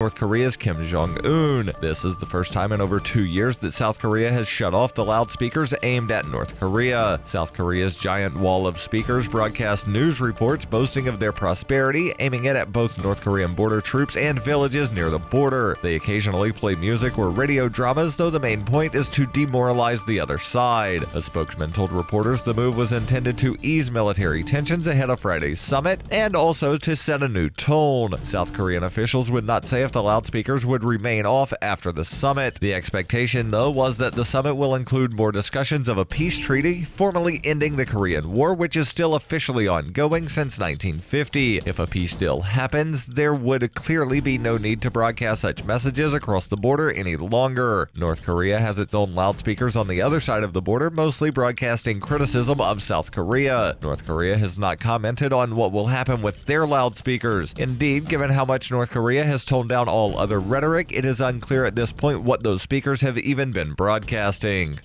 North Korea's Kim Jong-un. This is the first time in over 2 years that South Korea has shut off the loudspeakers aimed at North Korea. South Korea's giant wall of speakers broadcast news reports boasting of their prosperity, aiming it at both North Korean border troops and villages near the border. They occasionally play music or radio dramas, though the main point is to demoralize the other side. A spokesman told reporters the move was intended to ease military tensions ahead of Friday's summit and also to set a new tone. South Korean officials would not say if the loudspeakers would remain off after the summit. The expectation, though, was that the summit will include more discussions of a peace treaty, formally ending the Korean War, which is still officially ongoing since 1950. If a peace deal happens, there would clearly be no need to broadcast such messages across the border any longer. North Korea has its own loudspeakers on the other side of the border, mostly broadcasting criticism of South Korea. North Korea has not commented on what will happen with their loudspeakers. Indeed, given how much North Korea has toned down all other rhetoric, it is unclear at this point what those speakers have even been broadcasting.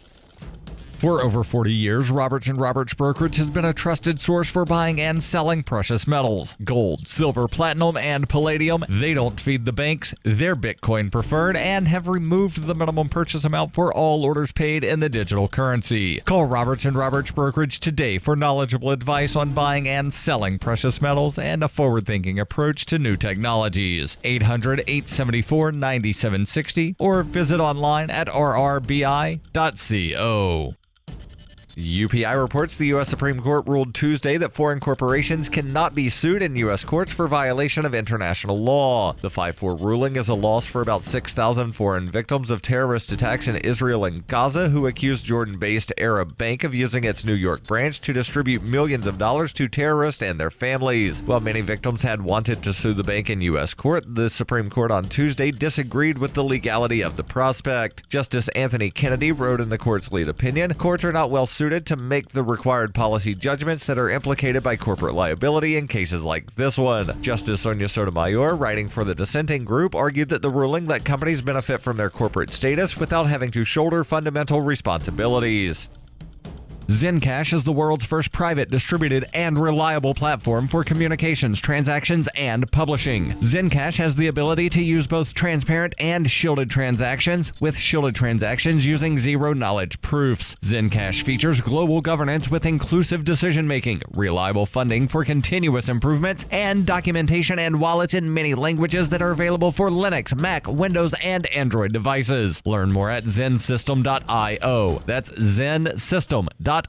For over 40 years, Roberts & Roberts Brokerage has been a trusted source for buying and selling precious metals. Gold, silver, platinum, and palladium. They don't feed the banks. They're Bitcoin preferred and have removed the minimum purchase amount for all orders paid in the digital currency. Call Roberts & Roberts Brokerage today for knowledgeable advice on buying and selling precious metals and a forward-thinking approach to new technologies. 800-874-9760 or visit online at rrbi.co. UPI reports the U.S. Supreme Court ruled Tuesday that foreign corporations cannot be sued in U.S. courts for violation of international law. The 5-4 ruling is a loss for about 6,000 foreign victims of terrorist attacks in Israel and Gaza who accused Jordan-based Arab Bank of using its New York branch to distribute millions of dollars to terrorists and their families. While many victims had wanted to sue the bank in U.S. court, the Supreme Court on Tuesday disagreed with the legality of the prospect. Justice Anthony Kennedy wrote in the court's lead opinion, "Courts are not well suited to make the required policy judgments that are implicated by corporate liability in cases like this one." Justice Sonia Sotomayor, writing for the dissenting group, argued that the ruling let companies benefit from their corporate status without having to shoulder fundamental responsibilities. Zencash is the world's first private, distributed, and reliable platform for communications, transactions, and publishing. Zencash has the ability to use both transparent and shielded transactions, with shielded transactions using zero-knowledge proofs. Zencash features global governance with inclusive decision-making, reliable funding for continuous improvements, and documentation and wallets in many languages that are available for Linux, Mac, Windows, and Android devices. Learn more at zensystem.io. That's zensystem.io.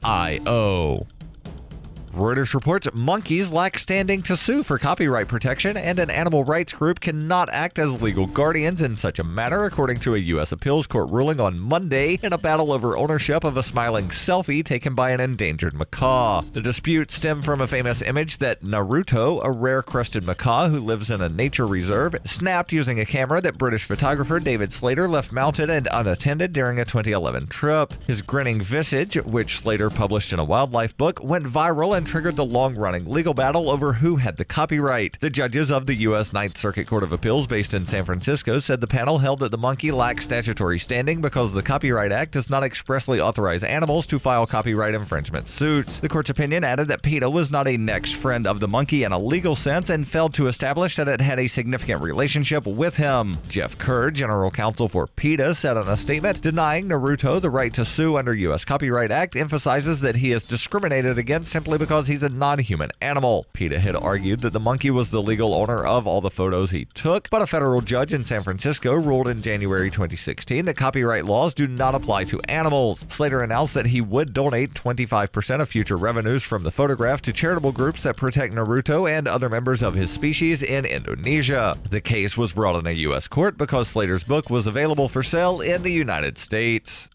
Reuters reports monkeys lack standing to sue for copyright protection, and an animal rights group cannot act as legal guardians in such a matter, according to a U.S. appeals court ruling on Monday in a battle over ownership of a smiling selfie taken by an endangered macaw. The dispute stemmed from a famous image that Naruto, a rare crested macaw who lives in a nature reserve, snapped using a camera that British photographer David Slater left mounted and unattended during a 2011 trip. His grinning visage, which Slater published in a wildlife book, went viral and triggered the long-running legal battle over who had the copyright. The judges of the U.S. Ninth Circuit Court of Appeals based in San Francisco said the panel held that the monkey lacks statutory standing because the Copyright Act does not expressly authorize animals to file copyright infringement suits. The court's opinion added that PETA was not a next friend of the monkey in a legal sense and failed to establish that it had a significant relationship with him. Jeff Kerr, general counsel for PETA, said in a statement, denying Naruto the right to sue under U.S. Copyright Act emphasizes that he is discriminated against simply because he's a non-human animal. PETA had argued that the monkey was the legal owner of all the photos he took, but a federal judge in San Francisco ruled in January 2016 that copyright laws do not apply to animals. Slater announced that he would donate 25% of future revenues from the photograph to charitable groups that protect Naruto and other members of his species in Indonesia. The case was brought in a U.S. court because Slater's book was available for sale in the United States.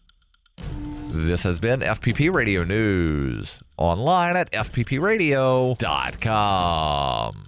This has been FPP Radio News, online at fppradio.com.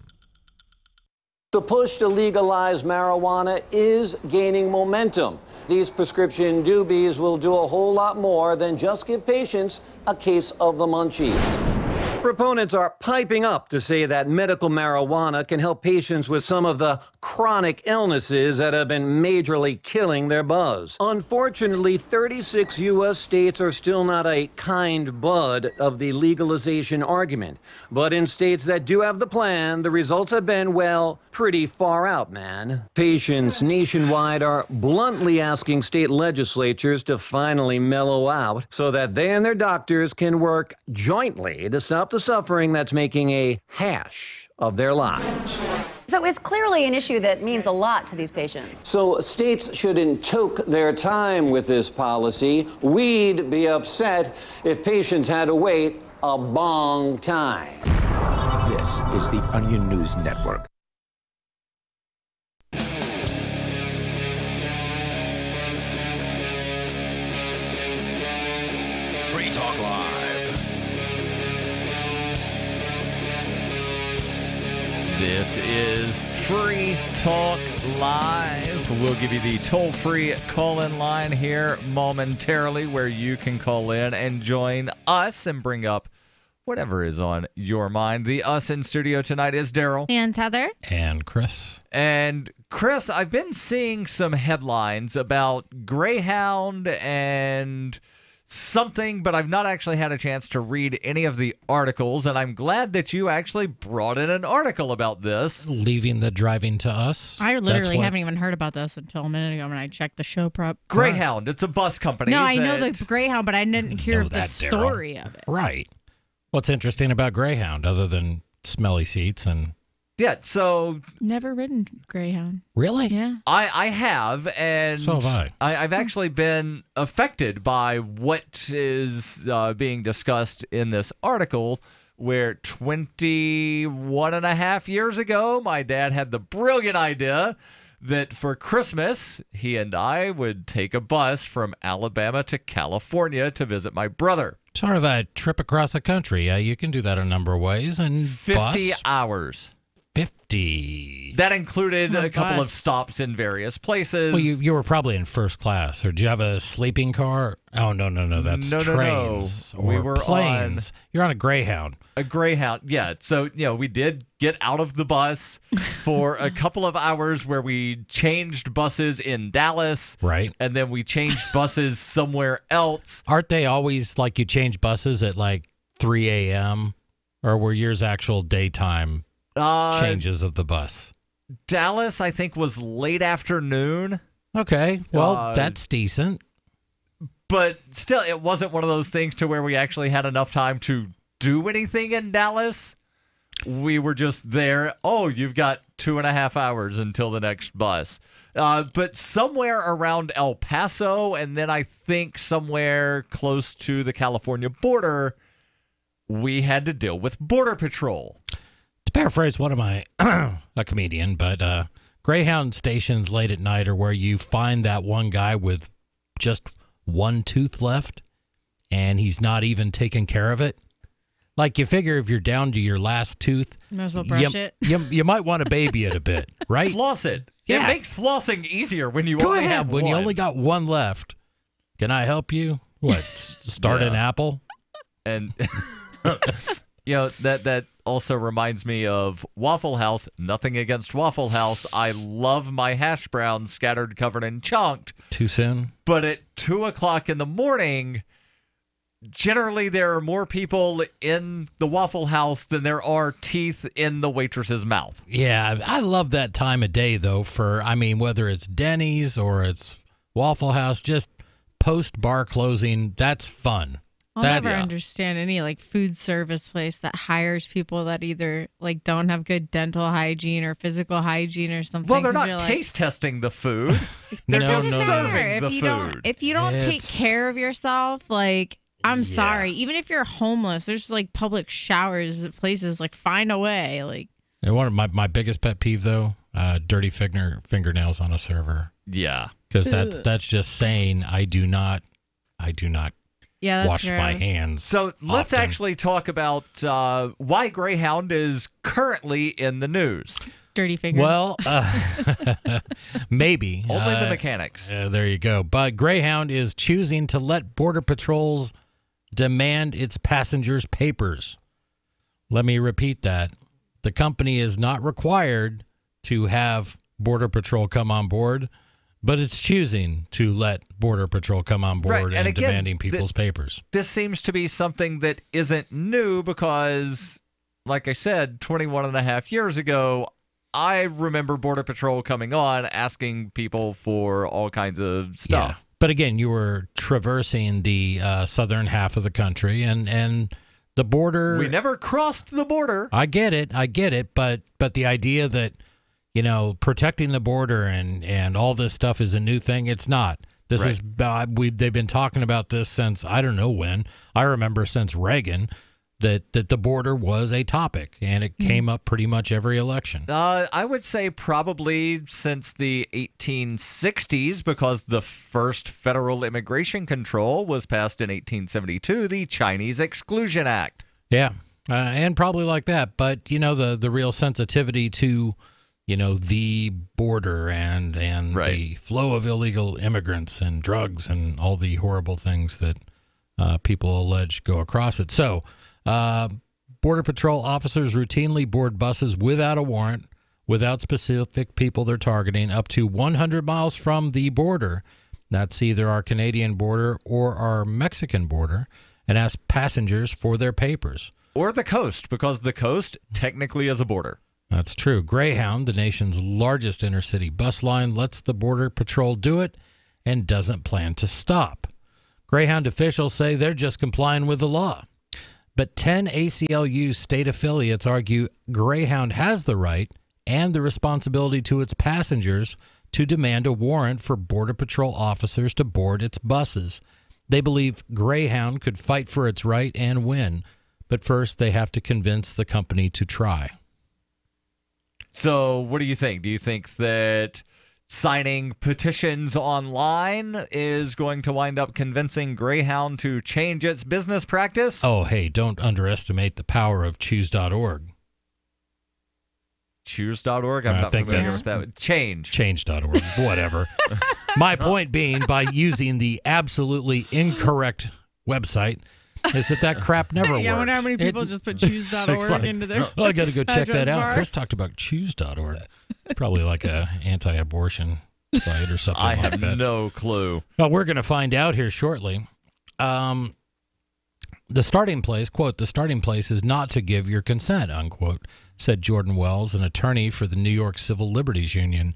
The push to legalize marijuana is gaining momentum. These prescription doobies will do a whole lot more than just give patients a case of the munchies. Proponents are piping up to say that medical marijuana can help patients with some of the chronic illnesses that have been majorly killing their buzz. Unfortunately, 36 U.S. states are still not a kind bud of the legalization argument. But in states that do have the plan, the results have been, well, pretty far out, man. Patients nationwide are bluntly asking state legislatures to finally mellow out so that they and their doctors can work jointly to stop the suffering that's making a hash of their lives. So it's clearly an issue that means a lot to these patients. So states shouldn't toke their time with this policy. We'd be upset if patients had to wait a long time. This is the Onion News Network. Free Talk Live. This is Free Talk Live. We'll give you the toll-free call-in line here momentarily where you can call in and join us and bring up whatever is on your mind. The us in studio tonight is Darryl. And Heather. And Chris. And Chris, I've been seeing some headlines about Greyhound and something, but I've not actually had a chance to read any of the articles, and I'm glad that you actually brought in an article about this. Leaving the driving to us. I literally haven't even heard about this until a minute ago when I checked the show prep. Greyhound, it's a bus company. No, I know the Greyhound, but I didn't hear the story of it. Right. What's interesting about Greyhound other than smelly seats and... Yeah, so... Never ridden Greyhound. Really? Yeah. I have, and... So have I. I've actually been affected by what is being discussed in this article, where 21 and a half years ago, my dad had the brilliant idea that for Christmas, he and I would take a bus from Alabama to California to visit my brother. Sort of a trip across the country. You can do that a number of ways. And 50 hours. 50. That included a couple of stops in various places. Well, you were probably in first class, or do you have a sleeping car? Oh, no, that's trains or we were planes. You're on a Greyhound. A Greyhound, yeah. So, we did get out of the bus for a couple of hours where we changed buses in Dallas. Right. And then we changed buses somewhere else. Aren't they always like you change buses at like 3 a.m.? Or were yours actual daytime changes of the bus? Dallas, I think, was late afternoon. Okay, well, that's decent. But still, it wasn't one of those things to where we actually had enough time to do anything in Dallas. We were just there. Oh, you've got 2.5 hours until the next bus. But somewhere around El Paso, and then I think somewhere close to the California border, we had to deal with Border Patrol. To paraphrase one of my, a comedian, but Greyhound stations late at night are where you find that one guy with just one tooth left, and he's not even taking care of it. Like, you figure if you're down to your last tooth, might as well brush it. You might want to baby it a bit, right? Floss it. Yeah. It makes flossing easier when you Go only ahead, have when one. you only got one left. Can I help you? What, start an apple? And... that also reminds me of Waffle House. Nothing against Waffle House. I love my hash browns scattered, covered, and chunked. Too soon? But at 2 o'clock in the morning, generally there are more people in the Waffle House than there are teeth in the waitress's mouth. Yeah, I love that time of day, though, whether it's Denny's or it's Waffle House, just post-bar closing, that's fun. I'll never understand any food service place that hires people that either don't have good dental hygiene or physical hygiene or something. Well, they're not taste testing the food. They're just serving the food. If you don't take care of yourself, I'm sorry. Even if you're homeless, there's public showers at places. Find a way. And one of my biggest pet peeves, though, dirty fingernails on a server. Yeah, because that's just saying I do not wash my hands. So let's actually talk about why Greyhound is currently in the news. Dirty fingers. Well, maybe. Only the mechanics. There you go. But Greyhound is choosing to let Border Patrols demand its passengers' papers. Let me repeat that. The company is not required to have Border Patrol come on board, but it's choosing to let Border Patrol come on board Right, and again, demanding people's papers. This seems to be something that isn't new because, like I said, 21 and a half years ago, I remember Border Patrol coming on asking people for all kinds of stuff. Yeah. But again, you were traversing the southern half of the country, and the border. We never crossed the border. I get it, but the idea that, you know, protecting the border and all this stuff is a new thing, it's not. This is they've been talking about this since I don't know when. I remember since Reagan that the border was a topic, and it came up pretty much every election. I would say probably since the 1860s, because the first federal immigration control was passed in 1872, the Chinese Exclusion Act. Yeah, and probably like that. But, you know, the real sensitivity to, you know, the border and the flow of illegal immigrants and drugs and all the horrible things that people allege go across it. So, Border Patrol officers routinely board buses without a warrant, without specific people they're targeting, up to 100 miles from the border. That's either our Canadian border or our Mexican border, and ask passengers for their papers. Or the coast, because the coast technically is a border. That's true. Greyhound, the nation's largest intercity bus line, lets the Border Patrol do it and doesn't plan to stop. Greyhound officials say they're just complying with the law. But 10 ACLU state affiliates argue Greyhound has the right and the responsibility to its passengers to demand a warrant for Border Patrol officers to board its buses. They believe Greyhound could fight for its right and win, but first they have to convince the company to try. So what do you think? Do you think that signing petitions online is going to wind up convincing Greyhound to change its business practice? Oh, hey, don't underestimate the power of choose.org. Choose.org? I'm not familiar with that. Change.org, whatever. My point being, by using the absolutely incorrect website, is that crap never works. I wonder how many people just put choose.org into their Oh, I got to go check that out. bar. Chris talked about choose.org. It's probably like a anti-abortion site or something I like have that. no clue. Well, we're going to find out here shortly. The starting place, quote, the starting place is not to give your consent, unquote, said Jordan Wells, an attorney for the New York Civil Liberties Union.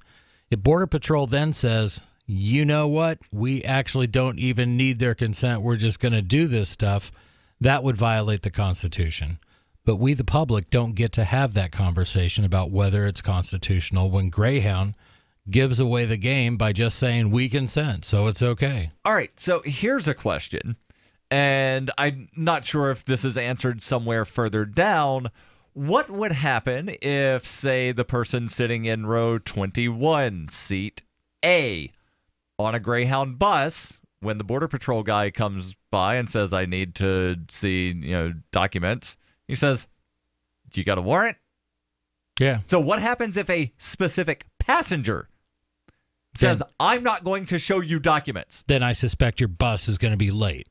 If Border Patrol then says, you know what, we actually don't even need their consent, we're just going to do this stuff, that would violate the Constitution. But we, the public, don't get to have that conversation about whether it's constitutional when Greyhound gives away the game by just saying we consent, so it's okay. All right, so here's a question, and I'm not sure if this is answered somewhere further down. What would happen if, say, the person sitting in row 21, seat A, on a Greyhound bus, when the Border Patrol guy comes by and says, I need to see, documents, he says, do you got a warrant? Yeah. So what happens if a specific passenger says, I'm not going to show you documents? Then I suspect your bus is going to be late.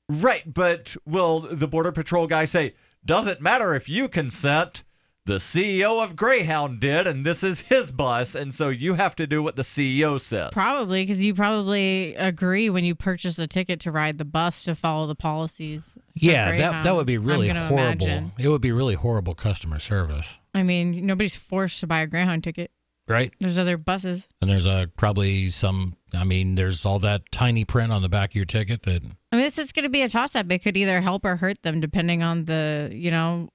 Right, but will the Border Patrol guy say, doesn't matter if you consent, the CEO of Greyhound did, and this is his bus, and so you have to do what the CEO says? Probably, because you probably agree when you purchase a ticket to ride the bus to follow the policies. Yeah, that would be really horrible. Imagine. It would be really horrible customer service. I mean, nobody's forced to buy a Greyhound ticket. Right. There's other buses. And there's probably there's all that tiny print on the back of your ticket that... I mean, this is going to be a toss-up. It could either help or hurt them depending on the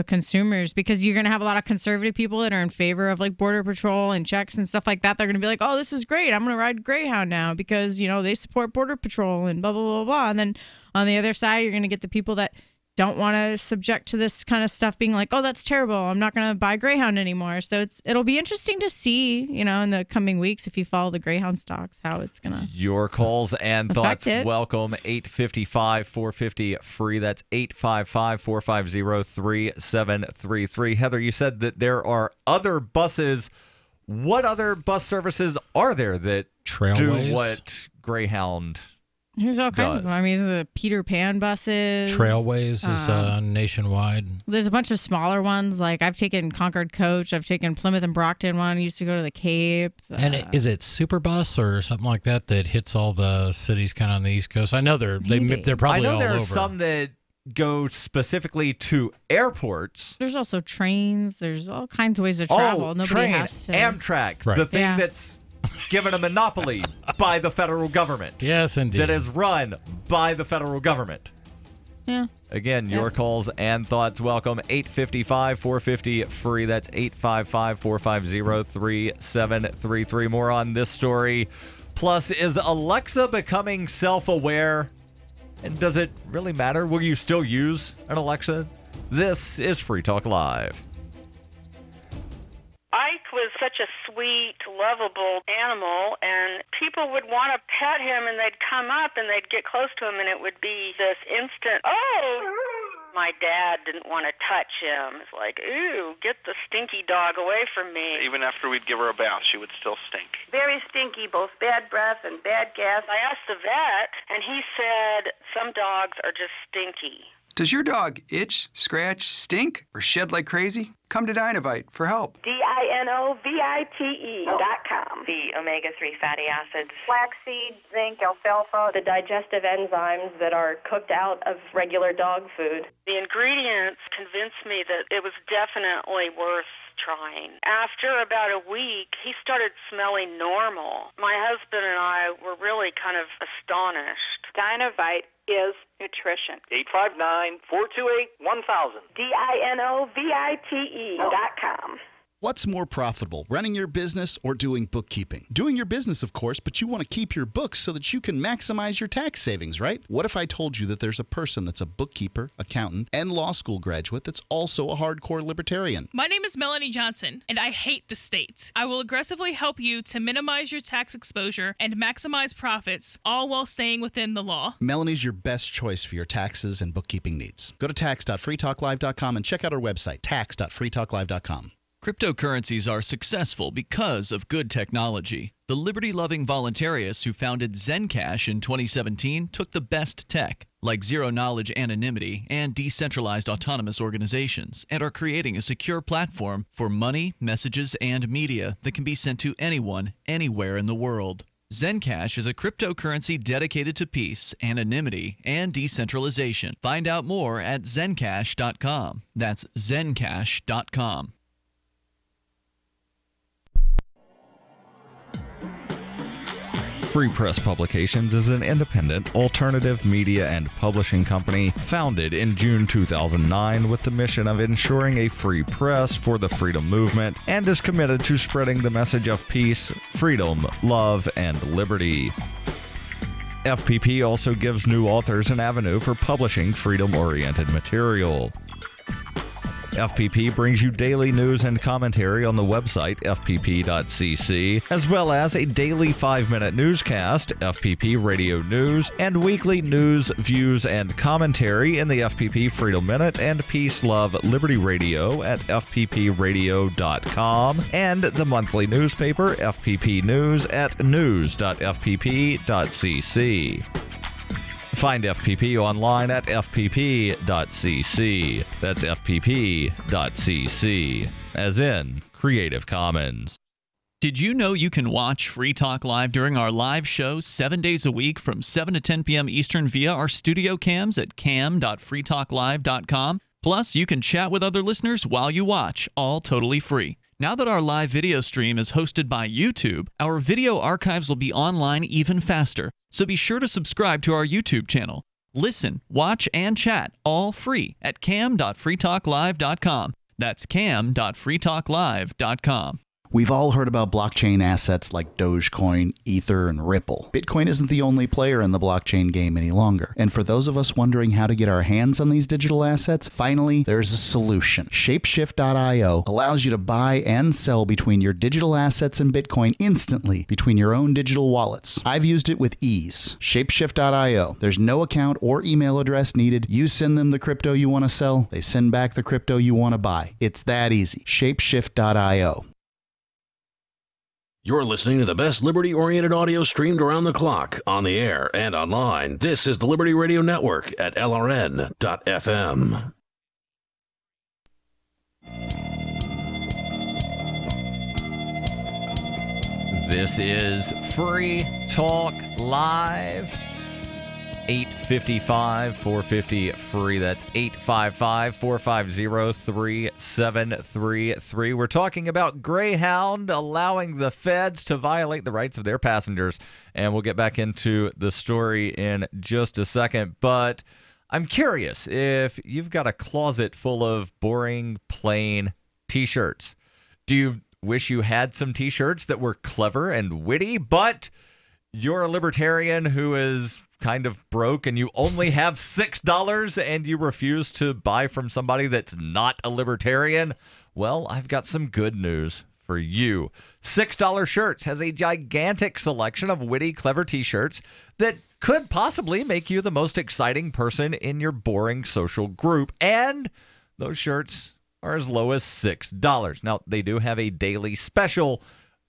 consumers, because you're going to have a lot of conservative people that are in favor of like Border Patrol and checks and stuff like that. They're going to be like, oh, this is great. I'm going to ride Greyhound now because, they support Border Patrol and blah, blah, blah, blah. And then on the other side, you're going to get the people that don't want to subject to this kind of stuff being like, oh, that's terrible. I'm not going to buy Greyhound anymore. So it'll be interesting to see, in the coming weeks, if you follow the Greyhound stocks, how it's going to. Your calls and thoughts, it. welcome. 855-450-FREE. That's 855-450-3733. Heather, you said that there are other buses. What other bus services are there that Trailways? do what Greyhound There's all kinds of them. I mean, the Peter Pan buses. Trailways is nationwide. There's a bunch of smaller ones. Like I've taken Concord Coach. I've taken Plymouth and Brockton one. I used to go to the Cape. And is it Superbus or something like that hits all the cities kind of on the East Coast? I know they're probably all over. I know there are some that go specifically to airports. There's also trains. There's all kinds of ways to travel. Nobody has to. Amtrak, the thing that's given a monopoly by the federal government. Yes, indeed. That is run by the federal government. Yeah. Again, your calls and thoughts welcome. 855-450-FREE. That's 855-450-3733. More on this story. Plus, is Alexa becoming self-aware? And does it really matter? Will you still use an Alexa? This is Free Talk Live. Ike was such a sweet, lovable animal, and people would want to pet him, and they'd come up, and they'd get close to him, and it would be this instant, oh! My dad didn't want to touch him. It's like, ooh, get the stinky dog away from me. Even after we'd give her a bath, she would still stink. Very stinky, both bad breath and bad gas. I asked the vet, and he said some dogs are just stinky. Does your dog itch, scratch, stink, or shed like crazy? Come to Dynovite for help. DINOVITE.com. The omega-3 fatty acids. Flaxseed, zinc, alfalfa. The digestive enzymes that are cooked out of regular dog food. The ingredients convinced me that it was definitely worth trying. After about a week, he started smelling normal. My husband and I were really kind of astonished. Dynovite is nutrition. 859-428-1000. DINOVITE.com. What's more profitable, running your business or doing bookkeeping? Doing your business, of course, but you want to keep your books so that you can maximize your tax savings, right? What if I told you that there's a person that's a bookkeeper, accountant, and law school graduate that's also a hardcore libertarian? My name is Melanie Johnson, and I hate the state. I will aggressively help you to minimize your tax exposure and maximize profits, all while staying within the law. Melanie's your best choice for your taxes and bookkeeping needs. Go to tax.freetalklive.com and check out our website, tax.freetalklive.com. Cryptocurrencies are successful because of good technology. The liberty-loving voluntarists who founded Zencash in 2017 took the best tech, like zero-knowledge anonymity and decentralized autonomous organizations, and are creating a secure platform for money, messages, and media that can be sent to anyone, anywhere in the world. Zencash is a cryptocurrency dedicated to peace, anonymity, and decentralization. Find out more at zencash.com. That's zencash.com. Free Press Publications is an independent, alternative media and publishing company founded in June 2009 with the mission of ensuring a free press for the freedom movement and is committed to spreading the message of peace, freedom, love, and liberty. FPP also gives new authors an avenue for publishing freedom-oriented material. FPP brings you daily news and commentary on the website fpp.cc, as well as a daily 5-minute newscast, FPP Radio News, and weekly news, views, and commentary in the FPP Freedom Minute and Peace, Love, Liberty Radio at fppradio.com, and the monthly newspaper FPP News at news.fpp.cc. Find FPP online at fpp.cc. That's fpp.cc, as in Creative Commons. Did you know you can watch Free Talk Live during our live show 7 days a week from 7 to 10 p.m. Eastern via our studio cams at cam.freetalklive.com? Plus, you can chat with other listeners while you watch, all totally free. Now that our live video stream is hosted by YouTube, our video archives will be online even faster. So be sure to subscribe to our YouTube channel. Listen, watch, and chat all free at cam.freetalklive.com. That's cam.freetalklive.com. We've all heard about blockchain assets like Dogecoin, Ether, and Ripple. Bitcoin isn't the only player in the blockchain game any longer. And for those of us wondering how to get our hands on these digital assets, finally, there's a solution. Shapeshift.io allows you to buy and sell between your digital assets and Bitcoin instantly between your own digital wallets. I've used it with ease. Shapeshift.io. There's no account or email address needed. You send them the crypto you want to sell. They send back the crypto you want to buy. It's that easy. Shapeshift.io. You're listening to the best liberty-oriented audio streamed around the clock, on the air, and online. This is the Liberty Radio Network at LRN.FM. This is Free Talk Live. 855-450-FREE. That's 855-450-3733. We're talking about Greyhound allowing the feds to violate the rights of their passengers. And we'll get back into the story in just a second. But I'm curious if you've got a closet full of boring, plain T-shirts. Do you wish you had some T-shirts that were clever and witty, but you're a libertarian who is kind of broke and you only have $6 and you refuse to buy from somebody that's not a libertarian? Well, I've got some good news for you. $6 Shirts has a gigantic selection of witty, clever T-shirts that could possibly make you the most exciting person in your boring social group. And those shirts are as low as $6. Now, they do have a daily special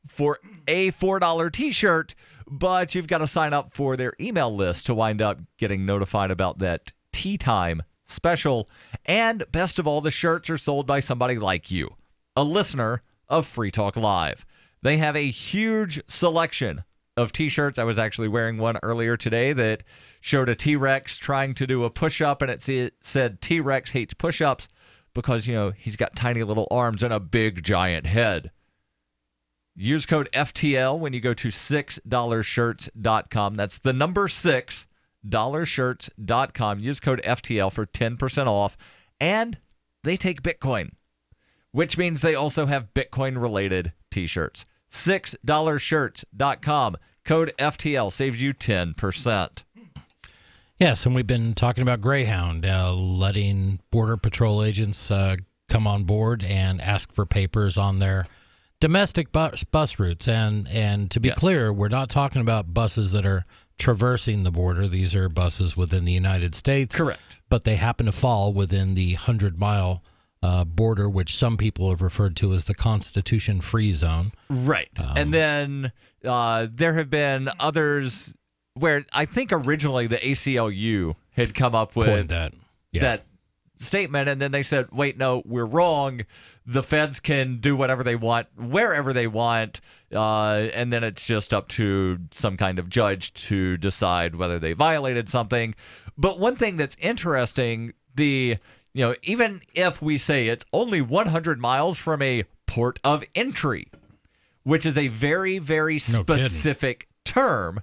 for a $4 T-shirt, but you've got to sign up for their email list to wind up getting notified about that tea time special. And best of all, the shirts are sold by somebody like you, a listener of Free Talk Live. They have a huge selection of T-shirts. I was actually wearing one earlier today that showed a T-Rex trying to do a push-up, and it said T-Rex hates push-ups because, you know, he's got tiny little arms and a big giant head. Use code FTL when you go to $6shirts.com. That's the number 6, $6shirts.com. Use code FTL for 10% off. And they take Bitcoin, which means they also have Bitcoin-related T-shirts. $6shirts.com. Code FTL saves you 10%. Yes, and we've been talking about Greyhound, letting Border Patrol agents come on board and ask for papers on their domestic bus routes. And to be clear, we're not talking about buses that are traversing the border. These are buses within the United States. Correct. But they happen to fall within the 100-mile border, which some people have referred to as the Constitution-free zone. Right. And then there have been others where I think originally the ACLU had come up with that statement, and then they said, wait, no, we're wrong. The feds can do whatever they want, wherever they want, and then it's just up to some kind of judge to decide whether they violated something. But one thing that's interesting, even if we say it's only 100 miles from a port of entry, which is a very, very specific term,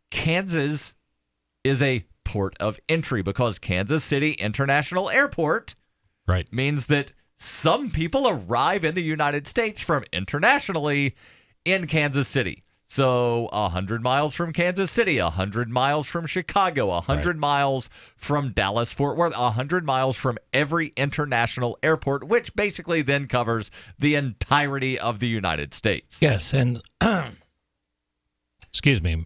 Kansas is a port of entry because Kansas City International Airport means that some people arrive in the United States from internationally in Kansas City. So 100 miles from Kansas City, 100 miles from Chicago, 100 miles from Dallas-Fort Worth, 100 miles from every international airport, which basically then covers the entirety of the United States. Yes, and excuse me,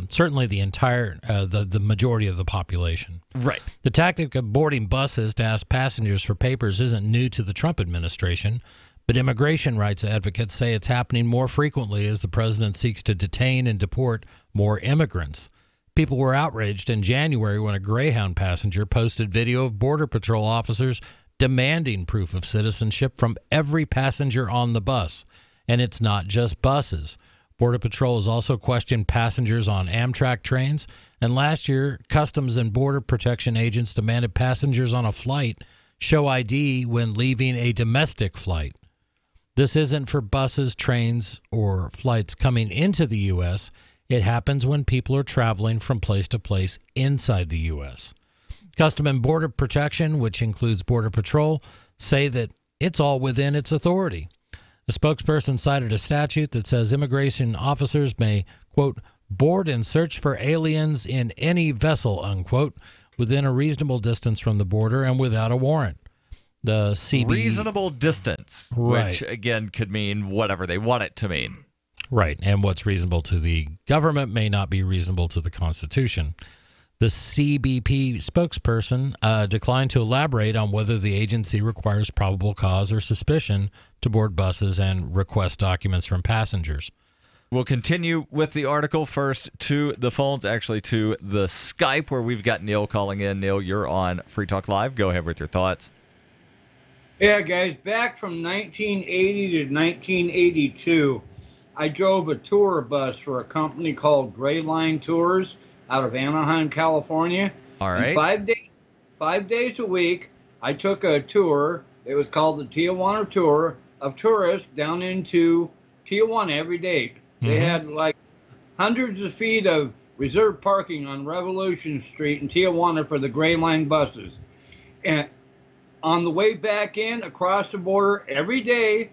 certainly the entire, the majority of the population. Right. The tactic of boarding buses to ask passengers for papers isn't new to the Trump administration, but immigration rights advocates say it's happening more frequently as the president seeks to detain and deport more immigrants. People were outraged in January when a Greyhound passenger posted video of Border Patrol officers demanding proof of citizenship from every passenger on the bus. And it's not just buses. Border Patrol has also questioned passengers on Amtrak trains, and last year, Customs and Border Protection agents demanded passengers on a flight show ID when leaving a domestic flight. This isn't for buses, trains, or flights coming into the U.S. It happens when people are traveling from place to place inside the U.S. Customs and Border Protection, which includes Border Patrol, say that it's all within its authority. A spokesperson cited a statute that says immigration officers may, quote, board and search for aliens in any vessel, unquote, within a reasonable distance from the border and without a warrant. The CB... Reasonable distance, which, again, could mean whatever they want it to mean. Right, and what's reasonable to the government may not be reasonable to the Constitution. The CBP spokesperson declined to elaborate on whether the agency requires probable cause or suspicion to board buses and request documents from passengers. We'll continue with the article first to the phones, actually to the Skype, where we've got Neil calling in. Neil, you're on Free Talk Live. Go ahead with your thoughts. Yeah, guys, back from 1980 to 1982, I drove a tour bus for a company called Greyhound Tours out of Anaheim, California. All right. And 5 days a week, I took a tour. It was called the Tijuana Tour of tourists down into Tijuana every day. They had like hundreds of feet of reserved parking on Revolution Street in Tijuana for the Greyhound buses. And on the way back in, across the border, every day,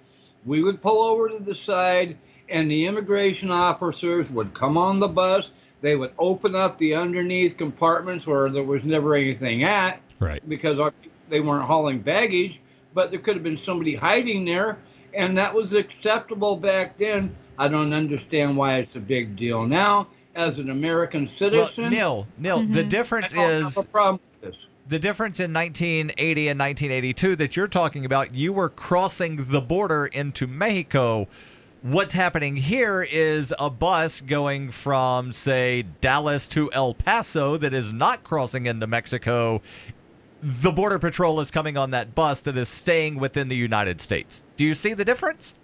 we would pull over to the side, and the immigration officers would come on the bus. They would open up the underneath compartments where there was never anything at, right? Because they weren't hauling baggage, but there could have been somebody hiding there, and that was acceptable back then. I don't understand why it's a big deal now. As an American citizen, Neil, the difference is have a problem with this. The difference in 1980 and 1982 that you're talking about, you were crossing the border into Mexico. What's happening here is a bus going from, say, Dallas to El Paso that is not crossing into Mexico. The Border Patrol is coming on that bus that is staying within the United States. Do you see the difference?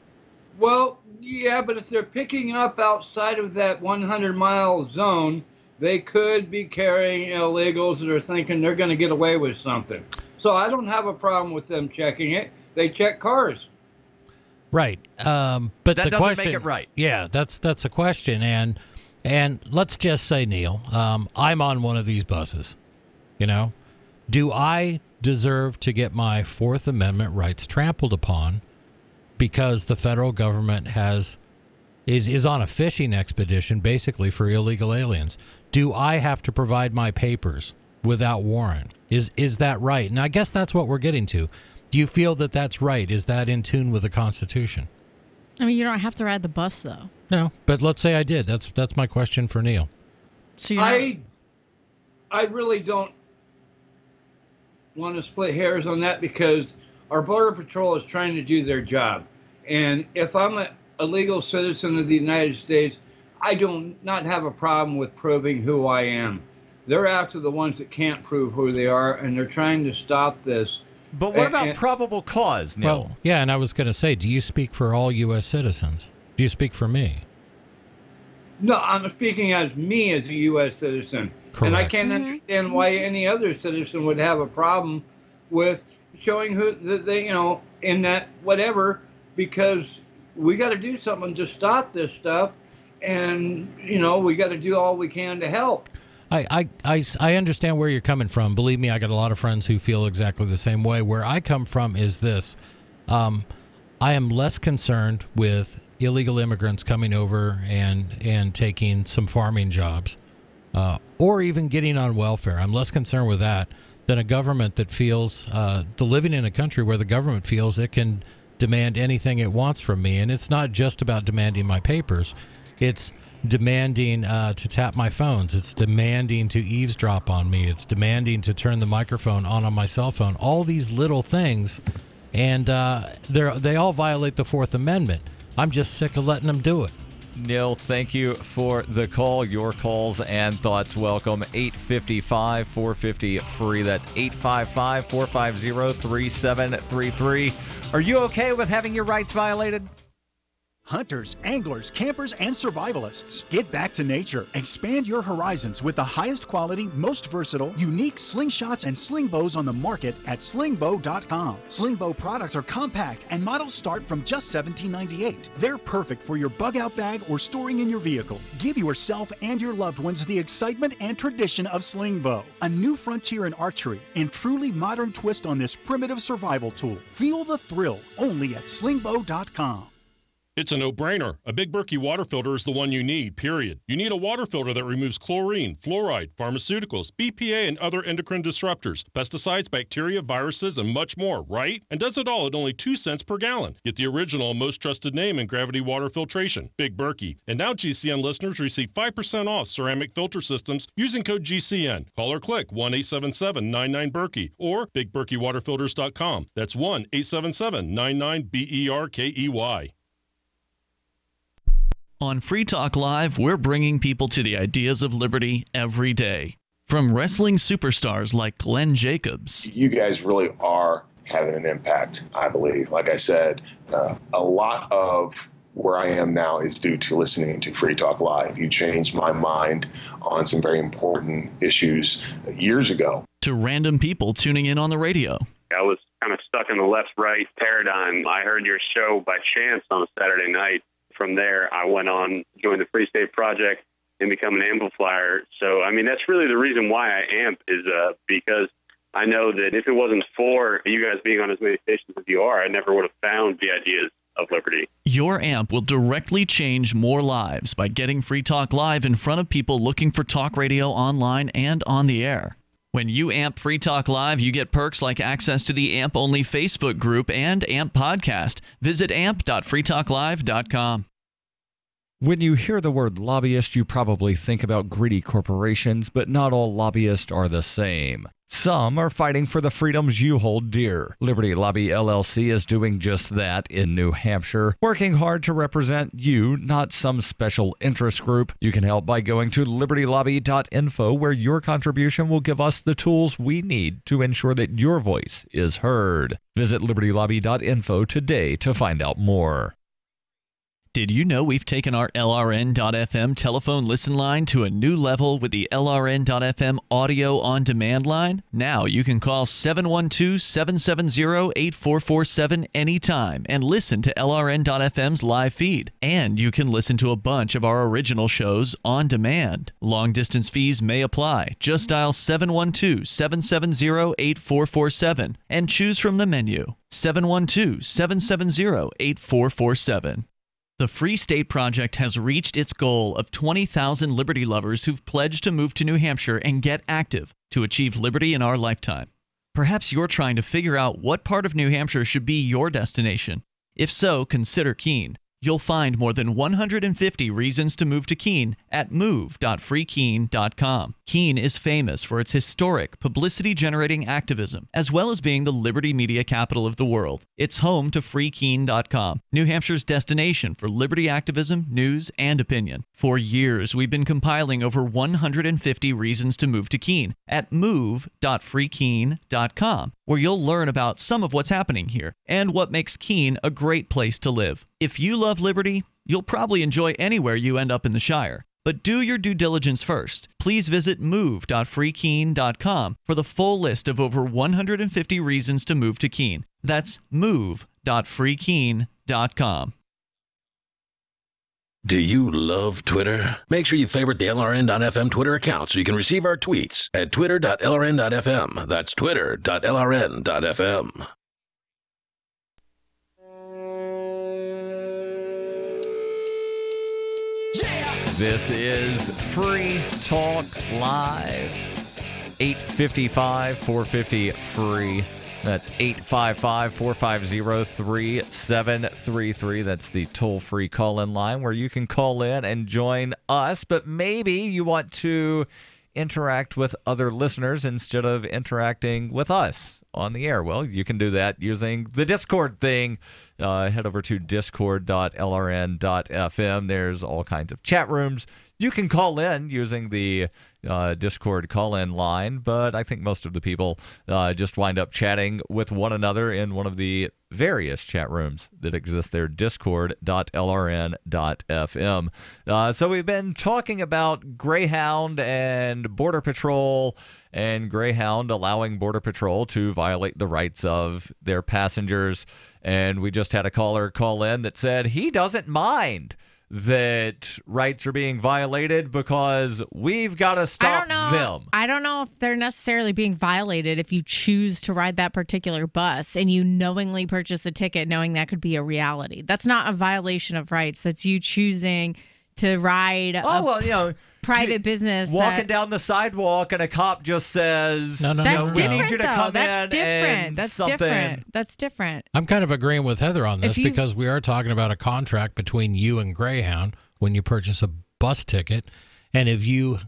Well, yeah, but if they're picking up outside of that 100-mile zone, they could be carrying illegals that are thinking they're going to get away with something. So I don't have a problem with them checking it. They check cars. Right. But that the doesn't question, make it right. Yeah, that's a question. And let's just say, Neil, I'm on one of these buses. You know, do I deserve to get my Fourth Amendment rights trampled upon because the federal government is on a fishing expedition basically for illegal aliens? Do I have to provide my papers without warrant? Is that right? And I guess that's what we're getting to. Do you feel that that's right? Is that in tune with the Constitution? I mean, you don't have to ride the bus, though. No, but let's say I did. That's my question for Neil. So I really don't want to split hairs on that because our Border Patrol is trying to do their job. And if I'm a legal citizen of the United States, I do not have a problem with proving who I am. They're after the ones that can't prove who they are, and they're trying to stop this. But what about probable cause, Neil? Well, yeah, and I was going to say, do you speak for all U.S. citizens? Do you speak for me? No, I'm speaking as me as a U.S. citizen. Correct. And I can't understand why any other citizen would have a problem with showing who that they, in that whatever, because we got to do something to stop this stuff, and we got to do all we can to help. I understand where you're coming from. Believe me, I got a lot of friends who feel exactly the same way. Where I come from is this. I am less concerned with illegal immigrants coming over and taking some farming jobs or even getting on welfare. I'm less concerned with that than a government that feels living in a country where the government feels it can demand anything it wants from me. And it's not just about demanding my papers. It's demanding to tap my phones. It's demanding to eavesdrop on me. It's demanding to turn the microphone on my cell phone. All these little things, and they all violate the Fourth Amendment. I'm just sick of letting them do it. Neil, thank you for the call. Your calls and thoughts welcome. 855-450-FREE. That's 855-450-3733. Are you okay with having your rights violated? Hunters, anglers, campers, and survivalists. Get back to nature. Expand your horizons with the highest quality, most versatile, unique slingshots and sling bows on the market at slingbow.com. Sling bow products are compact and models start from just $17.98. They're perfect for your bug out bag or storing in your vehicle. Give yourself and your loved ones the excitement and tradition of sling bow. A new frontier in archery and truly modern twist on this primitive survival tool. Feel the thrill only at slingbow.com. It's a no-brainer. A Big Berkey water filter is the one you need, period. You need a water filter that removes chlorine, fluoride, pharmaceuticals, BPA, and other endocrine disruptors, pesticides, bacteria, viruses, and much more, right? And does it all at only 2 cents per gallon. Get the original and most trusted name in gravity water filtration, Big Berkey. And now GCN listeners receive 5% off ceramic filter systems using code GCN. Call or click 1-877-99-BERKEY or BigBerkeyWaterFilters.com. That's 1-877-99-BERKEY. On Free Talk Live, we're bringing people to the ideas of liberty every day. From wrestling superstars like Glenn Jacobs. You guys really are having an impact, I believe. Like I said, a lot of where I am now is due to listening to Free Talk Live. You changed my mind on some very important issues years ago. To random people tuning in on the radio. I was kind of stuck in the left-right paradigm. I heard your show by chance on a Saturday night. From there, I went on, joined the Free State Project, and become an amplifier. So, I mean, that's really the reason why I amp is because I know that if it wasn't for you guys being on as many stations as you are, I never would have found the ideas of liberty. Your amp will directly change more lives by getting Free Talk Live in front of people looking for talk radio online and on the air. When you amp Free Talk Live, you get perks like access to the AMP-only Facebook group and AMP podcast. Visit amp.freetalklive.com. When you hear the word lobbyist, you probably think about greedy corporations, but not all lobbyists are the same. Some are fighting for the freedoms you hold dear. Liberty Lobby LLC is doing just that in New Hampshire, working hard to represent you, not some special interest group. You can help by going to libertylobby.info, where your contribution will give us the tools we need to ensure that your voice is heard. Visit libertylobby.info today to find out more. Did you know we've taken our LRN.FM telephone listen line to a new level with the LRN.FM audio on demand line? Now you can call 712-770-8447 anytime and listen to LRN.FM's live feed. And you can listen to a bunch of our original shows on demand. Long distance fees may apply. Just dial 712-770-8447 and choose from the menu. 712-770-8447. The Free State Project has reached its goal of 20,000 liberty lovers who've pledged to move to New Hampshire and get active to achieve liberty in our lifetime. Perhaps you're trying to figure out what part of New Hampshire should be your destination. If so, consider Keene. You'll find more than 150 reasons to move to Keene at move.freekeene.com. Keene is famous for its historic, publicity-generating activism, as well as being the liberty media capital of the world. It's home to freekeene.com, New Hampshire's destination for liberty activism, news, and opinion. For years, we've been compiling over 150 reasons to move to Keene at move.freekeene.com, where you'll learn about some of what's happening here and what makes Keene a great place to live. If you love liberty, you'll probably enjoy anywhere you end up in the Shire. But do your due diligence first. Please visit move.freekeene.com for the full list of over 150 reasons to move to Keene. That's move.freekeene.com. Do you love Twitter? Make sure you favorite the LRN.FM Twitter account so you can receive our tweets at twitter.lrn.fm. That's twitter.lrn.fm. This is Free Talk Live. 855-450-FREE. That's 855-450-3733. That's the toll-free call-in line where you can call in and join us. But maybe you want to interact with other listeners instead of interacting with us on the air. Well, you can do that using the Discord thing. Head over to discord.lrn.fm. There's all kinds of chat rooms. You can call in using the Discord call-in line, but I think most of the people just wind up chatting with one another in one of the various chat rooms that exist there, discord.lrn.fm. So we've been talking about Greyhound and Border Patrol, and Greyhound allowing Border Patrol to violate the rights of their passengers. And we just had a caller call in that said he doesn't mind that rights are being violated because we've got to stop them. I don't know if they're necessarily being violated if you choose to ride that particular bus and you knowingly purchase a ticket knowing that could be a reality. That's not a violation of rights. That's you choosing to ride private business. Walking down the sidewalk and a cop just says, That's different, we need you to come That's in different. and That's something. different. That's different. I'm kind of agreeing with Heather on this because we are talking about a contract between you and Greyhound when you purchase a bus ticket. And if you,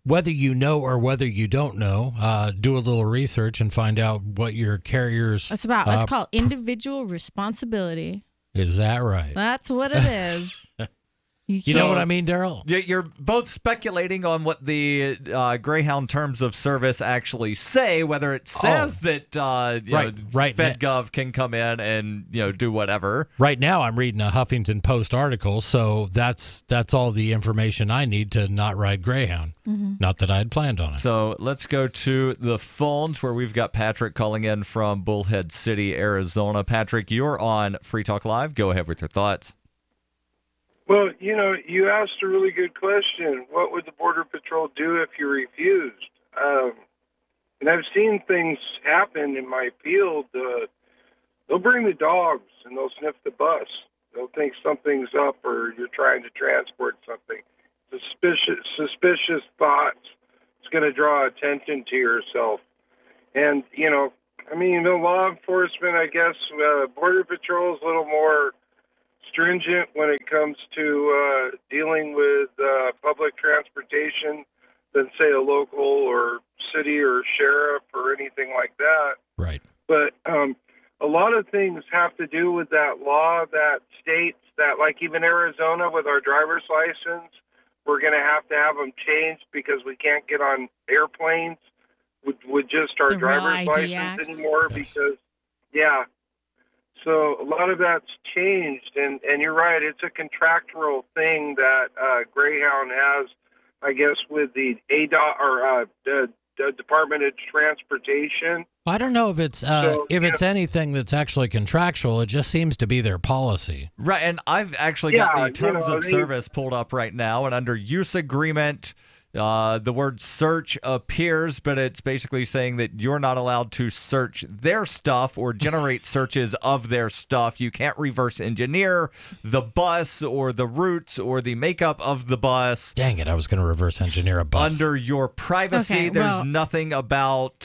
whether you know or whether you don't know, do a little research and find out what your carrier's... That's about. That's called individual responsibility. Is that right? That's what it is. You know what I mean, Darryl? You're both speculating on what the Greyhound terms of service actually say, whether it says that FedGov can come in and do whatever. Right now, I'm reading a Huffington Post article, so that's all the information I need to not ride Greyhound. Not that I had planned on it. So let's go to the phones where we've got Patrick calling in from Bullhead City, Arizona. Patrick, you're on Free Talk Live. Go ahead with your thoughts. Well, you asked a really good question. What would the Border Patrol do if you refused? And I've seen things happen in my field. They'll bring the dogs and they'll sniff the bus. They'll think something's up or you're trying to transport something. Suspicious thoughts. It's going to draw attention to yourself. And, the law enforcement, I guess, Border Patrol is a little more stringent when it comes to dealing with public transportation than, say, a local or city or sheriff or anything like that. Right. But a lot of things have to do with that law that states that, like even Arizona with our driver's license, we're going to have them changed because we can't get on airplanes with just our driver's license anymore because, So a lot of that's changed, and you're right. It's a contractual thing that Greyhound has, I guess, with the ADOT or the Department of Transportation. I don't know if it's it's anything that's actually contractual. It just seems to be their policy. Right, and I've actually got the terms of service pulled up right now, and under use agreement, the word search appears, but it's basically saying that you're not allowed to search their stuff or generate searches of their stuff. You can't reverse engineer the bus or the routes or the makeup of the bus. Dang it, I was going to reverse engineer a bus. Under your privacy, there's nothing about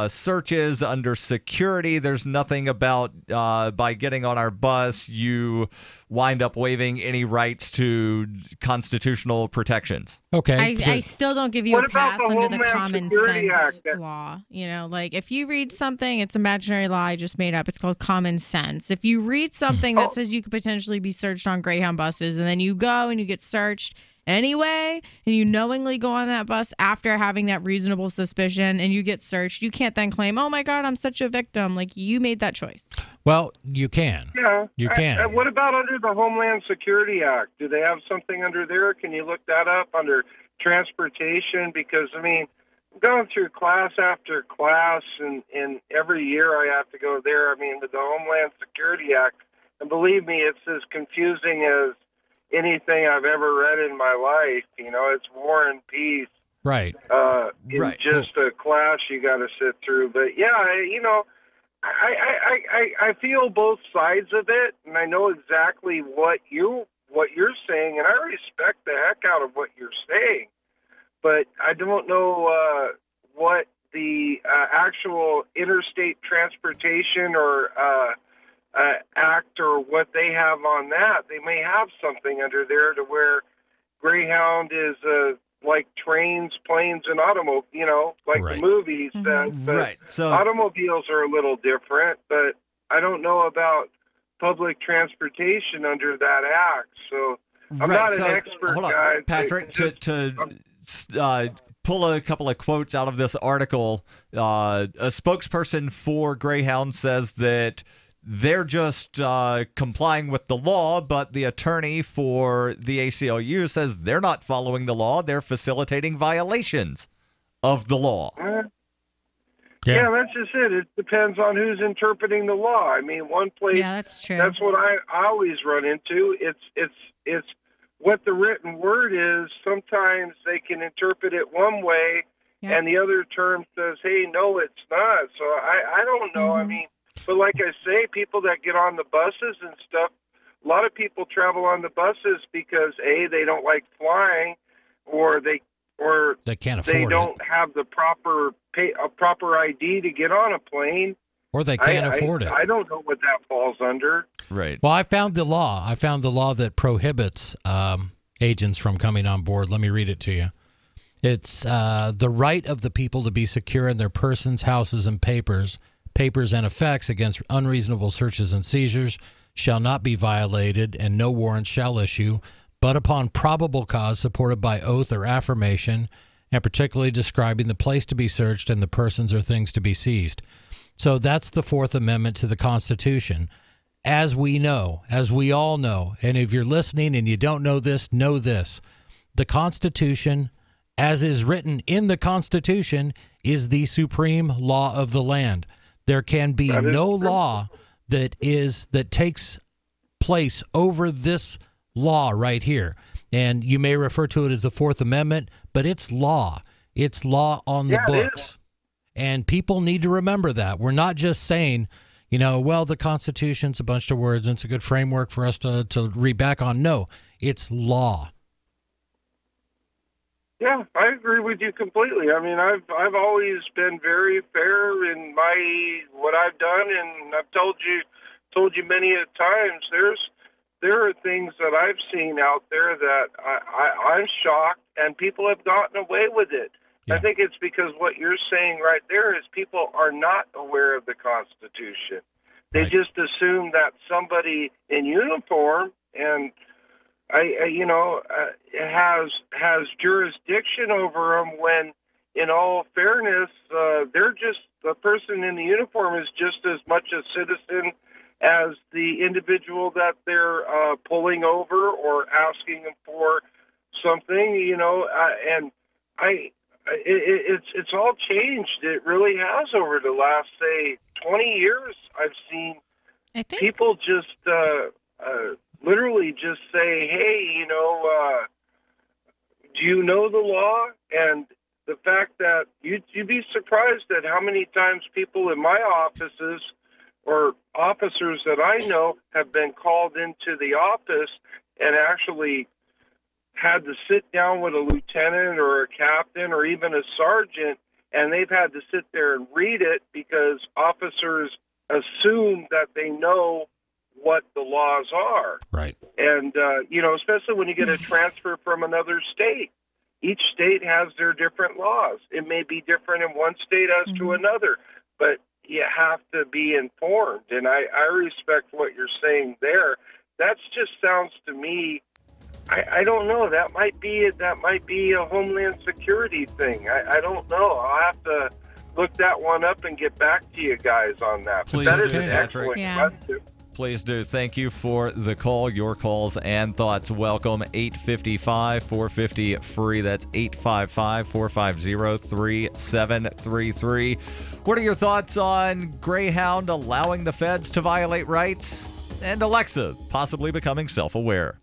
searches. Under security, there's nothing about by getting on our bus, you wind up waiving any rights to constitutional protections. Okay. I still don't give you a pass under the common sense law. Like if you read something, it's imaginary law I just made up. It's called common sense. If you read something that says you could potentially be searched on Greyhound buses and then you go and you get searched anyway, and you knowingly go on that bus after having that reasonable suspicion and you get searched, you can't then claim, oh my God, I'm such a victim. Like you made that choice. Well, you can. Yeah. You can. What about under the Homeland Security Act? Do they have something under there? Can you look that up under transportation? Because, I'm going through class after class, and every year I have to go there. With the Homeland Security Act, and believe me, it's as confusing as anything I've ever read in my life. It's War and Peace. Right. Just a class you got to sit through. But yeah, I feel both sides of it, and I know exactly what you're saying, and I respect the heck out of what you're saying. But I don't know what the actual interstate transportation or act or what they have on that. They may have something under there to where Greyhound is like trains, planes, and automobiles, the movies. Right. So automobiles are a little different, but I don't know about public transportation under that act. So I'm not an expert, guy. Patrick, to pull a couple of quotes out of this article, a spokesperson for Greyhound says that they're just complying with the law, but the attorney for the ACLU says they're not following the law. They're facilitating violations of the law. Yeah, that's just it. It depends on who's interpreting the law. One place. Yeah, that's true. That's what I always run into. It's what the written word is. Sometimes they can interpret it one way, and the other term says, "Hey, no, it's not." So I don't know. But like I say, people that get on the buses and stuff, a lot of people travel on the buses because A, they don't like flying, or they can't afford they don't have the proper ID to get on a plane, or they can't afford it. I don't know what that falls under. Right. Well, I found the law. That prohibits agents from coming on board. Let me read it to you. It's the right of the people to be secure in their persons, houses, and papers and effects against unreasonable searches and seizures shall not be violated, and no warrant shall issue but upon probable cause supported by oath or affirmation, and particularly describing the place to be searched and the persons or things to be seized. So that's the Fourth Amendment to the Constitution. As we know, as we all know, and if you're listening and you don't know this, the Constitution, as is written in the Constitution, is the supreme law of the land. There can be no law that takes place over this law right here. And you may refer to it as the Fourth Amendment, but it's law. It's law on the books. And people need to remember that. We're not just saying, well, the Constitution's a bunch of words and it's a good framework for us to read back on. No, it's law. Yeah, I agree with you completely. I mean, I've always been very fair in what I've done, and I've told you many a times. There are things that I've seen out there that I'm shocked, and people have gotten away with it. Yeah. I think it's because what you're saying right there is people are not aware of the Constitution. They just assume that somebody in uniform and has jurisdiction over them, when, in all fairness, the person in the uniform is just as much a citizen as the individual that they're pulling over or asking them for something. It's all changed. It really has over the last, say, 20 years. I've seen people just literally just say, hey, do you know the law? And the fact that you'd be surprised at how many times people in my offices or officers that I know have been called into the office and actually had to sit down with a lieutenant or a captain or even a sergeant, and they've had to sit there and read it because officers assume that they know what the laws are. Right. And, especially when you get a transfer from another state, each state has their different laws. It may be different in one state as to another, but you have to be informed. And I respect what you're saying there. That just sounds to me, I don't know. That might be a Homeland Security thing. I don't know. I'll have to look that one up and get back to you guys on that. Please but that do, is an excellent question. Please do. Thank you for the call. Your calls and thoughts welcome. 855-450-FREE. That's 855-450-3733. What are your thoughts on Greyhound allowing the feds to violate rights and Alexa possibly becoming self-aware?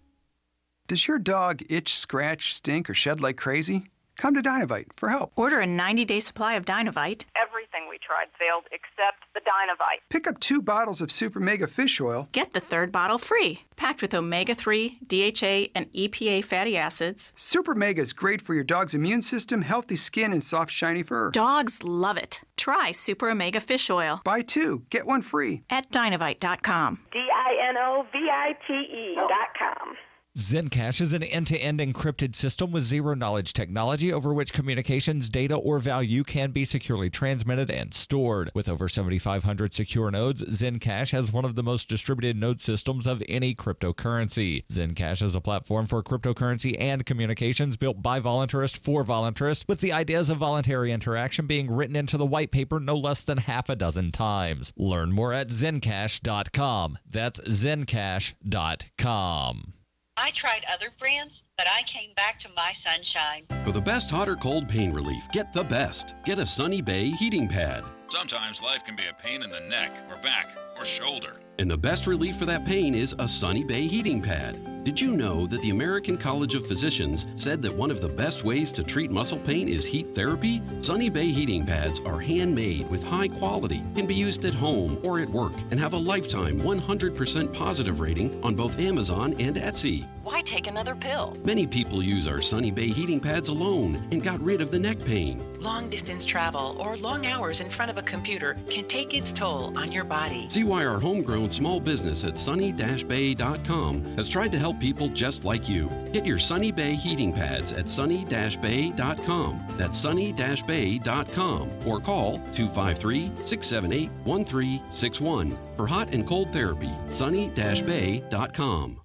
Does your dog itch, scratch, stink, or shed like crazy? Come to Dynovite for help. Order a 90-day supply of Dynovite. Everything we tried failed except the Dynovite. Pick up 2 bottles of Super Mega Fish Oil. Get the third bottle free. Packed with omega-3, DHA, and EPA fatty acids. Super Mega is great for your dog's immune system, healthy skin, and soft, shiny fur. Dogs love it. Try Super Omega Fish Oil. Buy 2, get 1 free. At Dynovite.com. DINOVITE.com. Zencash is an end-to-end encrypted system with zero-knowledge technology over which communications, data, or value can be securely transmitted and stored. With over 7,500 secure nodes, Zencash has one of the most distributed node systems of any cryptocurrency. Zencash is a platform for cryptocurrency and communications built by voluntarists for voluntarists, with the ideas of voluntary interaction being written into the white paper no less than half a dozen times. Learn more at Zencash.com. That's Zencash.com. I tried other brands, but I came back to my Sunshine. For the best hot or cold pain relief, get the best. Get a Sunny Bay heating pad. Sometimes life can be a pain in the neck or back or shoulder. And the best relief for that pain is a Sunny Bay heating pad. Did you know that the American College of Physicians said that one of the best ways to treat muscle pain is heat therapy? Sunny Bay heating pads are handmade with high quality, can be used at home or at work, and have a lifetime 100% positive rating on both Amazon and Etsy. Why take another pill? Many people use our Sunny Bay heating pads alone and got rid of the neck pain. Long distance travel or long hours in front of a computer can take its toll on your body. See why our homegrown small business at sunny-bay.com has tried to help people just like you. Get your Sunny Bay heating pads at sunny-bay.com. That's sunny-bay.com or call 253-678-1361 for hot and cold therapy. sunny-bay.com.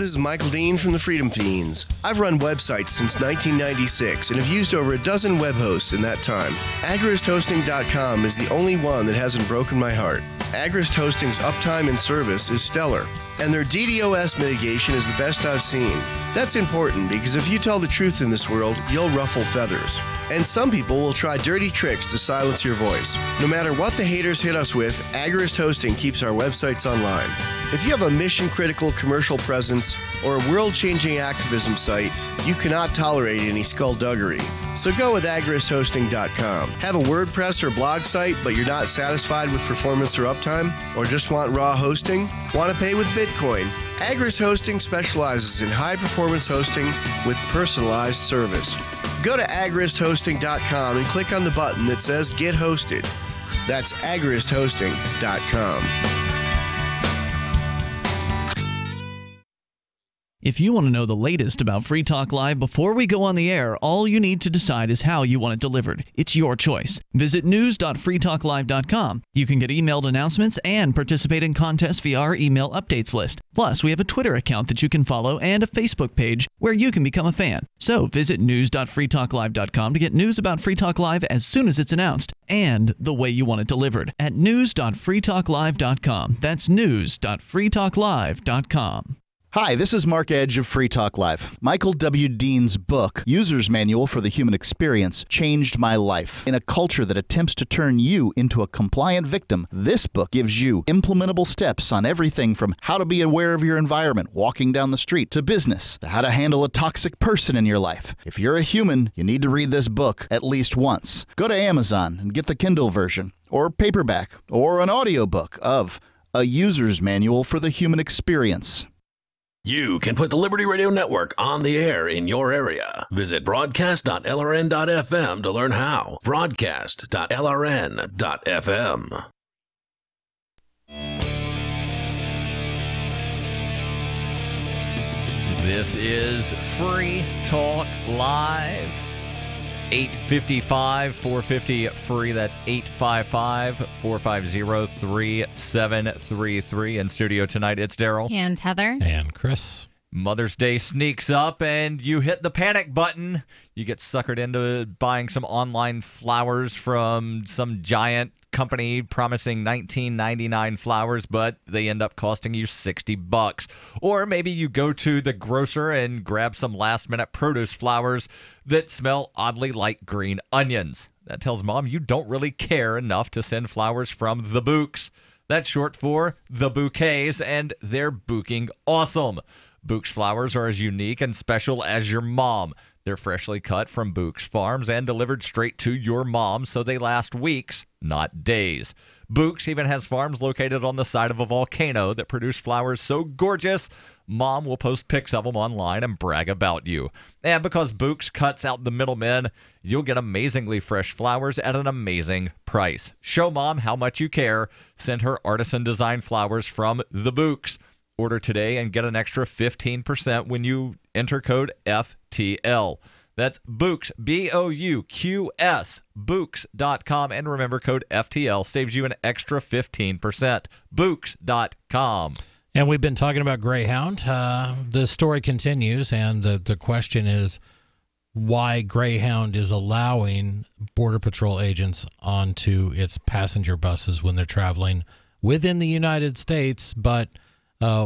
This is Michael Dean from the Freedom Fiends. I've run websites since 1996 and have used over a dozen web hosts in that time. AgristHosting.com is the only one that hasn't broken my heart. Agrist Hosting's uptime and service is stellar, and their DDoS mitigation is the best I've seen. That's important because if you tell the truth in this world, you'll ruffle feathers. And some people will try dirty tricks to silence your voice. No matter what the haters hit us with, Agrist Hosting keeps our websites online. If you have a mission-critical commercial presence or a world-changing activism site, you cannot tolerate any skullduggery. So go with agristhosting.com. Have a WordPress or blog site, but you're not satisfied with performance or uptime? Or just want raw hosting? Want to pay with Bitcoin? Agrist Hosting specializes in high-performance hosting with personalized service. Go to agristhosting.com and click on the button that says Get Hosted. That's agristhosting.com. If you want to know the latest about Free Talk Live before we go on the air, all you need to decide is how you want it delivered. It's your choice. Visit news.freetalklive.com. You can get emailed announcements and participate in contests via our email updates list. Plus, we have a Twitter account that you can follow and a Facebook page where you can become a fan. So visit news.freetalklive.com to get news about Free Talk Live as soon as it's announced and the way you want it delivered at news.freetalklive.com. That's news.freetalklive.com. Hi, this is Mark Edge of Free Talk Live. Michael W. Dean's book, User's Manual for the Human Experience, changed my life. In a culture that attempts to turn you into a compliant victim, this book gives you implementable steps on everything from how to be aware of your environment walking down the street to business, to how to handle a toxic person in your life. If you're a human, you need to read this book at least once. Go to Amazon and get the Kindle version, or paperback, or an audiobook of A User's Manual for the Human Experience. You can put the Liberty Radio Network on the air in your area. Visit broadcast.lrn.fm to learn how. Broadcast.lrn.fm. This is Free Talk Live. 855 450 free. That's 855 450 3733. In studio tonight, it's Darryl. And Heather. And Chris. Mother's Day sneaks up and you hit the panic button. You get suckered into buying some online flowers from some giant company promising $19.99 flowers, but they end up costing you $60. Or maybe you go to the grocer and grab some last-minute produce flowers that smell oddly like green onions. That tells Mom you don't really care enough to send flowers from the Bouqs. That's short for the bouquets, and they're bouquing awesome. Bouqs flowers are as unique and special as your mom. They're freshly cut from Bouqs farms and delivered straight to your mom, so they last weeks, not days. Bouqs even has farms located on the side of a volcano that produce flowers so gorgeous, Mom will post pics of them online and brag about you. And because Bouqs cuts out the middlemen, you'll get amazingly fresh flowers at an amazing price. Show Mom how much you care. Send her artisan-designed flowers from the Bouqs. Order today and get an extra 15% when you enter code FTL. That's Bouqs, B-O-U-Q-S, Bouqs.com. And remember, code FTL saves you an extra 15%. Bouqs.com. And we've been talking about Greyhound. The story continues, and the question is why Greyhound is allowing Border Patrol agents onto its passenger buses when they're traveling within the United States, but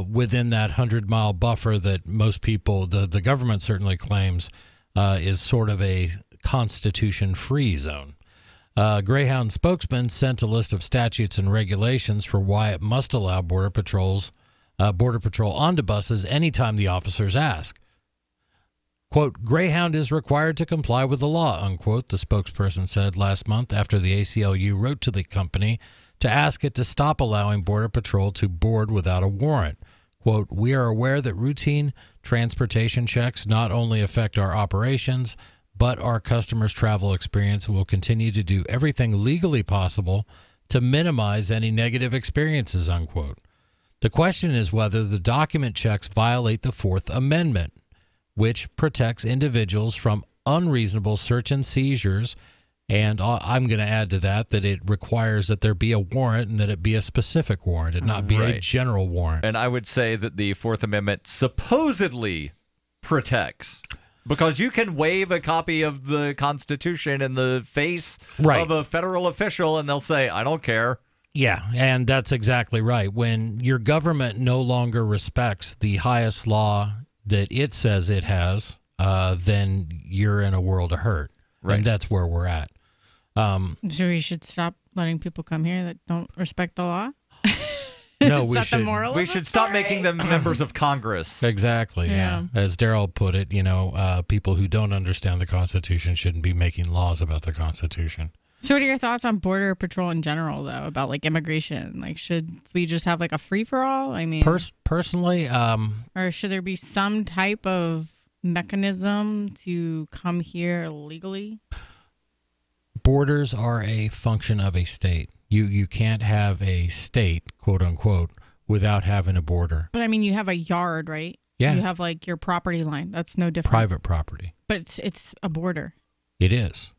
within that 100-mile buffer that most people, the government certainly claims, is sort of a Constitution-free zone. Greyhound spokesman sent a list of statutes and regulations for why it must allow Border Patrol onto buses anytime the officers ask. Quote, Greyhound is required to comply with the law, unquote, the spokesperson said last month after the ACLU wrote to the company to ask it to stop allowing Border Patrol to board without a warrant. Quote, we are aware that routine transportation checks not only affect our operations, but our customers' travel experience, and will continue to do everything legally possible to minimize any negative experiences, unquote. The question is whether the document checks violate the Fourth Amendment, which protects individuals from unreasonable search and seizures And I'm going to add to that it requires that there be a warrant and that it be a specific warrant and not be a general warrant. And I would say that the Fourth Amendment supposedly protects, because you can wave a copy of the Constitution in the face of a federal official and they'll say, I don't care. Yeah, and that's exactly right. When your government no longer respects the highest law that it says it has, then you're in a world of hurt. Right. And that's where we're at. So we should stop letting people come here that don't respect the law? No, we should stop making them members of Congress. Exactly, yeah. As Darryl put it, people who don't understand the Constitution shouldn't be making laws about the Constitution. So what are your thoughts on Border Patrol in general, though, about, like, immigration? Like, should we just have, like, a free-for-all? I mean... Personally... or should there be some type of mechanism to come here legally? Borders are a function of a state. You can't have a state, quote unquote, without having a border. But I mean, you have a yard, right? Yeah. You have like your property line. That's no different. Private property. But it's a border. It is.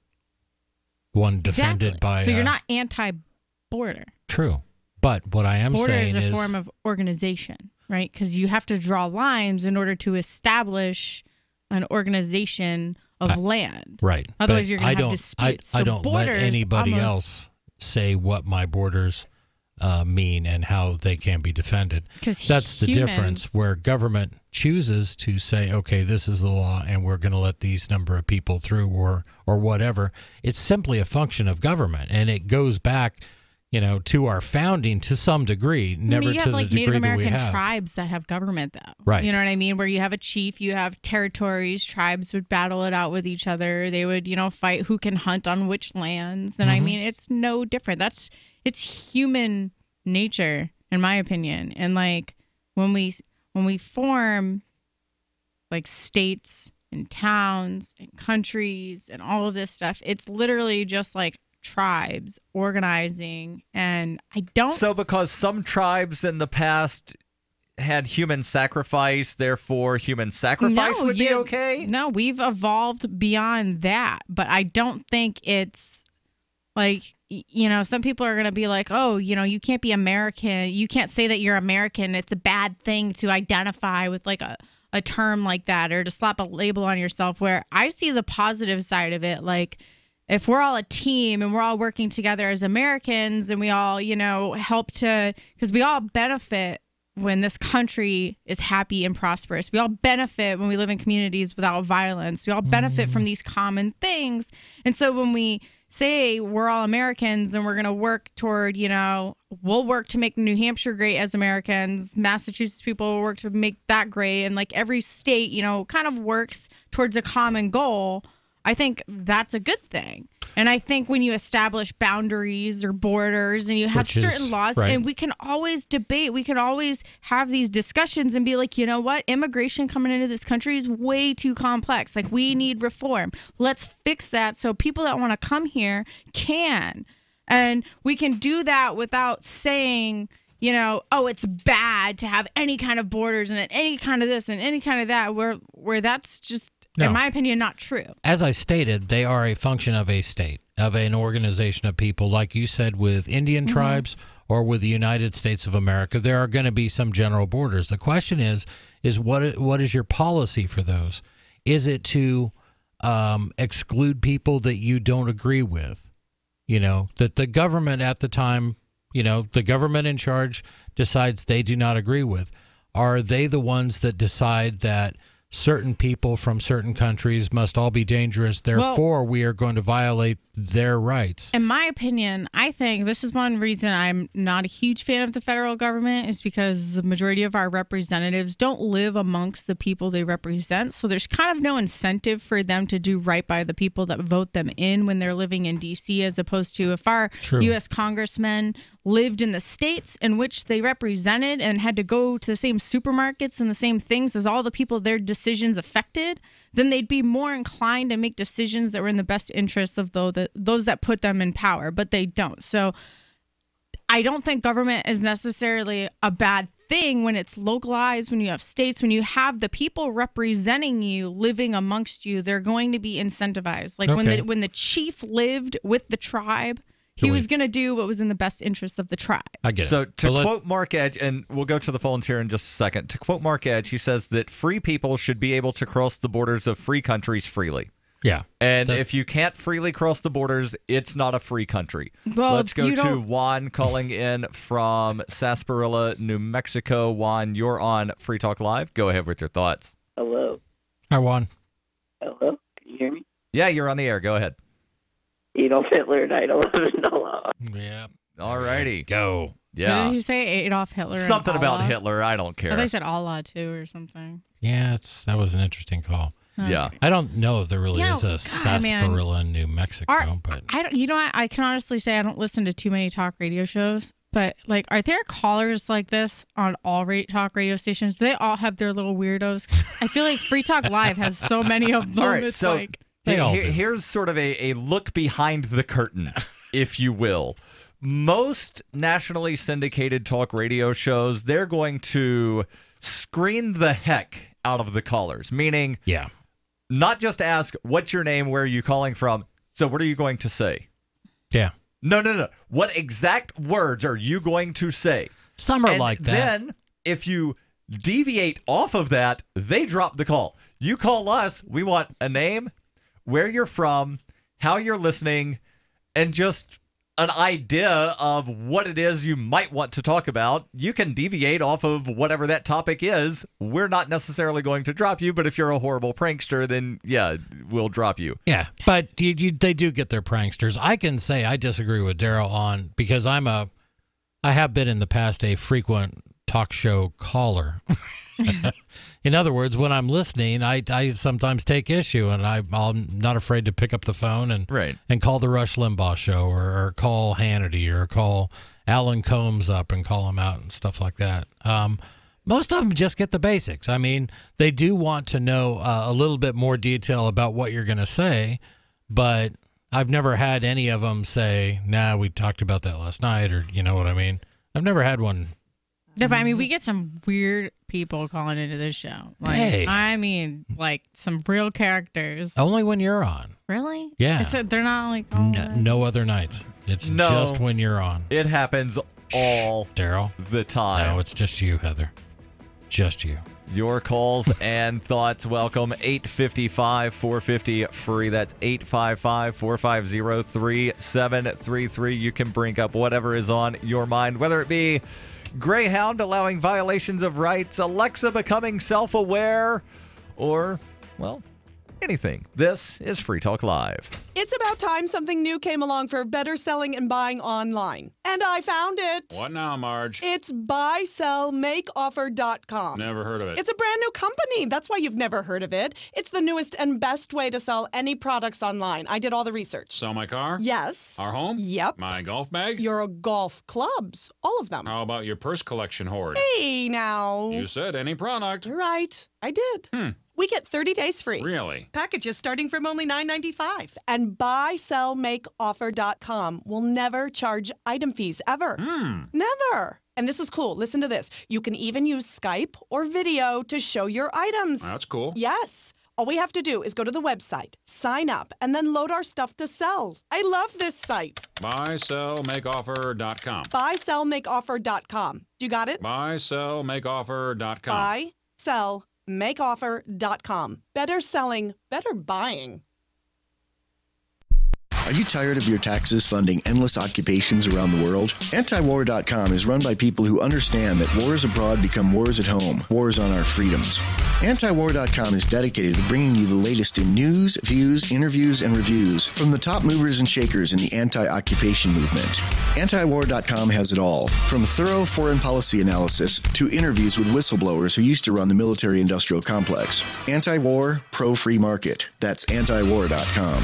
One defended by. So you're not anti-border. True. But what I am saying is... Border is a form of organization, right? Because you have to draw lines in order to establish an organization of land. Right. Otherwise, you're going to have disputes. I don't let anybody else say what my borders mean and how they can be defended. That's the difference, where government chooses to say, okay, this is the law and we're going to let these number of people through or whatever. It's simply a function of government, and it goes back to our founding to some degree, never to the degree that we have. You have like Native American tribes that have government, though. Right. You know what I mean? Where you have a chief, you have territories, tribes would battle it out with each other. They would, fight who can hunt on which lands. And I mean, it's no different. It's human nature, in my opinion. And like when we form like states and towns and countries and all of this stuff, it's literally just like tribes organizing. And so because some tribes in the past had human sacrifice, therefore human sacrifice would be okay? No, we've evolved beyond that, but I don't think it's like, some people are going to be like, oh, you can't be American, you can't say that you're American, it's a bad thing to identify with like a term like that, or to slap a label on yourself, where I see the positive side of it. Like, if we're all a team and we're all working together as Americans, and we all, help to, because we all benefit when this country is happy and prosperous. We all benefit when we live in communities without violence. We all benefit from these common things. And so when we say we're all Americans and we're going to work toward, we'll work to make New Hampshire great as Americans, Massachusetts people will work to make that great. And like every state, kind of works towards a common goal. I think that's a good thing. And I think when you establish boundaries or borders and you have certain laws, and we can always debate, we can always have these discussions and be like, you know what? Immigration coming into this country is way too complex. Like, we need reform. Let's fix that so people that want to come here can. And we can do that without saying, oh, it's bad to have any kind of borders and any kind of this and any kind of that, where that's just, in my opinion, not true. As I stated, they are a function of a state, of an organization of people. Like you said, with Indian tribes or with the United States of America, there are going to be some general borders. The question is what is your policy for those? Is it to exclude people that you don't agree with? That the government at the time, the government in charge decides they do not agree with. Are they the ones that decide that certain people from certain countries must all be dangerous, therefore we are going to violate their rights? In my opinion, I think this is one reason I'm not a huge fan of the federal government, is because the majority of our representatives don't live amongst the people they represent. So there's kind of no incentive for them to do right by the people that vote them in when they're living in D.C., as opposed to if our U.S. congressmen lived in the states in which they represented and had to go to the same supermarkets and the same things as all the people their decisions affected, then they'd be more inclined to make decisions that were in the best interests of those that put them in power, but they don't. So I don't think government is necessarily a bad thing when it's localized, when you have states, when you have the people representing you living amongst you, they're going to be incentivized. Like when the chief lived with the tribe, he was going to do what was in the best interest of the tribe. I get it. So to quote Mark Edge, and we'll go to the phones here in just a second. To quote Mark Edge, he says that free people should be able to cross the borders of free countries freely. Yeah. And if you can't freely cross the borders, it's not a free country. Well, let's go to Juan calling in from Sarsaparilla, New Mexico. Juan, you're on Free Talk Live. Go ahead with your thoughts. Hello. Hi, Juan. Hello. Can you hear me? Yeah, you're on the air. Go ahead. Adolf Hitler, 9/11. Yeah. All righty. Go. Yeah. What did he say? Adolf Hitler? Something and about Allah? Hitler. I don't care. I thought he said Allah too or something. Yeah, that was an interesting call. Okay. Yeah. I don't know if there really is a Sarsaparilla in New Mexico, but I don't. You know what? I can honestly say I don't listen to too many talk radio shows. But like, are there callers like this on all talk radio stations? Do they all have their little weirdos? I feel like Free Talk Live has so many of them. All right, it's so like here's sort of a look behind the curtain, if you will. Most nationally syndicated talk radio shows, they're going to screen the heck out of the callers, meaning not just ask, what's your name, where are you calling from? So what are you going to say? Yeah. No. What exact words are you going to say? Some are like that. Then if you deviate off of that, they drop the call. You call us, we want a name, where you're from, how you're listening, and just an idea of what it is you might want to talk about. You can deviate off of whatever that topic is. We're not necessarily going to drop you, but if you're a horrible prankster, then yeah, we'll drop you. Yeah, but they do get their pranksters. I can say I disagree with Darryl because I have been in the past a frequent talk show caller. In other words, when I'm listening, I sometimes take issue, and I'm not afraid to pick up the phone and call the Rush Limbaugh show or call Hannity or call Alan Combs up and call him out and stuff like that. Most of them just get the basics. I mean, they do want to know a little bit more detail about what you're going to say, but I've never had any of them say, nah, we talked about that last night, or you know what I mean? I've never had one. No, but I mean, we get some weird people calling into this show. Like, Hey. I mean, like some real characters. Only when you're on. Really? Yeah. They're not like No other nights. It's just when you're on. It happens all Darryl. the time. No, it's just you, Heather. Just you. Your calls and thoughts welcome. 855-450-FREE. That's 855-450-3733. You can bring up whatever is on your mind, whether it be Greyhound allowing violations of rights, Alexa becoming self-aware, or, well, anything. This is Free Talk Live. It's about time something new came along for better selling and buying online. And I found it. What now, Marge? It's buysellmakeoffer.com. Never heard of it. It's a brand new company. That's why you've never heard of it. It's the newest and best way to sell any products online. I did all the research. Sell my car? Yes. Our home? Yep. My golf bag? Your golf clubs. All of them. How about your purse collection hoard? Hey, now. You said any product. Right. I did. We get 30 days free. Really? Packages starting from only $9.95. And buysellmakeoffer.com will never charge item fees, ever. Never. And this is cool. Listen to this. You can even use Skype or video to show your items. That's cool. Yes. All we have to do is go to the website, sign up, and then load our stuff to sell. I love this site. Buysellmakeoffer.com. Buysellmakeoffer.com. You got it? Buysellmakeoffer.com. Buysellmakeoffer.com. Better selling, better buying. Are you tired of your taxes funding endless occupations around the world? Antiwar.com is run by people who understand that wars abroad become wars at home, wars on our freedoms. Antiwar.com is dedicated to bringing you the latest in news, views, interviews, and reviews from the top movers and shakers in the anti-occupation movement. Antiwar.com has it all, from thorough foreign policy analysis to interviews with whistleblowers who used to run the military-industrial complex. Anti-war, pro-free market. That's antiwar.com.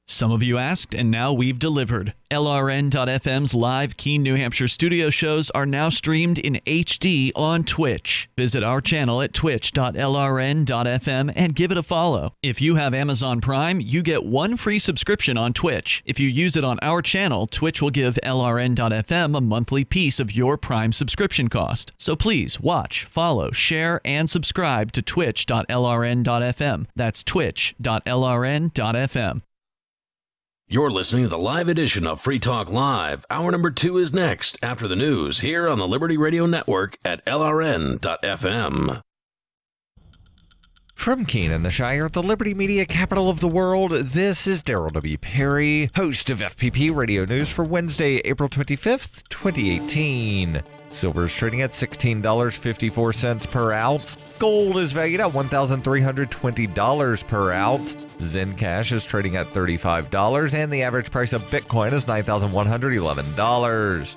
Some of you asked, and now we've delivered. LRN.FM's live Keene, New Hampshire studio shows are now streamed in HD on Twitch. Visit our channel at twitch.lrn.fm and give it a follow. If you have Amazon Prime, you get one free subscription on Twitch. If you use it on our channel, Twitch will give LRN.FM a monthly piece of your Prime subscription cost. So please watch, follow, share, and subscribe to twitch.lrn.fm. That's twitch.lrn.fm. You're listening to the live edition of Free Talk Live. Hour number 2 is next after the news here on the Liberty Radio Network at LRN.FM. From Keene in the Shire, the Liberty Media capital of the world, this is Darryl W. Perry, host of FPP Radio News for Wednesday, April 25th, 2018. Silver is trading at $16.54 per ounce. Gold is valued at $1,320 per ounce. Zencash is trading at $35, and the average price of Bitcoin is $9,111.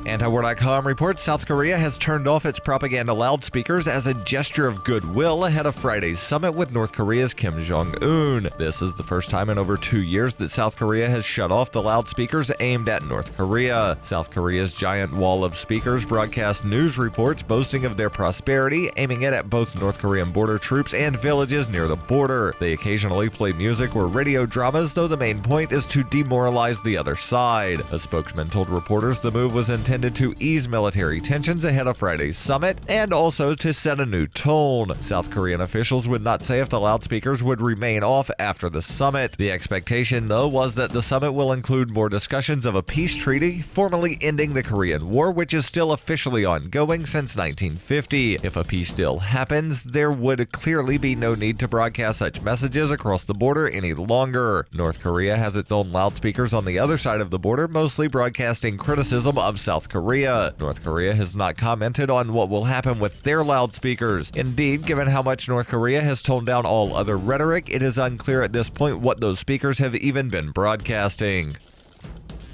Antiwar.com reports South Korea has turned off its propaganda loudspeakers as a gesture of goodwill ahead of Friday's summit with North Korea's Kim Jong-un. This is the first time in over 2 years that South Korea has shut off the loudspeakers aimed at North Korea. South Korea's giant wall of speakers broadcast news reports boasting of their prosperity, aiming it at both North Korean border troops and villages near the border. They occasionally play music or radio dramas, though the main point is to demoralize the other side. A spokesman told reporters the move was intended to ease military tensions ahead of Friday's summit and also to set a new tone. South Korean officials would not say if the loudspeakers would remain off after the summit. The expectation, though, was that the summit will include more discussions of a peace treaty, formally ending the Korean War, which is still officially ongoing since 1950. If a peace deal happens, there would clearly be no need to broadcast such messages across the border any longer. North Korea has its own loudspeakers on the other side of the border, mostly broadcasting criticism of South Korea. North Korea has not commented on what will happen with their loudspeakers. Indeed, given how much North Korea has toned down all other rhetoric, it is unclear at this point what those speakers have even been broadcasting.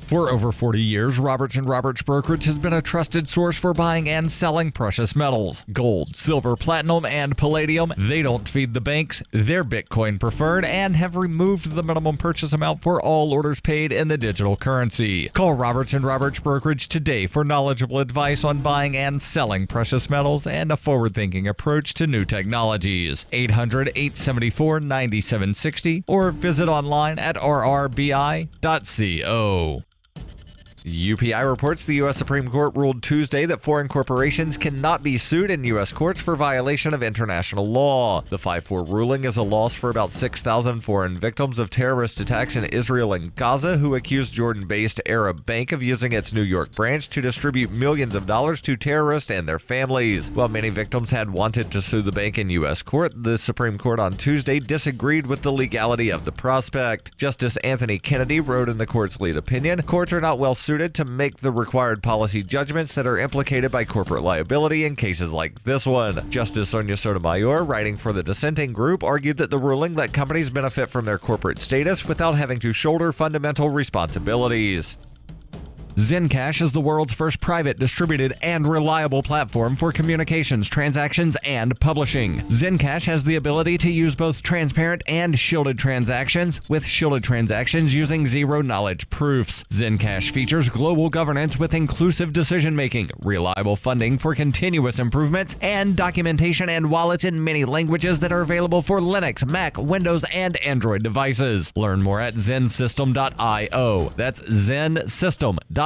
For over 40 years, Roberts & Roberts Brokerage has been a trusted source for buying and selling precious metals. Gold, silver, platinum, and palladium. They don't feed the banks. They're Bitcoin preferred and have removed the minimum purchase amount for all orders paid in the digital currency. Call Roberts & Roberts Brokerage today for knowledgeable advice on buying and selling precious metals and a forward-thinking approach to new technologies. 800-874-9760 or visit online at rrbi.co. UPI reports the U.S. Supreme Court ruled Tuesday that foreign corporations cannot be sued in U.S. courts for violation of international law. The 5-4 ruling is a loss for about 6,000 foreign victims of terrorist attacks in Israel and Gaza who accused Jordan-based Arab Bank of using its New York branch to distribute millions of dollars to terrorists and their families. While many victims had wanted to sue the bank in U.S. court, the Supreme Court on Tuesday disagreed with the legality of the prospect. Justice Anthony Kennedy wrote in the court's lead opinion, "Courts are not well suited to make the required policy judgments that are implicated by corporate liability in cases like this one." Justice Sonia Sotomayor, writing for the dissenting group, argued that the ruling let companies benefit from their corporate status without having to shoulder fundamental responsibilities. Zencash is the world's first private, distributed, and reliable platform for communications, transactions, and publishing. Zencash has the ability to use both transparent and shielded transactions, with shielded transactions using zero-knowledge proofs. Zencash features global governance with inclusive decision-making, reliable funding for continuous improvements, and documentation and wallets in many languages that are available for Linux, Mac, Windows, and Android devices. Learn more at zensystem.io. That's zensystem.io.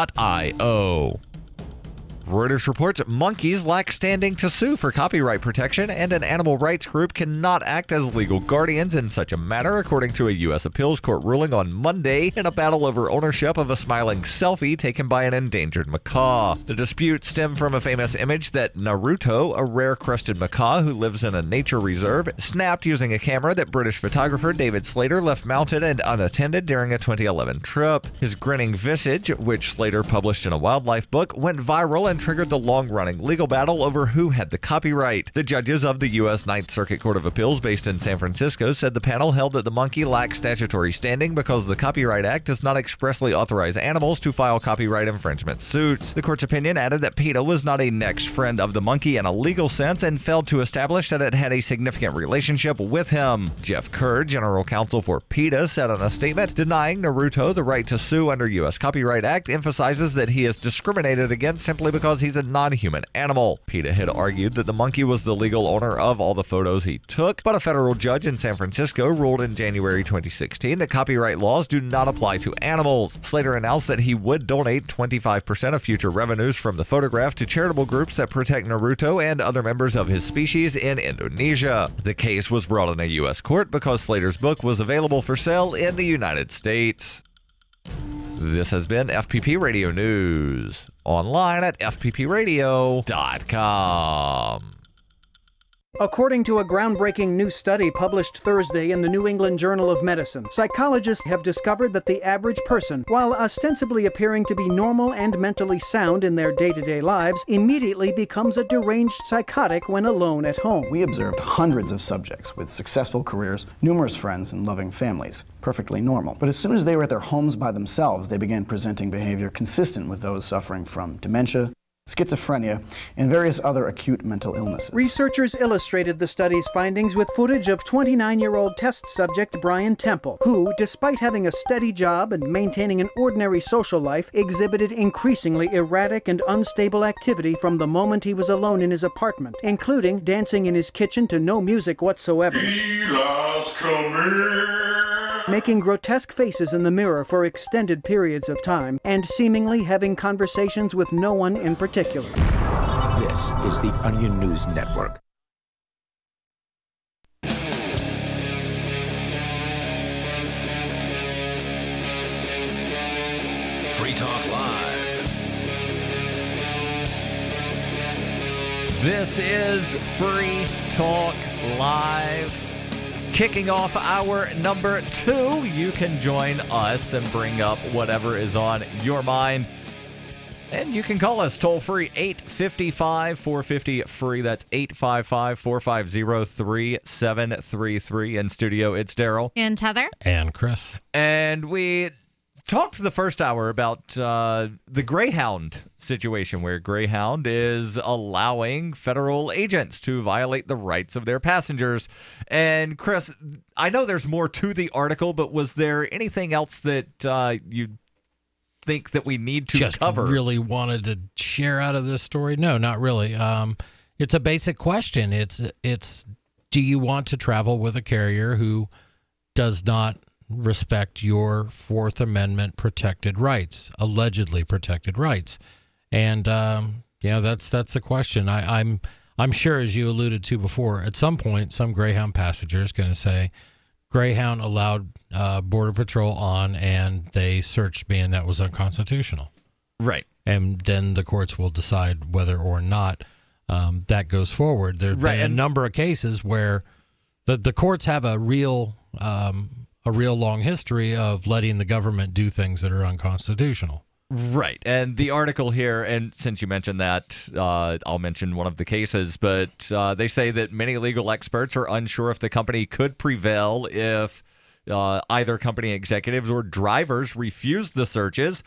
Reuters reports monkeys lack standing to sue for copyright protection, and an animal rights group cannot act as legal guardians in such a matter, according to a U.S. appeals court ruling on Monday in a battle over ownership of a smiling selfie taken by an endangered macaw. The dispute stemmed from a famous image that Naruto, a rare crested macaw who lives in a nature reserve, snapped using a camera that British photographer David Slater left mounted and unattended during a 2011 trip. His grinning visage, which Slater published in a wildlife book, went viral and and triggered the long-running legal battle over who had the copyright. The judges of the U.S. Ninth Circuit Court of Appeals based in San Francisco said the panel held that the monkey lacks statutory standing because the Copyright Act does not expressly authorize animals to file copyright infringement suits. The court's opinion added that PETA was not a next friend of the monkey in a legal sense and failed to establish that it had a significant relationship with him. Jeff Kerr, general counsel for PETA, said in a statement, denying Naruto the right to sue under U.S. Copyright Act emphasizes that he is discriminated against simply because he's a non-human animal. PETA had argued that the monkey was the legal owner of all the photos he took, but a federal judge in San Francisco ruled in January 2016 that copyright laws do not apply to animals. Slater announced that he would donate 25% of future revenues from the photograph to charitable groups that protect Naruto and other members of his species in Indonesia. The case was brought in a U.S. court because Slater's book was available for sale in the United States. This has been FPP Radio News, online at fppradio.com. According to a groundbreaking new study published Thursday in the New England Journal of Medicine, psychologists have discovered that the average person, while ostensibly appearing to be normal and mentally sound in their day-to-day lives, immediately becomes a deranged psychotic when alone at home. We observed hundreds of subjects with successful careers, numerous friends, and loving families. Perfectly normal. But as soon as they were at their homes by themselves, they began presenting behavior consistent with those suffering from dementia, schizophrenia, and various other acute mental illnesses. Researchers illustrated the study's findings with footage of 29-year-old test subject Brian Temple, who, despite having a steady job and maintaining an ordinary social life, exhibited increasingly erratic and unstable activity from the moment he was alone in his apartment, including dancing in his kitchen to no music whatsoever, making grotesque faces in the mirror for extended periods of time, and seemingly having conversations with no one in particular. This is the Onion News Network. Free Talk Live. This is Free Talk Live. Kicking off hour number 2, you can join us and bring up whatever is on your mind. And you can call us toll-free, 855-450-FREE. That's 855-450-3733. In studio, it's Darryl. And Heather. And Chris. And we talked the first hour about the Greyhound situation, where Greyhound is allowing federal agents to violate the rights of their passengers. And Chris, I know there's more to the article, but was there anything else that you think that we need to cover? Really wanted to share out of this story? No, not really. It's a basic question. It's do you want to travel with a carrier who does not respect your Fourth Amendment protected rights, allegedly protected rights? And that's the question. I'm sure, as you alluded to before, at some point some Greyhound passenger is going to say, Greyhound allowed Border Patrol on, and they searched me, and that was unconstitutional. Right. And then the courts will decide whether or not that goes forward. There have been a number of cases where the courts have a real long history of letting the government do things that are unconstitutional. Right. And the article here, and since you mentioned that, I'll mention one of the cases, but they say that many legal experts are unsure if the company could prevail if either company executives or drivers refused the searches.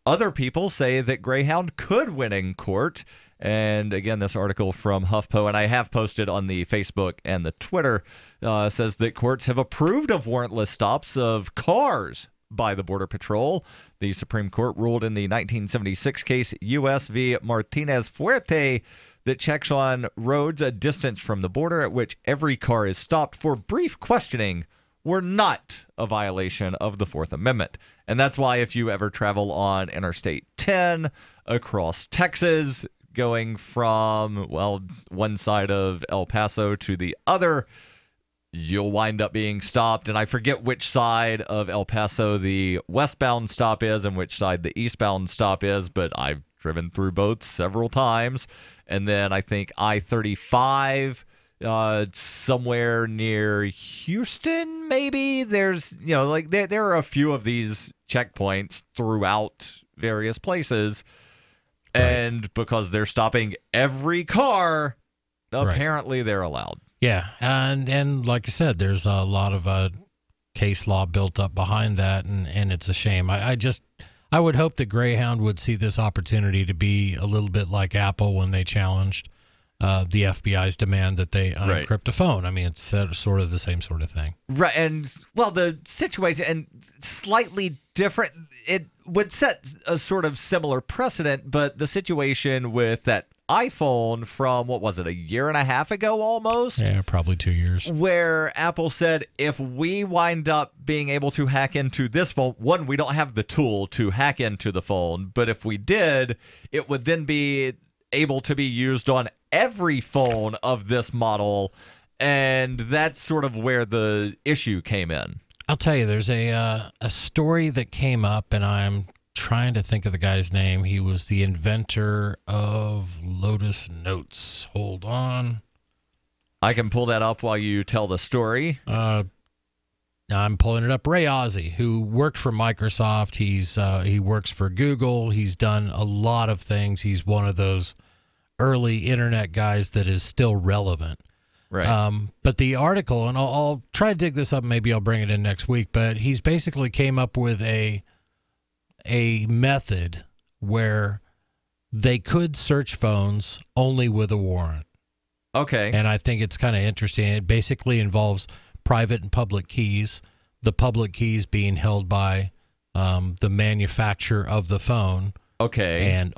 Other people say that Greyhound could win in court. And again, this article from HuffPo, and I have posted on the Facebook and the Twitter, says that courts have approved of warrantless stops of cars by the Border Patrol. The Supreme Court ruled in the 1976 case U.S. v. Martinez Fuerte that checks on roads a distance from the border at which every car is stopped for brief questioning were not a violation of the Fourth Amendment. And that's why if you ever travel on Interstate 10 across Texas, going from, one side of El Paso to the other, you'll wind up being stopped. And I forget which side of El Paso the westbound stop is and which side the eastbound stop is, but I've driven through both several times. And then I think I-35, somewhere near Houston, maybe. There's, there are a few of these checkpoints throughout various places. And because they're stopping every car, apparently they're allowed. Yeah, and like I said, there's a lot of case law built up behind that, and it's a shame. I would hope that Greyhound would see this opportunity to be a little bit like Apple when they challenged the FBI's demand that they unencrypt a phone. I mean, it's sort of the same sort of thing. Right, and well, the situation, and slightly different, it would set a sort of similar precedent, but the situation with that iPhone from, what was it, a year and a half ago almost? Yeah, probably 2 years. Where Apple said, if we wind up being able to hack into this phone, one, we don't have the tool to hack into the phone, but if we did, it would then be able to be used on every phone of this model, and that's sort of where the issue came in. I'll tell you, there's a story that came up, and I'm trying to think of the guy's name. He was the inventor of Lotus Notes. Hold on. I can pull that up while you tell the story. I'm pulling it up. Ray Ozzie, who worked for Microsoft. He works for Google. He's done a lot of things. He's one of those early internet guys that is still relevant. Right. But the article, and I'll try to dig this up, maybe I'll bring it in next week, but he's basically came up with a method where they could search phones only with a warrant. Okay. And I think it's kind of interesting. It basically involves private and public keys, the public keys being held by the manufacturer of the phone. Okay. And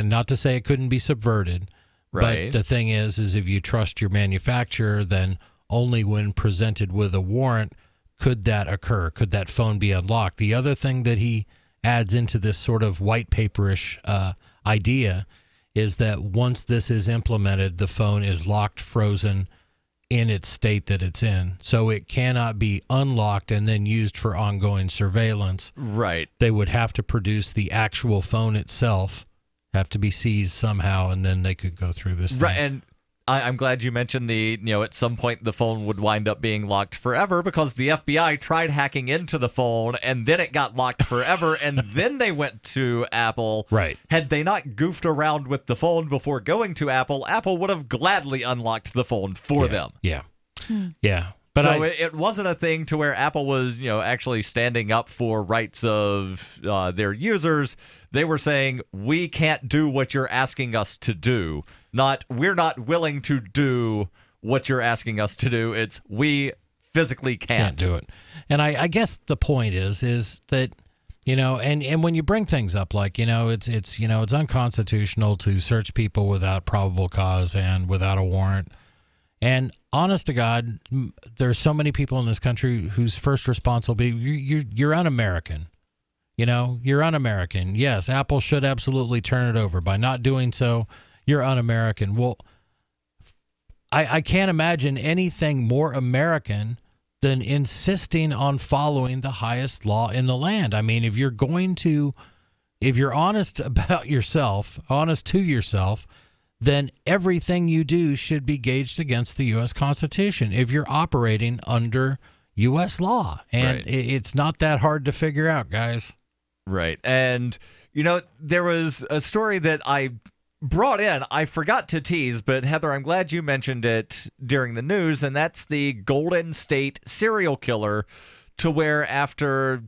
not to say it couldn't be subverted, right. But the thing is if you trust your manufacturer, then only when presented with a warrant could that occur, could that phone be unlocked. The other thing that he adds into this sort of white paperish idea is that once this is implemented, the phone is locked, frozen in its state that it's in. So it cannot be unlocked and then used for ongoing surveillance. Right. They would have to produce the actual phone itself, have to be seized somehow, and then they could go through this thing. Right, and I'm glad you mentioned at some point the phone would wind up being locked forever, because the FBI tried hacking into the phone and then it got locked forever, and then they went to Apple. Right. Had they not goofed around with the phone before going to Apple, Apple would have gladly unlocked the phone for them. Yeah. Yeah. But so it wasn't a thing to where Apple was, actually standing up for rights of their users. They were saying, we can't do what you're asking us to do. Not, we're not willing to do what you're asking us to do. It's, we physically can't do it. And I guess the point is that, and when you bring things up like, it's unconstitutional to search people without probable cause and without a warrant. And honest to God, there's so many people in this country whose first response will be, you're un-American. You're un-American. Yes, Apple should absolutely turn it over. By not doing so, you're un-American. Well, I can't imagine anything more American than insisting on following the highest law in the land. I mean, if you're honest about yourself, honest to yourself, then everything you do should be gauged against the U.S. Constitution if you're operating under U.S. law. And it's not that hard to figure out, guys. Right. And, there was a story that I brought in. I forgot to tease, but Heather, I'm glad you mentioned it during the news, and that's the Golden State serial killer, to where after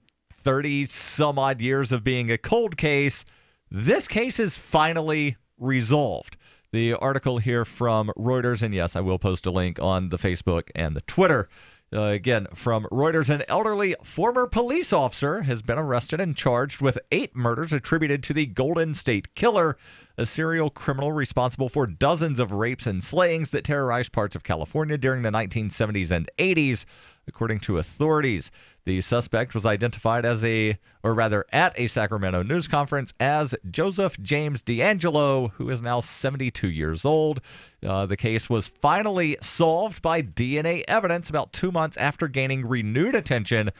30-some-odd years of being a cold case, this case is finally resolved. The article here from Reuters, and yes, I will post a link on the Facebook and the Twitter. Again, from Reuters, an elderly former police officer has been arrested and charged with 8 murders attributed to the Golden State Killer, a serial criminal responsible for dozens of rapes and slayings that terrorized parts of California during the 1970s and 80s, according to authorities. The suspect was identified at a Sacramento news conference as Joseph James D'Angelo, who is now 72 years old. The case was finally solved by DNA evidence about 2 months after gaining renewed attention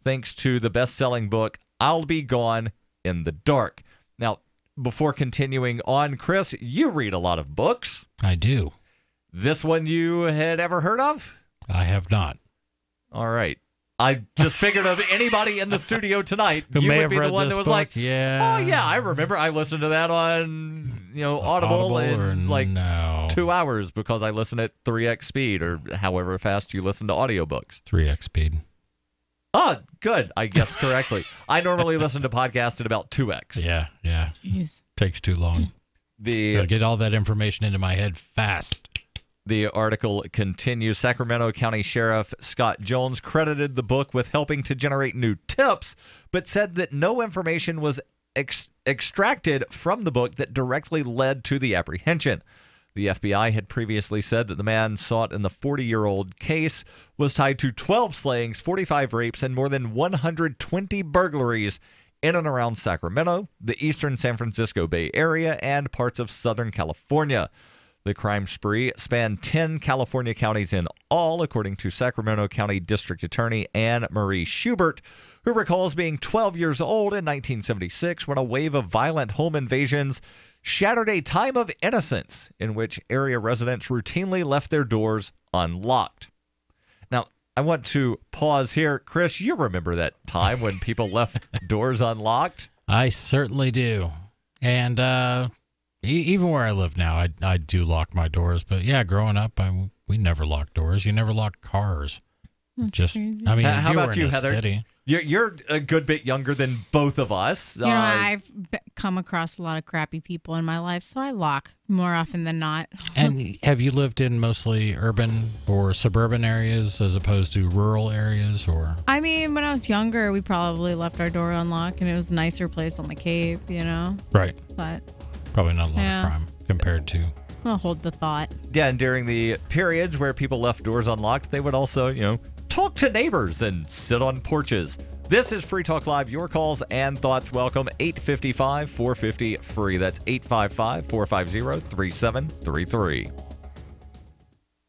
thanks to the best-selling book, I'll Be Gone in the Dark. Now, before continuing on, Chris, you read a lot of books. I do. This one you had ever heard of? I have not. All right. I just figured of anybody in the studio tonight, Who you may would have be the read one this that was book, like, yeah. oh, yeah, I remember. I listened to that on, Audible in like 2 hours because I listened at 3x speed or however fast you listen to audiobooks. 3x speed. Oh, good. I guessed correctly. I normally listen to podcasts at about 2x. Yeah. Jeez. Takes too long. Gotta get all that information into my head fast. The article continues. Sacramento County Sheriff Scott Jones credited the book with helping to generate new tips, but said that no information was extracted from the book that directly led to the apprehension. The FBI had previously said that the man sought in the 40-year-old case was tied to 12 slayings, 45 rapes, and more than 120 burglaries in and around Sacramento, the eastern San Francisco Bay Area, and parts of Southern California. The crime spree spanned 10 California counties in all, according to Sacramento County District Attorney Anne Marie Schubert, who recalls being 12 years old in 1976 when a wave of violent home invasions shattered a time of innocence in which area residents routinely left their doors unlocked. Now, I want to pause here. Chris, you remember that time when people left doors unlocked? I certainly do. And even where I live now, I do lock my doors. But yeah, growing up, we never locked doors. You never locked cars. That's crazy. I mean, how if you about were in you, a Heather? city. You're a good bit younger than both of us. I've come across a lot of crappy people in my life, so I lock more often than not. And have you lived in mostly urban or suburban areas as opposed to rural areas? Or I mean, when I was younger, we probably left our door unlocked, and it was a nicer place on the Cape, Right. But probably not a lot of crime compared to. I'll hold the thought. Yeah, and during the periods where people left doors unlocked, they would also, talk to neighbors and sit on porches. This is Free Talk Live. Your calls and thoughts welcome. 855-450-FREE. That's 855-450-3733.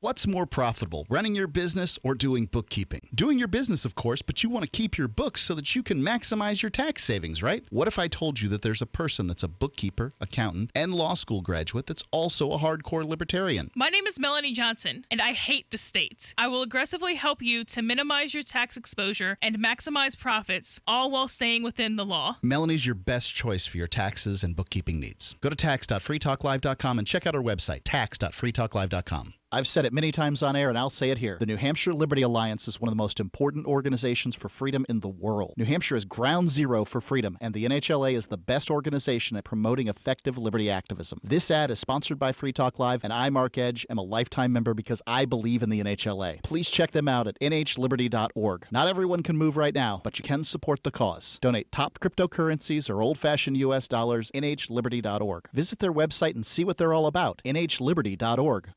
What's more profitable, running your business or doing bookkeeping? Doing your business, of course, but you want to keep your books so that you can maximize your tax savings, right? What if I told you that there's a person that's a bookkeeper, accountant, and law school graduate that's also a hardcore libertarian? My name is Melanie Johnson, and I hate the state. I will aggressively help you to minimize your tax exposure and maximize profits, all while staying within the law. Melanie's your best choice for your taxes and bookkeeping needs. Go to tax.freetalklive.com and check out our website, tax.freetalklive.com. I've said it many times on air, and I'll say it here. The New Hampshire Liberty Alliance is one of the most important organizations for freedom in the world. New Hampshire is ground zero for freedom, and the NHLA is the best organization at promoting effective liberty activism. This ad is sponsored by Free Talk Live, and I, Mark Edge, am a lifetime member because I believe in the NHLA. Please check them out at nhliberty.org. Not everyone can move right now, but you can support the cause. Donate top cryptocurrencies or old-fashioned U.S. dollars, nhliberty.org. Visit their website and see what they're all about, nhliberty.org.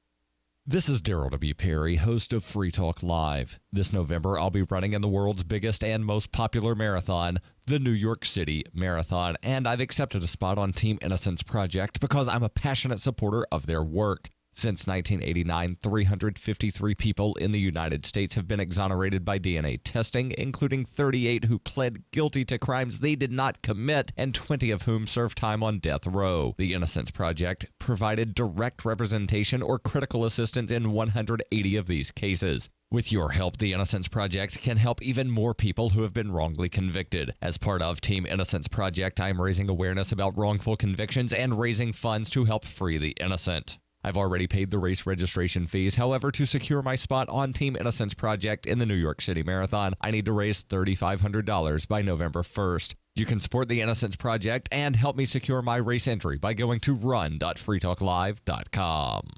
This is Darryl W. Perry, host of Free Talk Live. This November, I'll be running in the world's biggest and most popular marathon, the New York City Marathon, and I've accepted a spot on Team Innocence Project because I'm a passionate supporter of their work. Since 1989, 353 people in the United States have been exonerated by DNA testing, including 38 who pled guilty to crimes they did not commit, and 20 of whom served time on death row. The Innocence Project provided direct representation or critical assistance in 180 of these cases. With your help, the Innocence Project can help even more people who have been wrongly convicted. As part of Team Innocence Project, I am raising awareness about wrongful convictions and raising funds to help free the innocent. I've already paid the race registration fees. However, to secure my spot on Team Innocence Project in the New York City Marathon, I need to raise $3,500 by November 1st. You can support the Innocence Project and help me secure my race entry by going to run.freetalklive.com.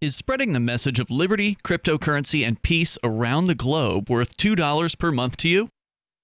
Is spreading the message of liberty, cryptocurrency, and peace around the globe worth $2 per month to you?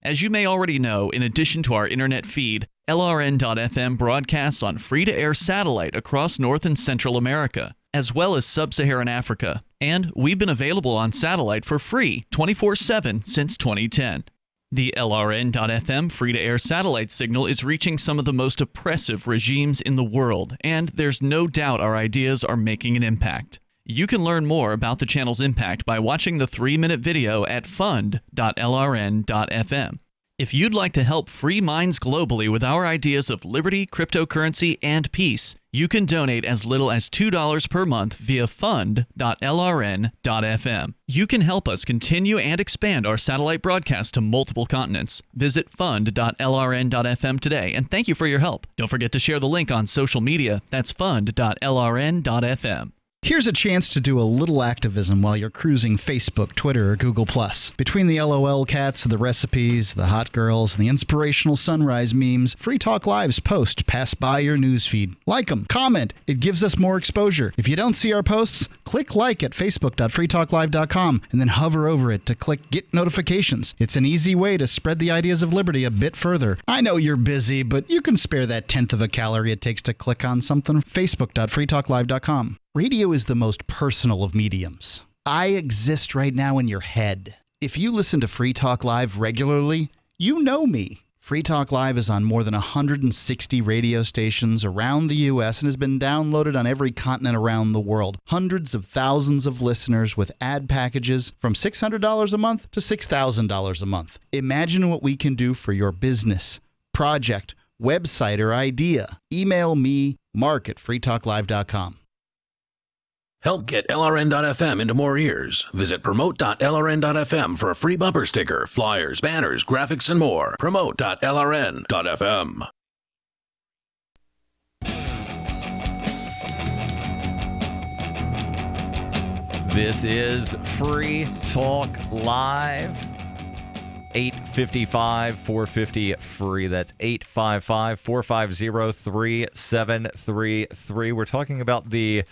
As you may already know, in addition to our internet feed, LRN.FM broadcasts on free-to-air satellite across North and Central America, as well as Sub-Saharan Africa. And we've been available on satellite for free 24/7 since 2010. The LRN.FM free-to-air satellite signal is reaching some of the most oppressive regimes in the world, and there's no doubt our ideas are making an impact. You can learn more about the channel's impact by watching the 3-minute video at fund.lrn.fm. If you'd like to help free minds globally with our ideas of liberty, cryptocurrency, and peace, you can donate as little as $2 per month via fund.lrn.fm. You can help us continue and expand our satellite broadcast to multiple continents. Visit fund.lrn.fm today, and thank you for your help. Don't forget to share the link on social media. That's fund.lrn.fm. Here's a chance to do a little activism while you're cruising Facebook, Twitter, or Google+. Between the LOL cats, the recipes, the hot girls, and the inspirational sunrise memes, Free Talk Live's posts pass by your newsfeed. Like them, comment. It gives us more exposure. If you don't see our posts, click like at facebook.freetalklive.com and then hover over it to click Get Notifications. It's an easy way to spread the ideas of liberty a bit further. I know you're busy, but you can spare that tenth of a calorie it takes to click on something. facebook.freetalklive.com. Radio is the most personal of mediums. I exist right now in your head. If you listen to Free Talk Live regularly, you know me. Free Talk Live is on more than 160 radio stations around the U.S. and has been downloaded on every continent around the world. Hundreds of thousands of listeners with ad packages from $600 a month to $6,000 a month. Imagine what we can do for your business, project, website, or idea. Email me, mark@freetalklive.com. Help get LRN.FM into more ears. Visit promote.lrn.fm for a free bumper sticker, flyers, banners, graphics, and more. Promote.lrn.fm. This is Free Talk Live. 855-450-FREE. That's 855-450-3733. We're talking about the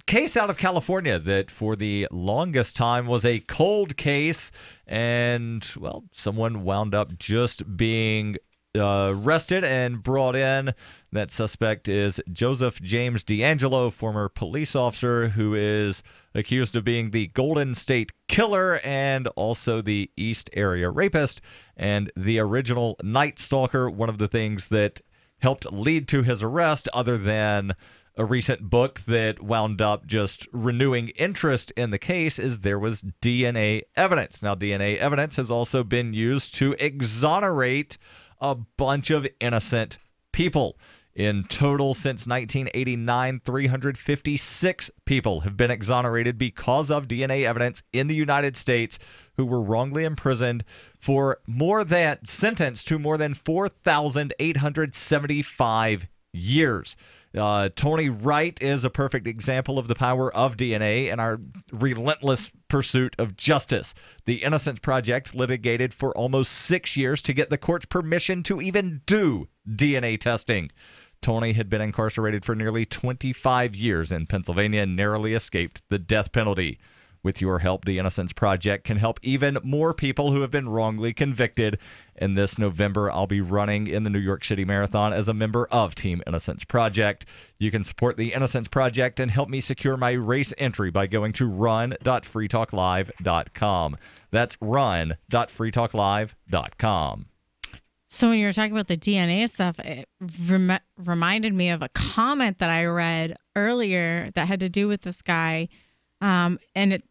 case out of California that for the longest time was a cold case, and, well, someone wound up just being arrested and brought in. That suspect is Joseph James D'Angelo, former police officer who is accused of being the Golden State Killer and also the East Area Rapist and the original Night Stalker. One of the things that helped lead to his arrest, other than a recent book that wound up just renewing interest in the case, is there was DNA evidence. Now, DNA evidence has also been used to exonerate a bunch of innocent people. In total, since 1989, 356 people have been exonerated because of DNA evidence in the United States who were wrongly imprisoned for sentenced to more than 4,875 years. Tony Wright is a perfect example of the power of DNA and our relentless pursuit of justice. The Innocence Project litigated for almost 6 years to get the court's permission to even do DNA testing. Tony had been incarcerated for nearly 25 years in Pennsylvania and narrowly escaped the death penalty. With your help, the Innocence Project can help even more people who have been wrongly convicted. And this November, I'll be running in the New York City Marathon as a member of Team Innocence Project. You can support the Innocence Project and help me secure my race entry by going to run.freetalklive.com. That's run.freetalklive.com. So when you were talking about the DNA stuff, it reminded me of a comment that I read earlier that had to do with this guy. And it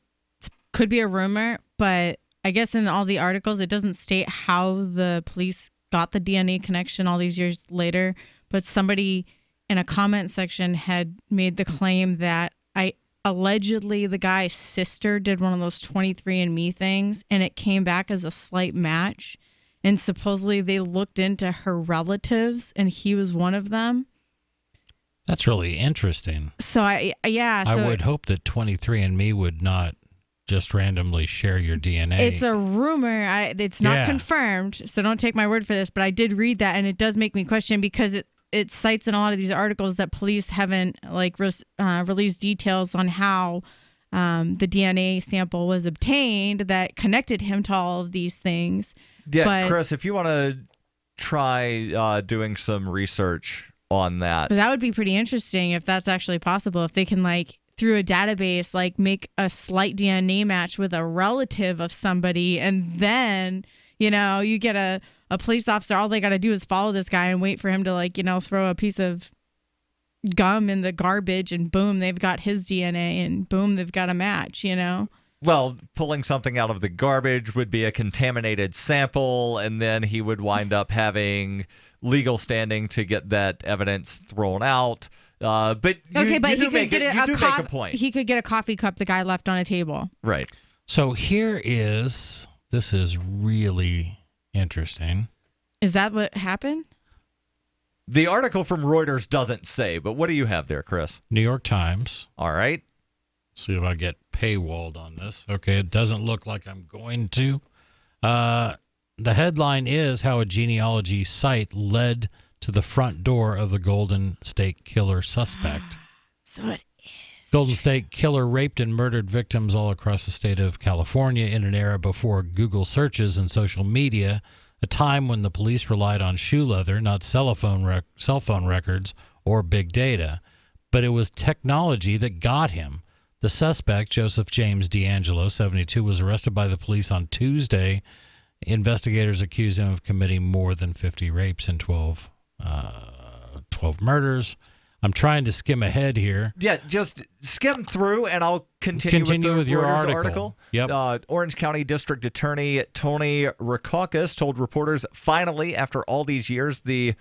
could be a rumor, but I guess in all the articles, it doesn't state how the police got the DNA connection all these years later. But somebody in a comment section had made the claim that allegedly the guy's sister did one of those 23andMe things, and it came back as a slight match. And supposedly they looked into her relatives, and he was one of them. That's really interesting. So I would hope that 23andMe would not just randomly share your DNA. It's a rumor. It's not confirmed, so don't take my word for this. But I did read that, and it does make me question because it cites in a lot of these articles that police haven't released details on how the DNA sample was obtained that connected him to all of these things. Yeah, but Chris, if you want to try doing some research on that. That would be pretty interesting if that's actually possible. If they can, through a database, make a slight DNA match with a relative of somebody, and then, you get a police officer, all they got to do is follow this guy and wait for him to, throw a piece of gum in the garbage, and boom, they've got his DNA, and boom, they've got a match, Well, pulling something out of the garbage would be a contaminated sample, and then he would wind up having legal standing to get that evidence thrown out. But you do make a point. He could get a coffee cup the guy left on a table. Right. So this is really interesting. Is that what happened? The article from Reuters doesn't say, but what do you have there, Chris? New York Times. All right. See if I get paywalled on this. Okay, it doesn't look like I'm going to. The headline is how a genealogy site led to the front door of the Golden State Killer suspect. So it is. Golden State Killer raped and murdered victims all across the state of California in an era before Google searches and social media, a time when the police relied on shoe leather, not cell phone records or big data. But it was technology that got him. The suspect, Joseph James D'Angelo, 72, was arrested by the police on Tuesday. Investigators accuse him of committing more than 50 rapes and 12 murders. I'm trying to skim ahead here. Yeah, just skim through, and I'll continue with your Reuters article. Yep. Orange County District Attorney Tony Rakakis told reporters, finally, after all these years, the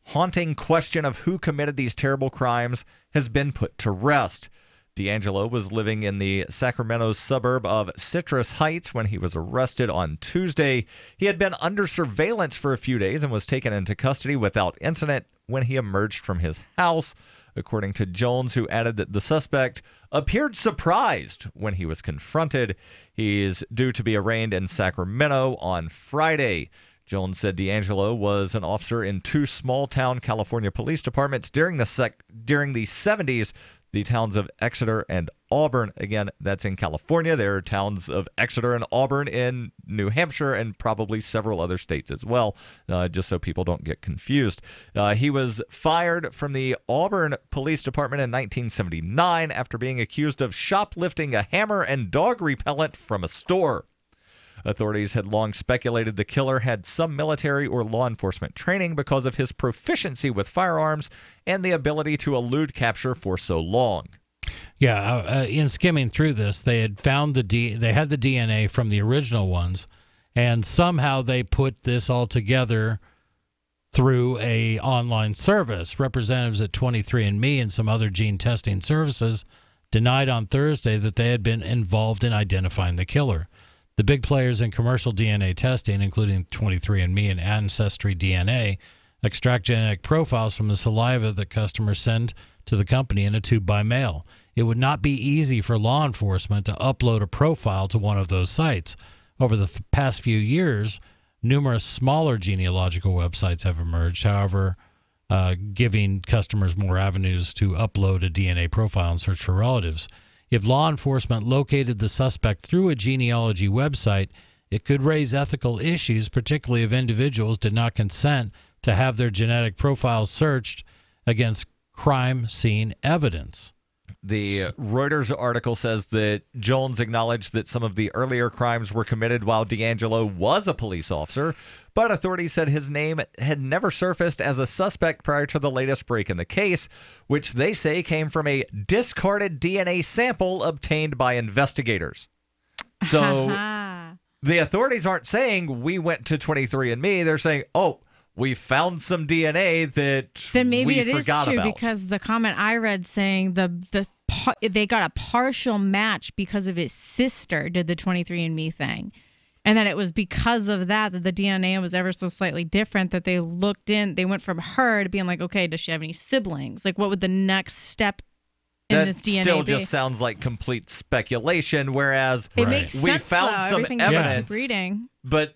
haunting question of who committed these terrible crimes has been put to rest. D'Angelo was living in the Sacramento suburb of Citrus Heights when he was arrested on Tuesday. He had been under surveillance for a few days and was taken into custody without incident when he emerged from his house, according to Jones, who added that the suspect appeared surprised when he was confronted. He is due to be arraigned in Sacramento on Friday. Jones said D'Angelo was an officer in two small-town California police departments during the 70s, the towns of Exeter and Auburn. Again, that's in California. There are towns of Exeter and Auburn in New Hampshire and probably several other states as well, just so people don't get confused. He was fired from the Auburn Police Department in 1979 after being accused of shoplifting a hammer and dog repellent from a store. Authorities had long speculated the killer had some military or law enforcement training because of his proficiency with firearms and the ability to elude capture for so long. Yeah, in skimming through this, they had found they had the DNA from the original ones, and somehow they put this all together through a online service. Representatives at 23andMe and some other gene testing services denied on Thursday that they had been involved in identifying the killer. The big players in commercial DNA testing, including 23andMe and Ancestry DNA, extract genetic profiles from the saliva that customers send to the company in a tube by mail. It would not be easy for law enforcement to upload a profile to one of those sites. Over the past few years, numerous smaller genealogical websites have emerged, however, giving customers more avenues to upload a DNA profile and search for relatives. If law enforcement located the suspect through a genealogy website, it could raise ethical issues, particularly if individuals did not consent to have their genetic profiles searched against crime scene evidence. The Reuters article says that Jones acknowledged that some of the earlier crimes were committed while D'Angelo was a police officer, but authorities said his name had never surfaced as a suspect prior to the latest break in the case, which they say came from a discarded DNA sample obtained by investigators. So the authorities aren't saying we went to 23andMe. They're saying, oh, we found some DNA that then maybe we it is forgot true about. because the comment I read saying they got a partial match because of his sister did the 23andMe thing, and that it was because of that the DNA was ever so slightly different, that they went from her to being like, okay, does she have any siblings? Like, what would the next step in this DNA still be? just sounds like complete speculation, whereas It makes we sense, found though, some everything you just evidence. keep reading. But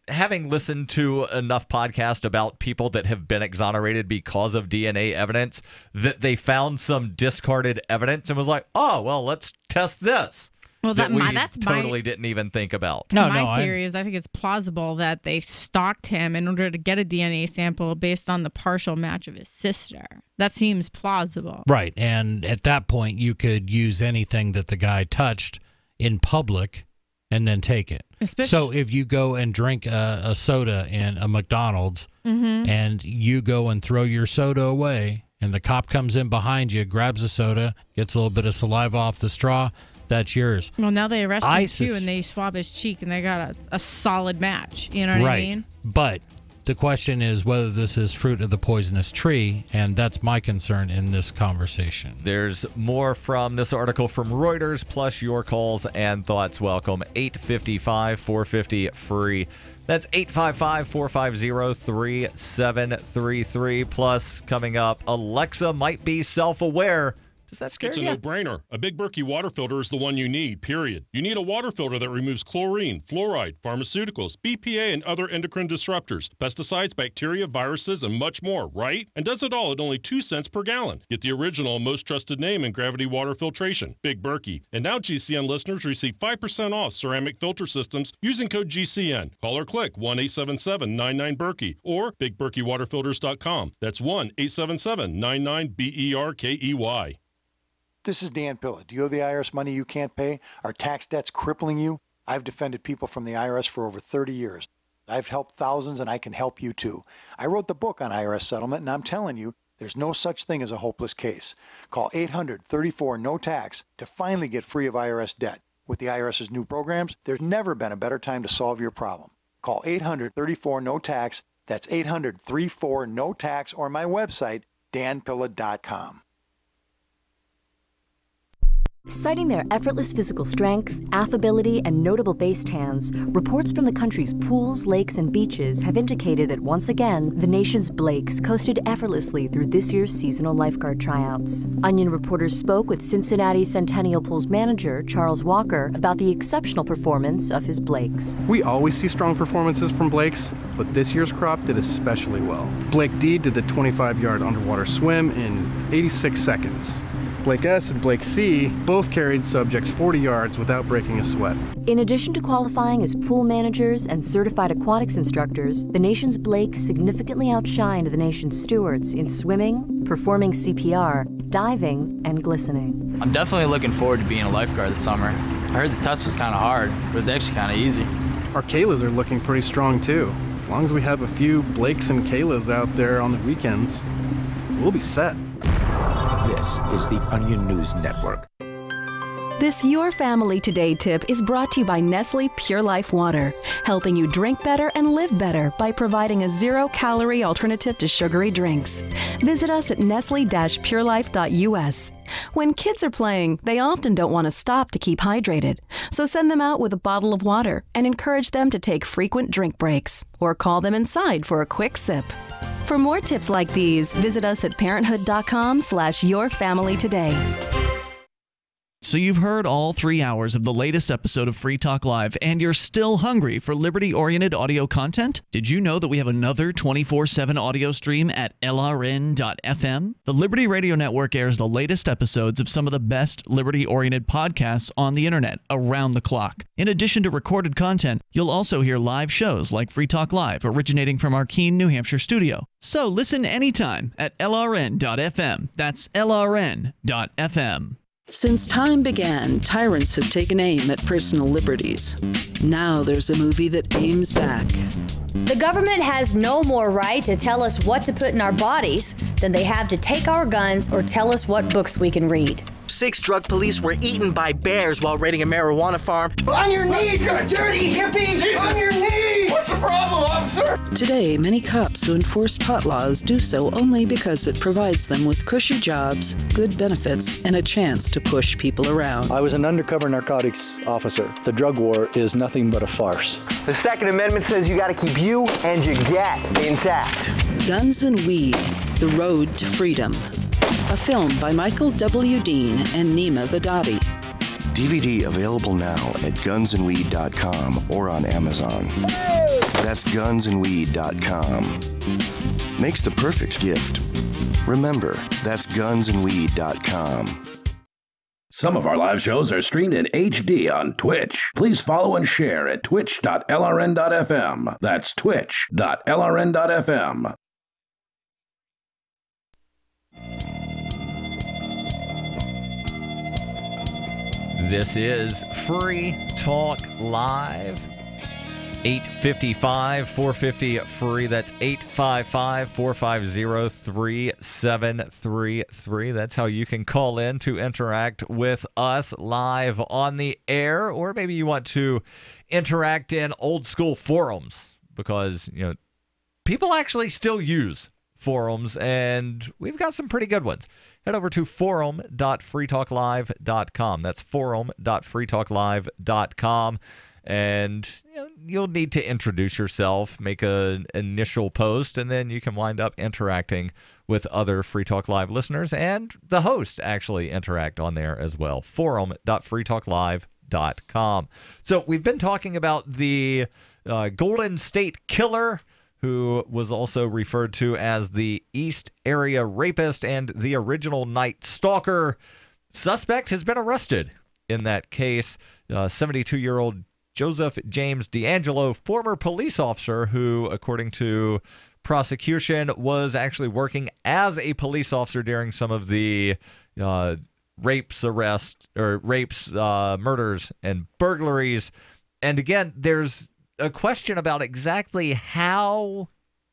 having listened to enough podcasts about people that have been exonerated because of DNA evidence, that they found some discarded evidence and was like, oh, well, let's test this. Well, that we that's totally didn't even think about. My theory is I think it's plausible that they stalked him in order to get a DNA sample based on the partial match of his sister. That seems plausible. Right, and at that point, you could use anything that the guy touched in public and then take it. So if you go and drink a soda in a McDonald's and you go and throw your soda away and the cop comes in behind you, grabs the soda, gets a little bit of saliva off the straw, that's yours. Well, now they arrested him too, and they swab his cheek, and they got a solid match. You know what I mean? But the question is whether this is fruit of the poisonous tree, and that's my concern in this conversation. There's more from this article from Reuters, plus your calls and thoughts. Welcome. 855-450-FREE. That's 855-450-3733. Plus, coming up, Alexa might be self-aware. Does that scare you? It's a no-brainer. A Big Berkey water filter is the one you need, period. You need a water filter that removes chlorine, fluoride, pharmaceuticals, BPA, and other endocrine disruptors, pesticides, bacteria, viruses, and much more, right? And does it all at only 2 cents per gallon. Get the original and most trusted name in gravity water filtration, Big Berkey. And now GCN listeners receive 5% off ceramic filter systems using code GCN. Call or click 1-877-99-BERKEY or BigBerkeyWaterFilters.com. That's 1-877-99-BERKEY. This is Dan Pilla. Do you owe the IRS money you can't pay? Are tax debts crippling you? I've defended people from the IRS for over 30 years. I've helped thousands, and I can help you too. I wrote the book on IRS settlement, and I'm telling you, there's no such thing as a hopeless case. Call 800-34-NO-TAX to finally get free of IRS debt. With the IRS's new programs, there's never been a better time to solve your problem. Call 800-34-NO-TAX. That's 800-34-NO-TAX, or my website, danpilla.com. Citing their effortless physical strength, affability, and notable base tans, reports from the country's pools, lakes, and beaches have indicated that once again, the nation's Blakes coasted effortlessly through this year's seasonal lifeguard tryouts. Onion reporters spoke with Cincinnati Centennial Pool's manager, Charles Walker, about the exceptional performance of his Blakes. We always see strong performances from Blakes, but this year's crop did especially well. Blake D did the 25-yard underwater swim in 86 seconds. Blake S and Blake C both carried subjects 40 yards without breaking a sweat. In addition to qualifying as pool managers and certified aquatics instructors, the nation's Blakes significantly outshined the nation's stewards in swimming, performing CPR, diving, and glistening. I'm definitely looking forward to being a lifeguard this summer. I heard the test was kind of hard, but it was actually kind of easy. Our Kaylas are looking pretty strong too. As long as we have a few Blakes and Kaylas out there on the weekends, we'll be set. This is the Onion News Network. This Your Family Today tip is brought to you by Nestle Pure Life Water, helping you drink better and live better by providing a zero-calorie alternative to sugary drinks. Visit us at nestle-purelife.us. When kids are playing, they often don't want to stop to keep hydrated, so send them out with a bottle of water and encourage them to take frequent drink breaks, or call them inside for a quick sip. For more tips like these, visit us at parenthood.com/yourfamilytoday. So you've heard all 3 hours of the latest episode of Free Talk Live, and you're still hungry for liberty-oriented audio content? Did you know that we have another 24/7 audio stream at LRN.FM? The Liberty Radio Network airs the latest episodes of some of the best liberty-oriented podcasts on the internet around the clock. In addition to recorded content, you'll also hear live shows like Free Talk Live, originating from our Keene, New Hampshire studio. So listen anytime at LRN.FM. That's LRN.FM. Since time began, tyrants have taken aim at personal liberties. Now there's a movie that aims back. The government has no more right to tell us what to put in our bodies than they have to take our guns or tell us what books we can read. 6 drug police were eaten by bears while raiding a marijuana farm. On your knees, you dirty hippie! Jesus. On your knees! What's the problem, officer? Today, many cops who enforce pot laws do so only because it provides them with cushy jobs, good benefits, and a chance to push people around. I was an undercover narcotics officer. The drug war is nothing but a farce. The Second Amendment says you gotta keep you and your gat intact. Guns and Weed, The Road to Freedom. A film by Michael W. Dean and Nima Vadadi. DVD available now at gunsandweed.com or on Amazon. That's gunsandweed.com. Makes the perfect gift. Remember, that's gunsandweed.com. Some of our live shows are streamed in HD on Twitch. Please follow and share at twitch.lrn.fm. That's twitch.lrn.fm. This is Free Talk Live. 855-450-FREE. That's 855-450-3733. That's how you can call in to interact with us live on the air, or maybe you want to interact in old school forums because, people actually still use forums, and we've got some pretty good ones. Head over to forum.freetalklive.com. That's forum.freetalklive.com. And you'll need to introduce yourself, make an initial post, and then you can wind up interacting with other Free Talk Live listeners, and the host actually interact on there as well. Forum.freetalklive.com. So we've been talking about the Golden State Killer, who was also referred to as the East Area Rapist and the original Night Stalker. Suspect has been arrested in that case. 72-year-old Joseph James D'Angelo, former police officer who, according to prosecution, was actually working as a police officer during some of the rapes, murders, and burglaries. And again, there's a question about exactly how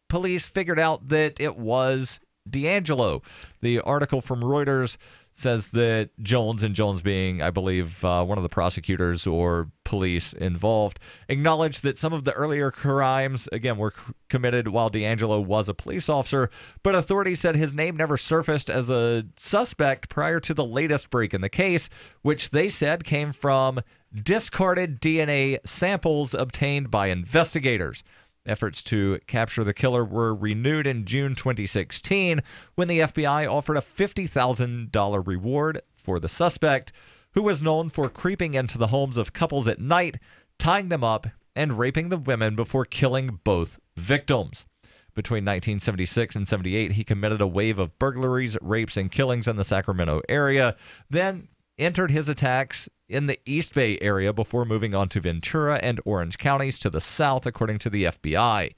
police figured out that it was D'Angelo. The article from Reuters says that Jones, and Jones being, I believe, one of the prosecutors or police involved, acknowledged that some of the earlier crimes, again, were committed while D'Angelo was a police officer, but authorities said his name never surfaced as a suspect prior to the latest break in the case, which they said came from discarded DNA samples obtained by investigators. Efforts to capture the killer were renewed in June 2016 when the FBI offered a $50,000 reward for the suspect, who was known for creeping into the homes of couples at night, tying them up, and raping the women before killing both victims. Between 1976 and 78, he committed a wave of burglaries, rapes, and killings in the Sacramento area, then entered his attacks in the East Bay area before moving on to Ventura and Orange counties to the south, according to the FBI.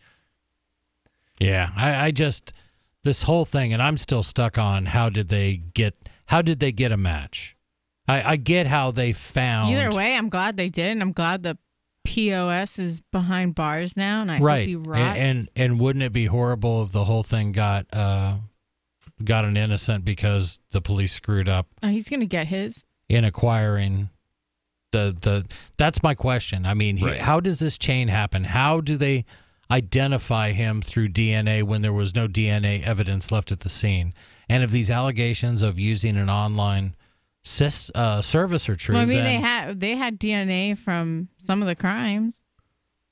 Yeah, I just, this whole thing, and I'm still stuck on how did they get a match? I get how they found. Either way, I'm glad they did, and I'm glad the POS is behind bars now, and I hope he rots. And wouldn't it be horrible if the whole thing got an innocent because the police screwed up? He's going to get his. In acquiring that's my question. I mean, how does this chain happen? How do they identify him through DNA when there was no DNA evidence left at the scene? And if these allegations of using an online service are true, well, I mean, they had DNA from some of the crimes.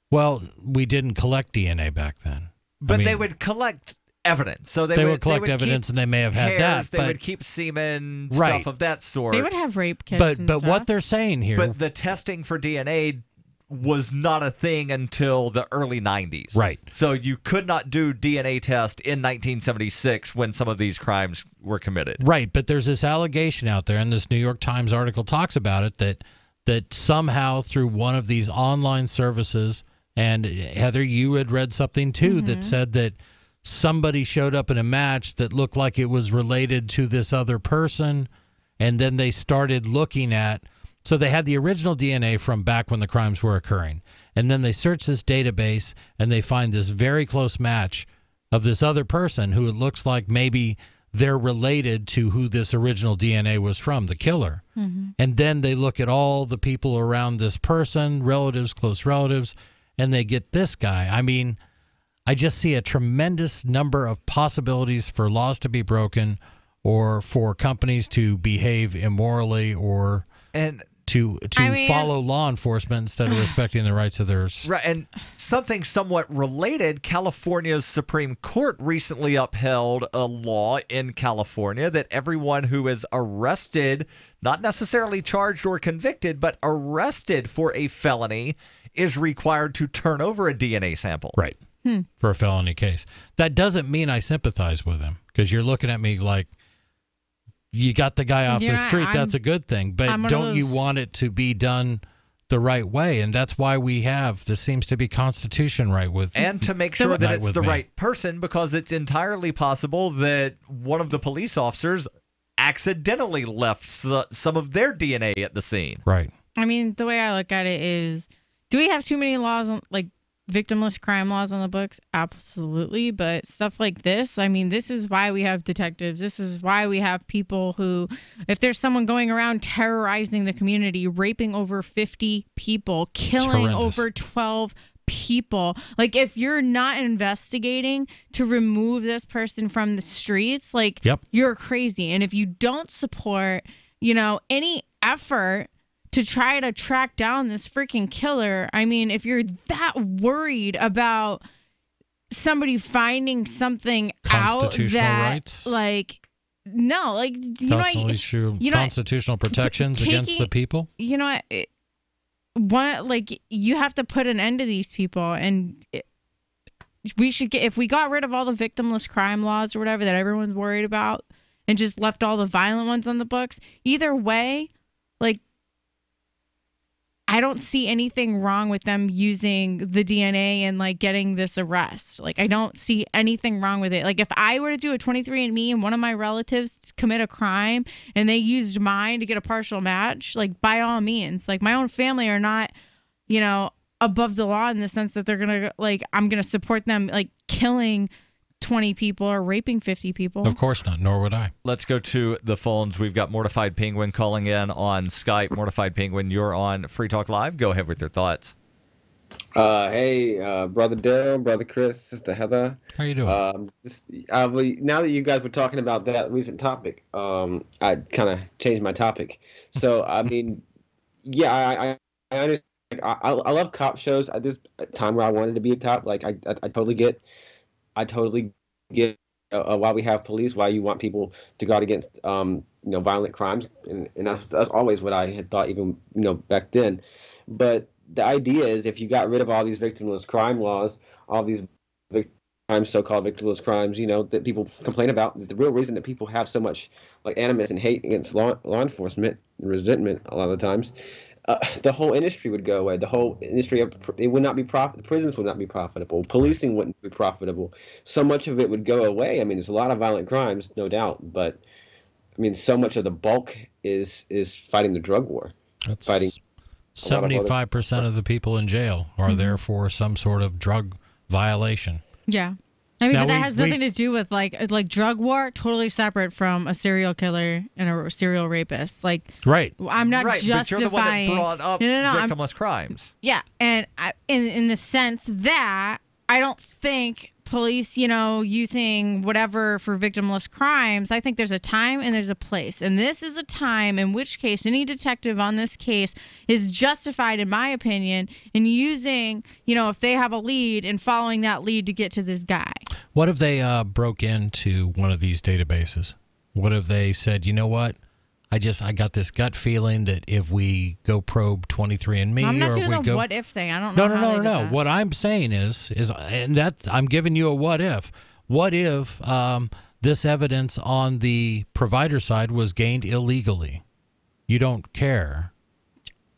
Well, we didn't collect DNA back then. But they would collect evidence. So they would collect evidence, and they may have had that. They would keep semen, stuff of that sort. They would have rape kits and stuff. But what they're saying here... But the testing for DNA was not a thing until the early 90s. Right. So you could not do DNA test in 1976 when some of these crimes were committed. Right, but there's this allegation out there, and this New York Times article talks about it, that somehow through one of these online services, and Heather, you had read something too that said that somebody showed up in a match that looked like it was related to this other person, and then they started looking at, so they had the original DNA from back when the crimes were occurring, and then they search this database and they find this very close match of this other person who it looks like maybe they're related to who this original DNA was from, the killer. And then they look at all the people around this person, relatives, close relatives, and they get this guy. I mean, I just see a tremendous number of possibilities for laws to be broken, or for companies to behave immorally, or to follow law enforcement instead of respecting the rights of theirs. Right, and something somewhat related, California's Supreme Court recently upheld a law in California that everyone who is arrested, not necessarily charged or convicted, but arrested for a felony, is required to turn over a DNA sample. Right. For a felony case. That doesn't mean I sympathize with him, because you're looking at me like, you got the guy off the street, that's a good thing, but don't you want it to be done the right way? And that's why we have, this seems to be Constitution right with. And to make sure that it's the right person, because it's entirely possible that one of the police officers accidentally left some of their DNA at the scene. Right. I mean, the way I look at it is, do we have too many laws on, like, victimless crime laws on the books? Absolutely. But stuff like this, I mean, this is why we have detectives. This is why we have people who, if there's someone going around terrorizing the community, raping over 50 people, killing over 12 people, like if you're not investigating to remove this person from the streets, like you're crazy. And if you don't support, any effort to try to track down this freaking killer. I mean, if you're that worried about somebody finding something constitutional out that, rights, like, no, like, constitutional protections against the people. You know what? Like, you have to put an end to these people, and we should get, if we got rid of all the victimless crime laws or whatever that everyone's worried about, and just left all the violent ones on the books. Either way, like, I don't see anything wrong with them using the DNA and like getting this arrest. Like, I don't see anything wrong with it. Like, if I were to do a 23andMe and one of my relatives commit a crime and they used mine to get a partial match, like, by all means, like, my own family are not, above the law in the sense that they're going to, like, I'm going to support them, like, killing 20 people or raping 50 people. Of course not, nor would I. Let's go to the phones. We've got Mortified Penguin calling in on Skype. Mortified Penguin, you're on Free Talk Live. Go ahead with your thoughts. Hey, Brother Darryl, Brother Chris, Sister Heather. How you doing? Now that you guys were talking about that recent topic, I kind of changed my topic. So, I mean, I understand. I love cop shows. At this time where I wanted to be a cop, like I totally get why we have police, why you want people to guard against violent crimes, and that's always what I had thought, even back then. But the idea is, if you got rid of all these victimless crime laws, all these so-called victimless crimes, that people complain about, the real reason that people have so much like animus and hate against law enforcement and resentment a lot of the times, the whole industry would go away. The whole industry it would not be profitable. Prisons would not be profitable. Policing wouldn't be profitable. So much of it would go away. I mean, there's a lot of violent crimes, no doubt, but I mean, so much of the bulk is fighting the drug war. That's fighting 75% of the people in jail are there for some sort of drug violation. Yeah. I mean, but that has nothing to do with like drug war, totally separate from a serial killer and a serial rapist. Like, right. I'm not justifying. But you're the one that brought up victimless crimes. Yeah, and in the sense that I don't think police, using whatever for victimless crimes, I think there's a time and there's a place. And this is a time in which case any detective on this case is justified, in my opinion, in using, if they have a lead and following that lead to get to this guy. What if they broke into one of these databases? What if they said, you know what? I got this gut feeling that if we go probe 23andMe, I'm not doing the what if thing. I don't know. No. What I'm saying is, and that I'm giving you a what if. What if this evidence on the provider side was gained illegally? You don't care.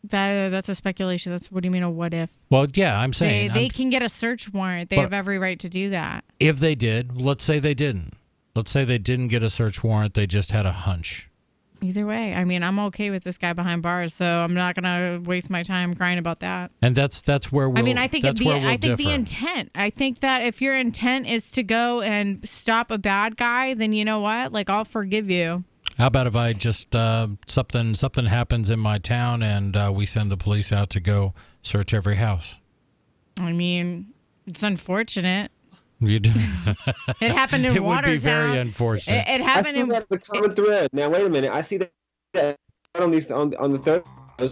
That's a speculation. What do you mean a what if? Well, yeah, I'm saying they can get a search warrant. They have every right to do that. If they did, let's say they didn't. Let's say they didn't get a search warrant. They just had a hunch. Either way, I mean, I'm okay with this guy behind bars, so I'm not gonna waste my time crying about that. And that's where we'll. I mean, I think the intent. I think that if your intent is to go and stop a bad guy, then you know what? Like, I'll forgive you. How about if I just something happens in my town and we send the police out to go search every house? I mean, it's unfortunate. You do. It happened in Watertown. It would be very unfortunate. It happened in. That's the common thread. Now wait a minute. I see that on the third.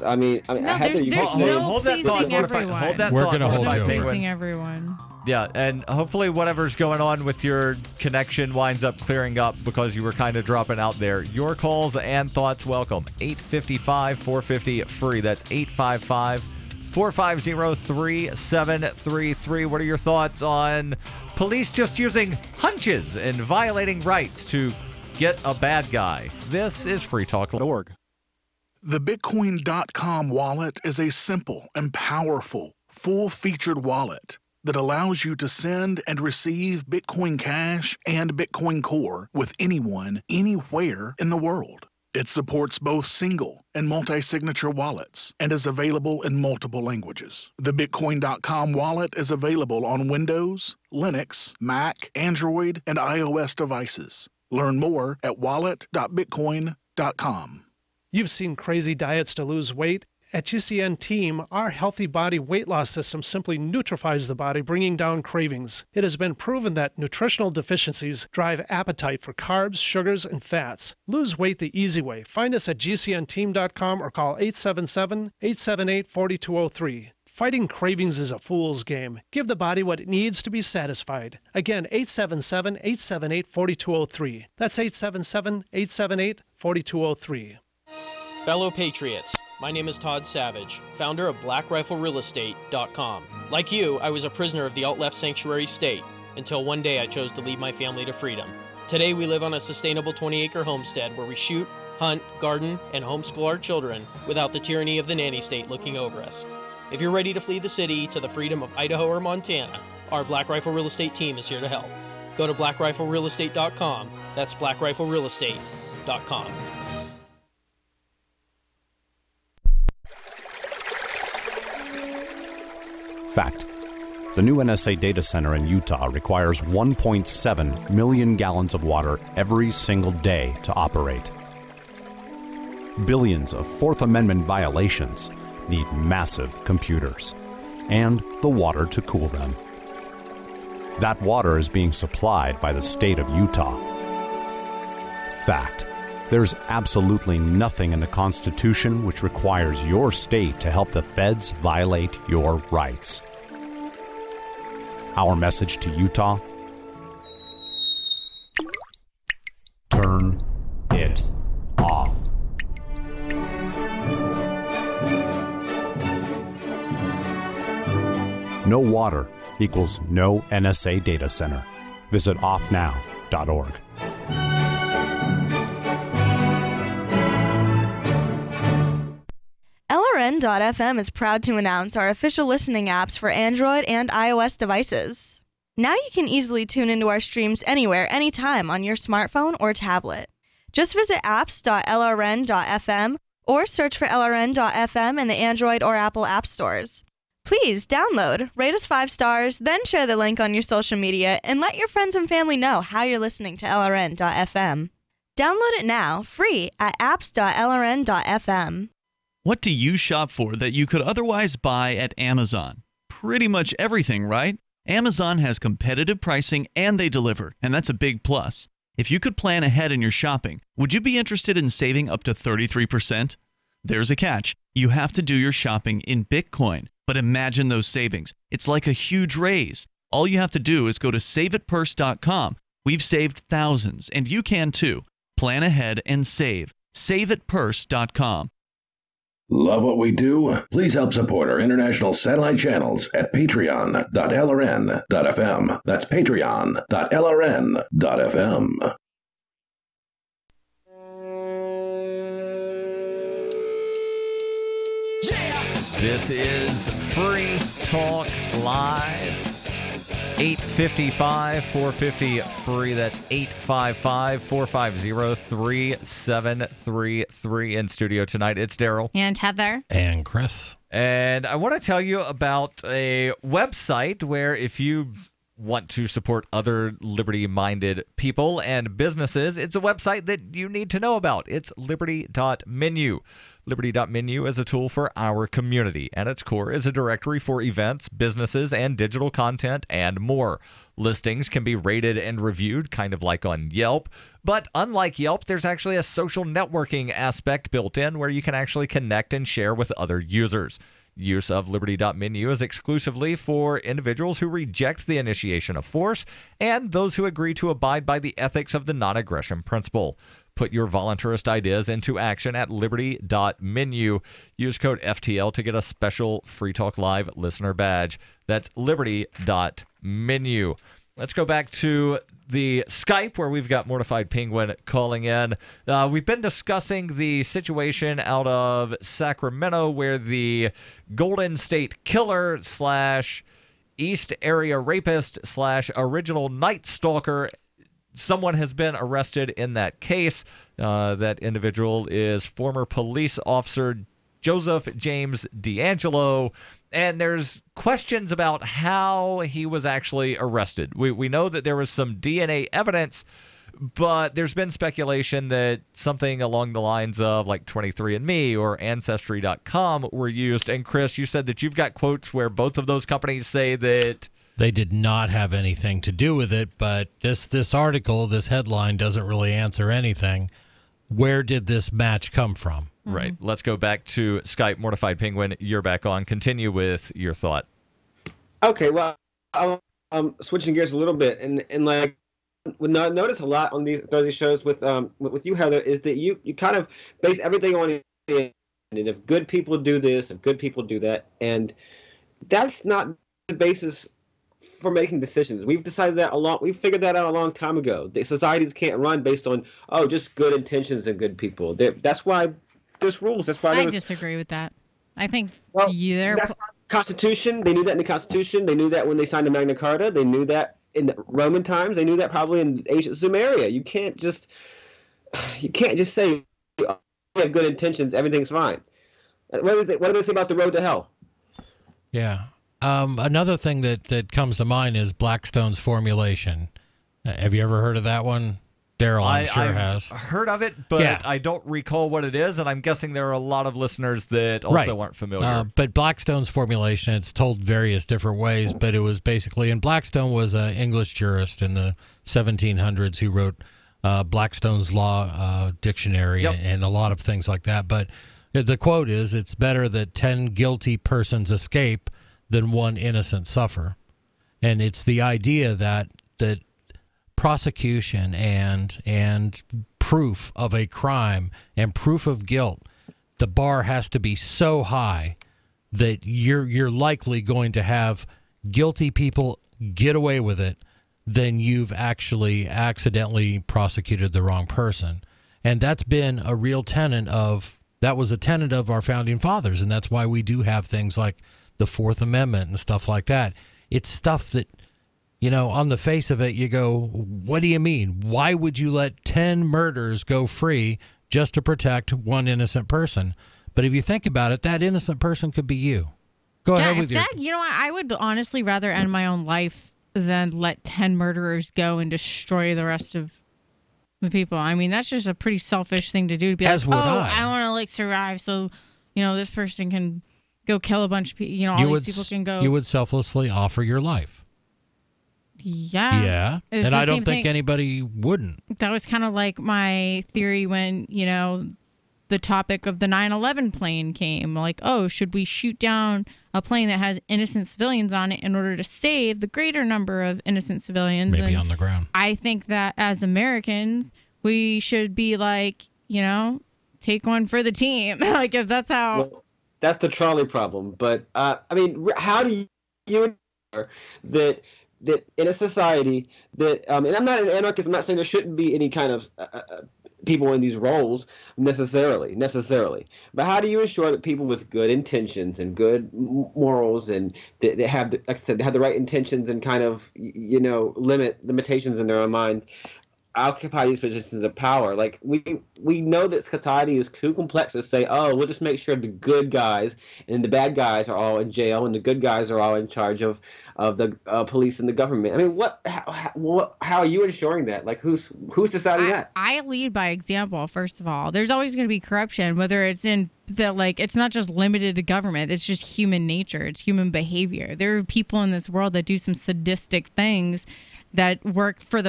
I mean, no, there's no pleasing everyone. Hold that We're thought. We're going to hold you over. Pleasing everyone. Yeah, and hopefully whatever's going on with your connection winds up clearing up because you were kind of dropping out there. Your calls and thoughts welcome. 855-450-FREE. That's 855-450-3733. What are your thoughts on police just using hunches and violating rights to get a bad guy? This is freetalk.org. The Bitcoin.com wallet is a simple and powerful, full-featured wallet that allows you to send and receive Bitcoin Cash and Bitcoin Core with anyone, anywhere in the world. It supports both single and multi-signature wallets and is available in multiple languages. The Bitcoin.com wallet is available on Windows, Linux, Mac, Android, and iOS devices. Learn more at wallet.bitcoin.com. You've seen crazy diets to lose weight. At GCN Team, our healthy body weight loss system simply neutralifies the body, bringing down cravings. It has been proven that nutritional deficiencies drive appetite for carbs, sugars, and fats. Lose weight the easy way. Find us at gcnteam.com or call 877-878-4203. Fighting cravings is a fool's game. Give the body what it needs to be satisfied. Again, 877-878-4203. That's 877-878-4203. Fellow Patriots, my name is Todd Savage, founder of BlackRifleRealEstate.com. Like you, I was a prisoner of the alt-left sanctuary state until one day I chose to lead my family to freedom. Today we live on a sustainable 20-acre homestead where we shoot, hunt, garden, and homeschool our children without the tyranny of the nanny state looking over us. If you're ready to flee the city to the freedom of Idaho or Montana, our Black Rifle Real Estate team is here to help. Go to BlackRifleRealEstate.com. That's BlackRifleRealEstate.com. Fact. The new NSA data center in Utah requires 1.7 million gallons of water every single day to operate. Billions of Fourth Amendment violations need massive computers and the water to cool them. That water is being supplied by the state of Utah. Fact. There's absolutely nothing in the Constitution which requires your state to help the feds violate your rights. Our message to Utah: turn it off. No water equals no NSA data center. Visit offnow.org. LRN.FM is proud to announce our official listening apps for Android and iOS devices. Now you can easily tune into our streams anywhere, anytime on your smartphone or tablet. Just visit apps.lrn.fm or search for LRN.FM in the Android or Apple app stores. Please download, rate us 5 stars, then share the link on your social media and let your friends and family know how you're listening to LRN.FM. Download it now, free at apps.lrn.fm. What do you shop for that you could otherwise buy at Amazon? Pretty much everything, right? Amazon has competitive pricing and they deliver, and that's a big plus. If you could plan ahead in your shopping, would you be interested in saving up to 33%? There's a catch. You have to do your shopping in Bitcoin. But imagine those savings. It's like a huge raise. All you have to do is go to saveitpurse.com. We've saved thousands, and you can too. Plan ahead and save. Saveitpurse.com. Love what we do? Please help support our international satellite channels at patreon.lrn.fm. That's patreon.lrn.fm. This is Free Talk Live. 855-450-FREE. That's 855-450-3733. In studio tonight, it's Darryl. And Heather. And Chris. And I want to tell you about a website where if you want to support other liberty-minded people and businesses, it's a website that you need to know about. It's liberty.menu. Liberty.menu is a tool for our community. At its core is a directory for events, businesses, and digital content, and more. Listings can be rated and reviewed, kind of like on Yelp. But unlike Yelp, there's actually a social networking aspect built in where you can actually connect and share with other users. Use of Liberty.menu is exclusively for individuals who reject the initiation of force and those who agree to abide by the ethics of the non-aggression principle. Put your voluntarist ideas into action at Liberty.menu. Use code FTL to get a special Free Talk Live listener badge. That's Liberty.menu. Let's go back to the Skype where we've got Mortified Penguin calling in. We've been discussing the situation out of Sacramento where the Golden State Killer / East Area Rapist / Original Night Stalker someone has been arrested in that case. That individual is former police officer Joseph James D'Angelo, and there's questions about how he was actually arrested. We know that there was some DNA evidence, but there's been speculation that something along the lines of like 23andMe or Ancestry.com were used. And Chris, you said that you've got quotes where both of those companies say that they did not have anything to do with it, but this article, this headline doesn't really answer anything. Where did this match come from? Right. Let's go back to Skype. Mortified Penguin, you're back on. Continue with your thought. Okay, well, I'm switching gears a little bit, and like, what I notice a lot on these Thursday shows with you, Heather, is that you kind of base everything on it. And if good people do this, if good people do that, and that's not the basis for making decisions. We've decided that we figured that out a long time ago. The societies can't run based on just good intentions and good people. That's why there's rules. That's why I disagree with that. I think that's the Constitution. They knew that in the Constitution. They knew that when they signed the Magna Carta. They knew that in the Roman times. They knew that probably in ancient Sumeria. You can't just say you have good intentions, everything's fine. What do they say about the road to hell? Yeah. Another thing that comes to mind is Blackstone's formulation. Have you ever heard of that one? Darryl, I'm sure has. I've heard of it, but I don't recall what it is, and I'm guessing there are a lot of listeners that also aren't familiar. But Blackstone's formulation, it's told various different ways, but it was basically, and Blackstone was an English jurist in the 1700s who wrote Blackstone's Law Dictionary and a lot of things like that. But the quote is, it's better that 10 guilty persons escape than one innocent suffer. And it's the idea that prosecution and proof of a crime and proof of guilt, the bar has to be so high that you're likely going to have guilty people get away with it than you've actually accidentally prosecuted the wrong person. And that's been a real tenet of our founding fathers, and that's why we do have things like the Fourth Amendment and stuff like that. It's stuff that, on the face of it, you go, what do you mean? Why would you let 10 murders go free just to protect one innocent person? But if you think about it, that innocent person could be you. Go ahead with your... I would honestly rather end my own life than let 10 murderers go and destroy the rest of the people. I mean, that's just a pretty selfish thing to do, to be I want to survive so, this person can go kill a bunch of people. These people can go. You would selflessly offer your life. Yeah. Yeah. And I don't think anybody wouldn't. That was kind of like my theory when, the topic of the 9/11 plane came. Like, should we shoot down a plane that has innocent civilians on it in order to save the greater number of innocent civilians? Maybe on the ground. I think that as Americans, we should be like, take one for the team. Like, if that's how... Well, that's the trolley problem. But, how do you that in a society that, and I'm not an anarchist, I'm not saying there shouldn't be any kind of people in these roles necessarily, but how do you ensure that people with good intentions and good morals and that have, like I said, have the right intentions and kind of, limitations in their own mind occupy these positions of power? Like, we know that society is too complex to say, we'll just make sure the good guys and the bad guys are all in jail and the good guys are all in charge of the police and the government. I mean, how are you ensuring that? Like, who's deciding that? I lead by example, first of all. There's always going to be corruption, whether it's in it's not just limited to government. It's just human nature. It's human behavior. There are people in this world that do some sadistic things that work for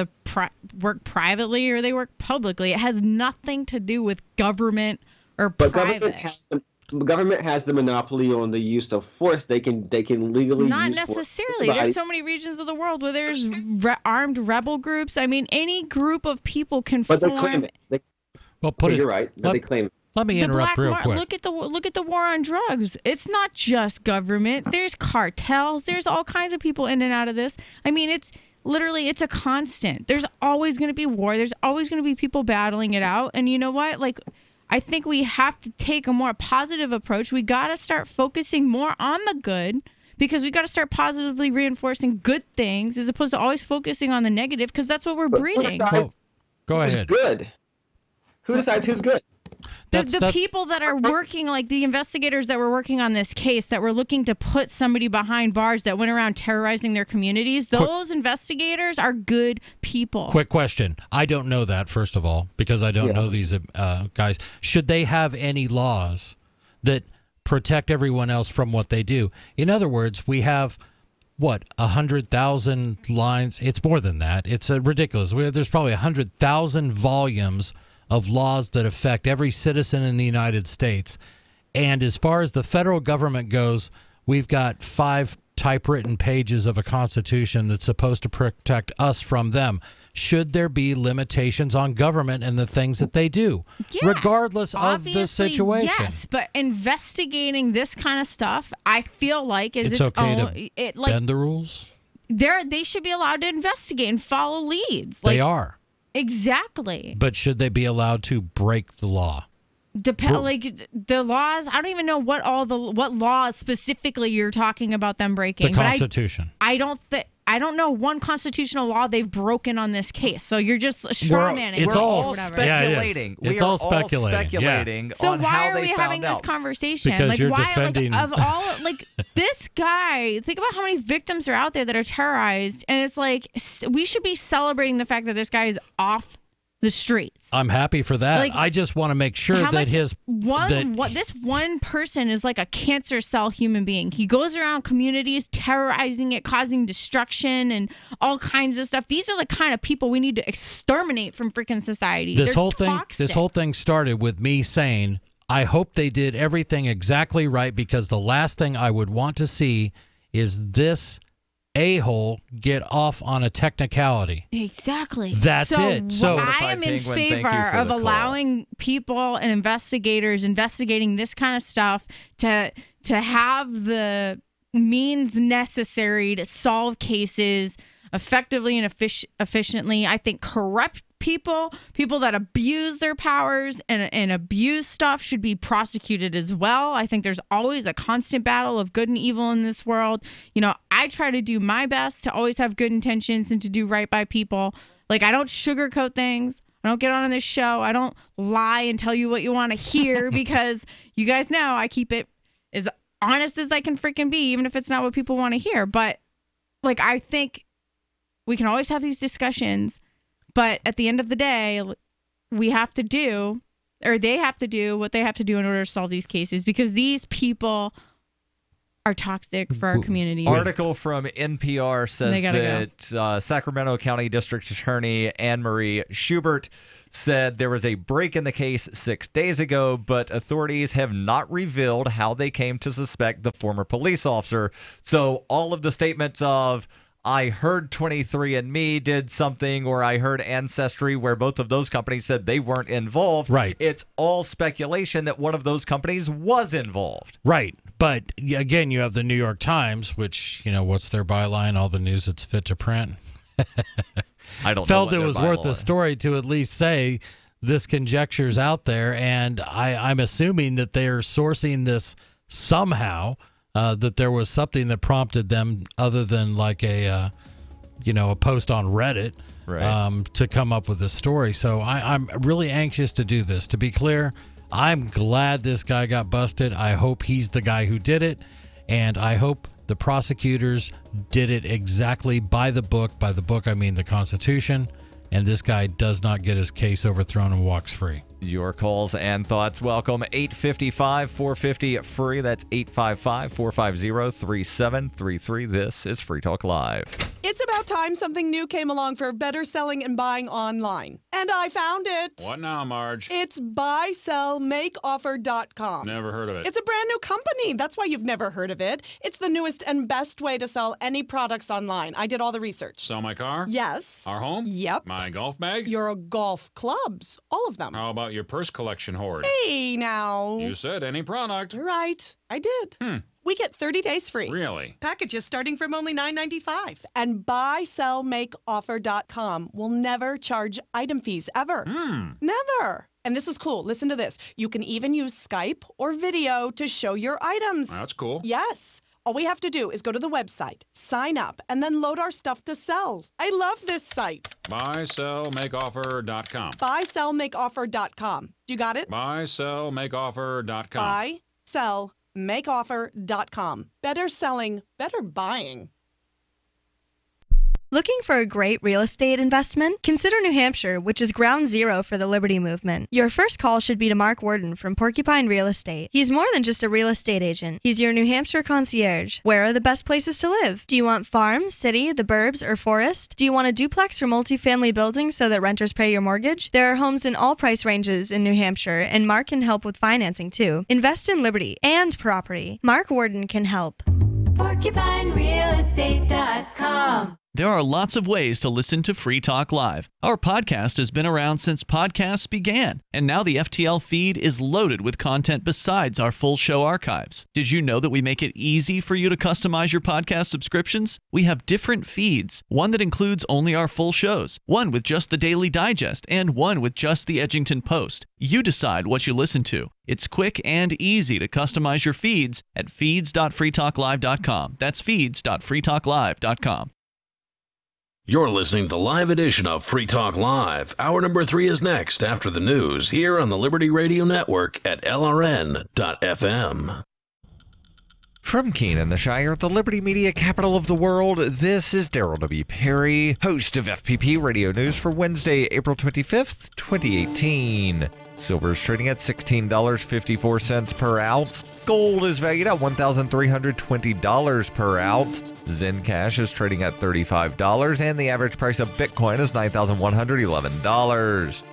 work privately or they work publicly. It has nothing to do with government or private. Government has the monopoly on the use of force. They can legally not necessarily. There's so many regions of the world where there's armed rebel groups. I mean, any group of people can form. But they claim it. You're right. But they claim it. Let me interrupt real quick. Look at the war on drugs. It's not just government. There's cartels. There's all kinds of people in and out of this. I mean, it's a constant. There's always going to be war. There's always going to be people battling it out. And you know what? Like, I think we have to take a more positive approach. We got to start focusing more on the good, because we got to start positively reinforcing good things as opposed to always focusing on the negative, because that's what we're breeding. Go ahead. Good. Who decides who's good? The people that are working, like the investigators that were working on this case, that were looking to put somebody behind bars that went around terrorizing their communities, those investigators are good people. Quick question. I don't know that, first of all, because I don't know these guys. Should they have any laws that protect everyone else from what they do? In other words, we have, 100,000 lines? It's more than that. It's ridiculous. There's probably 100,000 volumes of laws that affect every citizen in the United States. And as far as the federal government goes, we've got 5 typewritten pages of a constitution that's supposed to protect us from them. Should there be limitations on government and the things that they do, regardless of the situation? Yes, but investigating this kind of stuff, I feel like it's okay to bend the rules. They should be allowed to investigate and follow leads. They are. Exactly. But should they be allowed to break the law? Like the laws, I don't even know what laws specifically you're talking about them breaking. The Constitution. But I don't know one constitutional law they've broken on this case. So you're just strawmanning. It's all speculating. Yeah, it's all speculating. So on why how are they we found having out. this conversation? Because you're why, defending of all this guy, think about how many victims are out there that are terrorized, and it's like we should be celebrating the fact that this guy is off the streets. I'm happy for that. I just want to make sure that this one person is like a cancer cell human being. He goes around communities terrorizing it, causing destruction and all kinds of stuff. These are the kind of people we need to exterminate from freaking society. This whole thing started with me saying, I hope they did everything exactly right, because the last thing I would want to see is this a-hole get off on a technicality. Exactly. That's it. So I am in favor of allowing people and investigators investigating this kind of stuff to have the means necessary to solve cases effectively and efficiently. I think corrupt people that abuse their powers and abuse stuff should be prosecuted as well. I think there's always a constant battle of good and evil in this world. I try to do my best to always have good intentions and to do right by people. Like, I don't sugarcoat things. I don't get on this show. I don't lie and tell you what you want to hear because you guys know I keep it as honest as I can freaking be, even if it's not what people want to hear. But I think we can always have these discussions. But at the end of the day, they have to do what they have to do in order to solve these cases, because these people are toxic for our community. Article from NPR says that Sacramento County District Attorney Anne Marie Schubert said there was a break in the case 6 days ago, but authorities have not revealed how they came to suspect the former police officer. So all of the statements of, I heard 23andMe did something, or I heard Ancestry, where both of those companies said they weren't involved. Right. It's all speculation that one of those companies was involved. Right. But again, you have the New York Times, which, what's their byline? All the news that's fit to print. I don't felt know it was worth the story to at least say this conjecture's out there, and I'm assuming that they're sourcing this somehow. That there was something that prompted them, other than like a post on Reddit, to come up with this story. So I'm really anxious to do this. To be clear, I'm glad this guy got busted. I hope he's the guy who did it, and I hope the prosecutors did it exactly by the book. By the book, I mean the Constitution, and this guy does not get his case overthrown and walks free. Your calls and thoughts welcome. 855-450-FREE. That's 855-450-3733. This is Free Talk Live. It's about time something new came along for better selling and buying online. And I found it. What now, Marge? It's buysellmakeoffer.com. Never heard of it. It's a brand new company. That's why you've never heard of it. It's the newest and best way to sell any products online. I did all the research. Sell my car? Yes. Our home? Yep. My golf bag? Your golf clubs. All of them. How about your purse collection hoard? Hey, now. You said any product. Right. I did. We get 30 days free. Really? Packages starting from only $9.95. And buysellmakeoffer.com will never charge item fees, ever. Never. And this is cool. Listen to this. You can even use Skype or video to show your items. That's cool. Yes. All we have to do is go to the website, sign up, and then load our stuff to sell. I love this site. BuySellMakeOffer.com. BuySellMakeOffer.com. You got it? BuySellMakeOffer.com. BuySellMakeOffer.com. Better selling, better buying. Looking for a great real estate investment? Consider New Hampshire, which is ground zero for the Liberty Movement. Your first call should be to Mark Worden from Porcupine Real Estate. He's more than just a real estate agent. He's your New Hampshire concierge. Where are the best places to live? Do you want farm, city, the burbs, or forest? Do you want a duplex or multifamily building so that renters pay your mortgage? There are homes in all price ranges in New Hampshire, and Mark can help with financing too. Invest in Liberty and property. Mark Worden can help. PorcupineRealEstate.com. There are lots of ways to listen to Free Talk Live. Our podcast has been around since podcasts began, and now the FTL feed is loaded with content besides our full show archives. Did you know that we make it easy for you to customize your podcast subscriptions? We have different feeds, one that includes only our full shows, one with just the Daily Digest, and one with just the Edgington Post. You decide what you listen to. It's quick and easy to customize your feeds at feeds.freetalklive.com. That's feeds.freetalklive.com. You're listening to the live edition of Free Talk Live. Hour number 3 is next after the news here on the Liberty Radio Network at LRN.FM. From Keene in the Shire, the Liberty Media capital of the world, this is Darryl W. Perry, host of FPP Radio News for Wednesday, April 25th, 2018. Silver is trading at $16.54 per ounce. Gold is valued at $1,320 per ounce. Zencash is trading at $35, and the average price of Bitcoin is $9,111.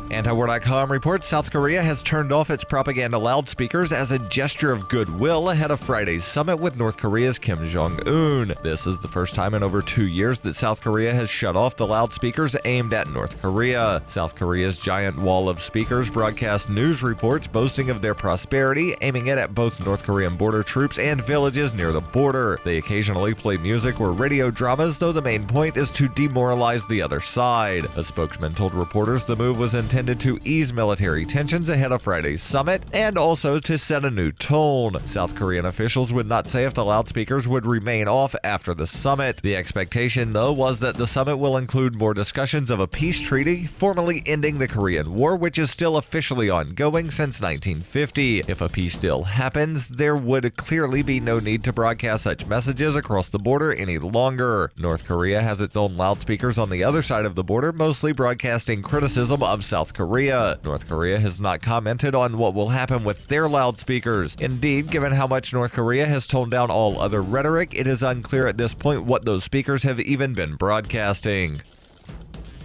Antiwar.com reports South Korea has turned off its propaganda loudspeakers as a gesture of goodwill ahead of Friday's summit with North Korea's Kim Jong-un. This is the first time in over 2 years that South Korea has shut off the loudspeakers aimed at North Korea. South Korea's giant wall of speakers broadcast news reports boasting of their prosperity, aiming it at both North Korean border troops and villages near the border. They occasionally play music or radio dramas, though the main point is to demoralize the other side. A spokesman told reporters the move was intended to ease military tensions ahead of Friday's summit and also to set a new tone. South Korean officials would not say if the loudspeakers would remain off after the summit. The expectation, though, was that the summit will include more discussions of a peace treaty, formally ending the Korean War, which is still officially ongoing since 1950. If a peace deal happens, there would clearly be no need to broadcast such messages across the border any longer. North Korea has its own loudspeakers on the other side of the border, mostly broadcasting criticism of South Korea. North Korea has not commented on what will happen with their loudspeakers. Indeed, given how much North Korea has toned down all other rhetoric, it is unclear at this point what those speakers have even been broadcasting.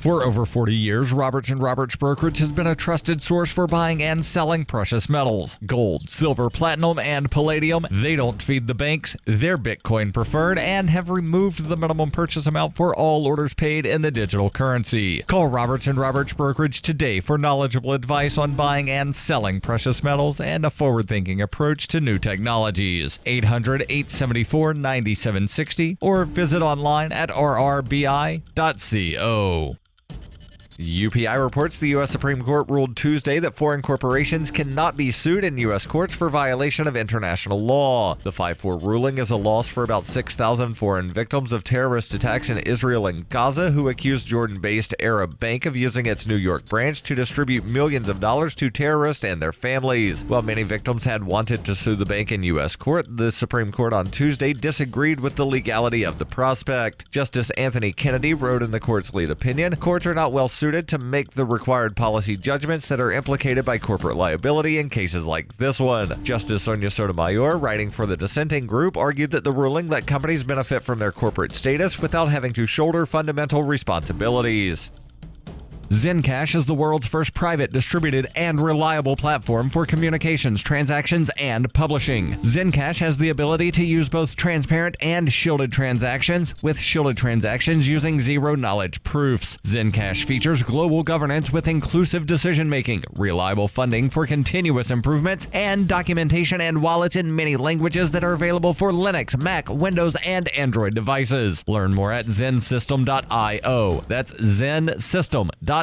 For over 40 years, Roberts & Roberts Brokerage has been a trusted source for buying and selling precious metals. Gold, silver, platinum, and palladium. They don't feed the banks. They're Bitcoin preferred and have removed the minimum purchase amount for all orders paid in the digital currency. Call Roberts & Roberts Brokerage today for knowledgeable advice on buying and selling precious metals and a forward-thinking approach to new technologies. 800-874-9760 or visit online at rrbi.co. UPI reports the U.S. Supreme Court ruled Tuesday that foreign corporations cannot be sued in U.S. courts for violation of international law. The 5-4 ruling is a loss for about 6,000 foreign victims of terrorist attacks in Israel and Gaza who accused Jordan-based Arab Bank of using its New York branch to distribute millions of dollars to terrorists and their families. While many victims had wanted to sue the bank in U.S. court, the Supreme Court on Tuesday disagreed with the legality of the prospect. Justice Anthony Kennedy wrote in the court's lead opinion, "Courts are not well suited to make the required policy judgments that are implicated by corporate liability in cases like this one." Justice Sonia Sotomayor, writing for the dissenting group, argued that the ruling let companies benefit from their corporate status without having to shoulder fundamental responsibilities. Zencash is the world's first private, distributed, and reliable platform for communications, transactions, and publishing. Zencash has the ability to use both transparent and shielded transactions, with shielded transactions using zero-knowledge proofs. Zencash features global governance with inclusive decision-making, reliable funding for continuous improvements, and documentation and wallets in many languages that are available for Linux, Mac, Windows, and Android devices. Learn more at zensystem.io. That's zensystem.io.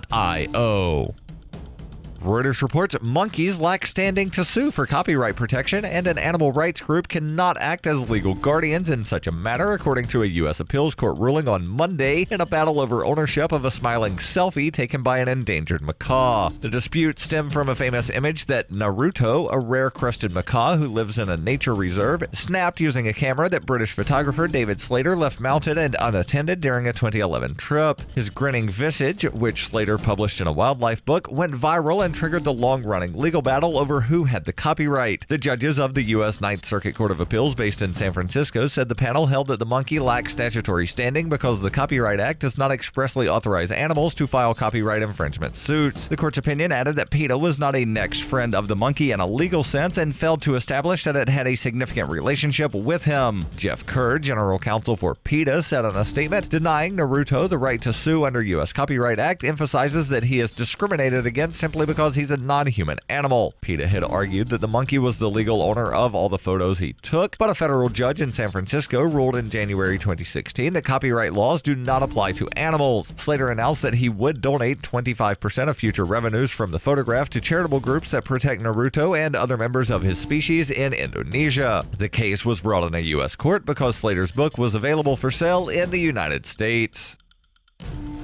Reuters reports monkeys lack standing to sue for copyright protection, and an animal rights group cannot act as legal guardians in such a matter, according to a U.S. appeals court ruling on Monday in a battle over ownership of a smiling selfie taken by an endangered macaw. The dispute stemmed from a famous image that Naruto, a rare-crested macaw who lives in a nature reserve, snapped using a camera that British photographer David Slater left mounted and unattended during a 2011 trip. His grinning visage, which Slater published in a wildlife book, went viral and triggered the long-running legal battle over who had the copyright. The judges of the U.S. Ninth Circuit Court of Appeals based in San Francisco said the panel held that the monkey lacks statutory standing because the Copyright Act does not expressly authorize animals to file copyright infringement suits. The court's opinion added that PETA was not a next friend of the monkey in a legal sense and failed to establish that it had a significant relationship with him. Jeff Kerr, general counsel for PETA, said in a statement, denying Naruto the right to sue under U.S. Copyright Act emphasizes that he is discriminated against simply because he's a non-human animal. PETA had argued that the monkey was the legal owner of all the photos he took, but a federal judge in San Francisco ruled in January 2016 that copyright laws do not apply to animals. Slater announced that he would donate 25% of future revenues from the photograph to charitable groups that protect Naruto and other members of his species in Indonesia. The case was brought in a U.S. court because Slater's book was available for sale in the United States.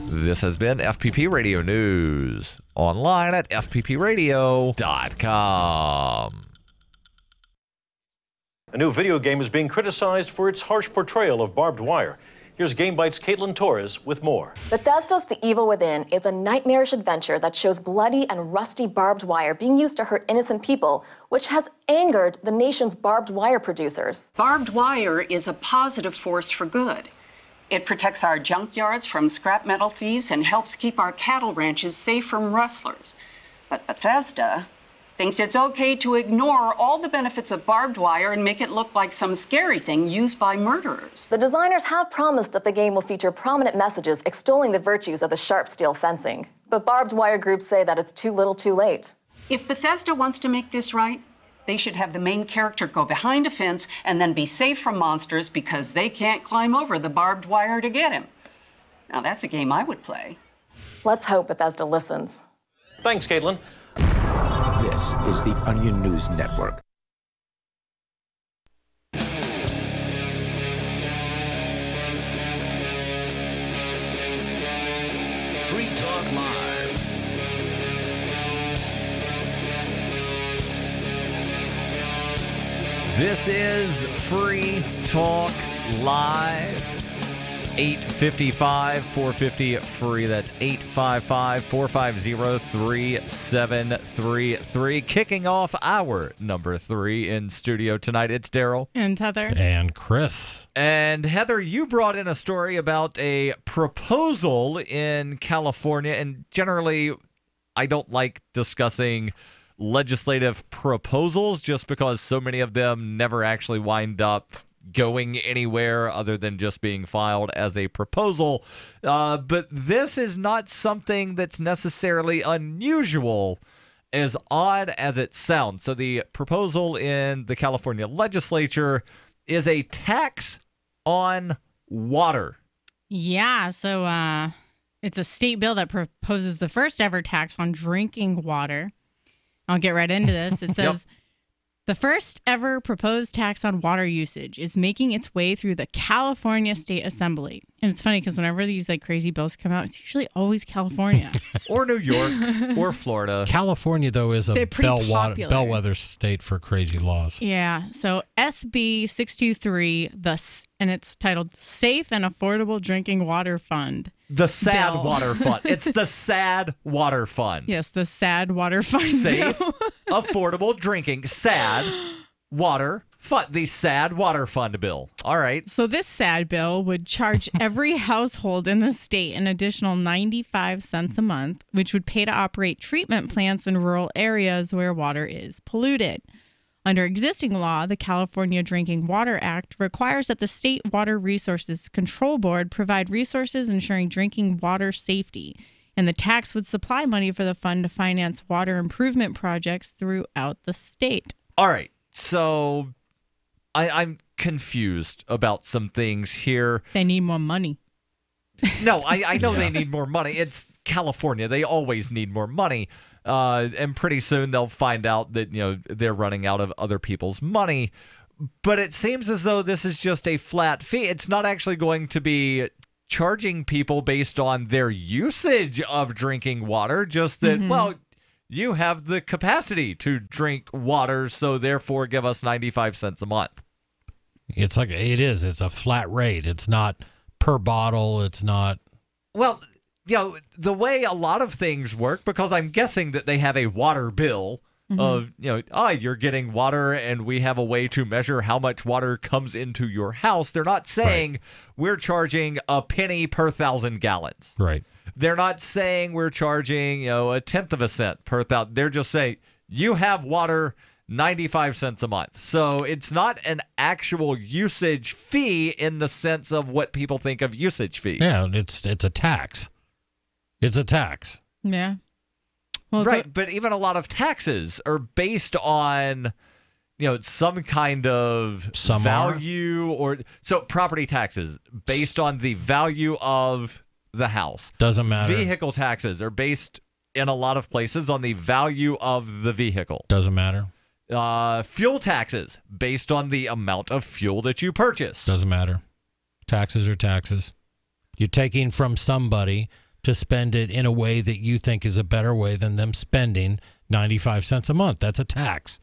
This has been FPP Radio News. Online at fppradio.com. A new video game is being criticized for its harsh portrayal of barbed wire. Here's GameBite's Caitlin Torres with more. Bethesda's The Evil Within is a nightmarish adventure that shows bloody and rusty barbed wire being used to hurt innocent people, which has angered the nation's barbed wire producers. Barbed wire is a positive force for good. It protects our junkyards from scrap metal thieves and helps keep our cattle ranches safe from rustlers. But Bethesda thinks it's okay to ignore all the benefits of barbed wire and make it look like some scary thing used by murderers. The designers have promised that the game will feature prominent messages extolling the virtues of the sharp steel fencing. But barbed wire groups say that it's too little too late. If Bethesda wants to make this right, they should have the main character go behind a fence and then be safe from monsters because they can't climb over the barbed wire to get him. Now that's a game I would play. Let's hope Bethesda listens. Thanks, Caitlin. This is the Onion News Network. Free Talk Live. This is Free Talk Live. 855-450-FREE. That's 855-450-3733. Kicking off our number 3 in studio tonight. It's Darryl. And Heather. And Chris. And Heather, you brought in a story about a proposal in California. And generally, I don't like discussing legislative proposals just because so many of them never actually wind up going anywhere other than just being filed as a proposal. But this is not something that's necessarily unusual, as odd as it sounds. So the proposal in the California legislature is a tax on water. Yeah, so it's a state bill that proposes the first ever tax on drinking water. I'll get right into this. It says, the first ever proposed tax on water usage is making its way through the California State Assembly. And it's funny because whenever these crazy bills come out, it's usually always California. Or New York or Florida. California, though, is a bellwether state for crazy laws. Yeah. So SB 623, and it's titled Safe and Affordable Drinking Water Fund. The SAD Water Fund. It's the SAD Water Fund. Yes, the SAD Water Fund. Safe, affordable drinking. SAD Water Fund. The SAD Water Fund bill. All right. So this SAD bill would charge every household in the state an additional 95 cents a month, which would pay to operate treatment plants in rural areas where water is polluted. Under existing law, the California Drinking Water Act requires that the State Water Resources Control Board provide resources ensuring drinking water safety, and the tax would supply money for the fund to finance water improvement projects throughout the state. All right, so I'm confused about some things here. They need more money. No, I know they need more money. It's California. They always need more money. And pretty soon they'll find out that, they're running out of other people's money. But it seems as though this is just a flat fee. It's not actually going to be charging people based on their usage of drinking water, just that, well, you have the capacity to drink water, so therefore give us 95 cents a month. It's a flat rate. It's not per bottle. It's not. Well, the way a lot of things work, because I'm guessing that they have a water bill of, you're getting water and we have a way to measure how much water comes into your house. They're not saying we're charging a penny per 1,000 gallons. Right. They're not saying we're charging, a tenth of a cent per 1,000. They're just saying you have water 95 cents a month. So it's not an actual usage fee in the sense of what people think of usage fees. Yeah, it's a tax. It's a tax. Yeah. Well, right, but even a lot of taxes are based on, some kind of value or so property taxes based on the value of the house. Doesn't matter. Vehicle taxes are based in a lot of places on the value of the vehicle. Doesn't matter. Fuel taxes based on the amount of fuel that you purchase. Doesn't matter. Taxes are taxes. You're taking from somebody to spend it in a way that you think is a better way than them spending 95 cents a month. That's a tax.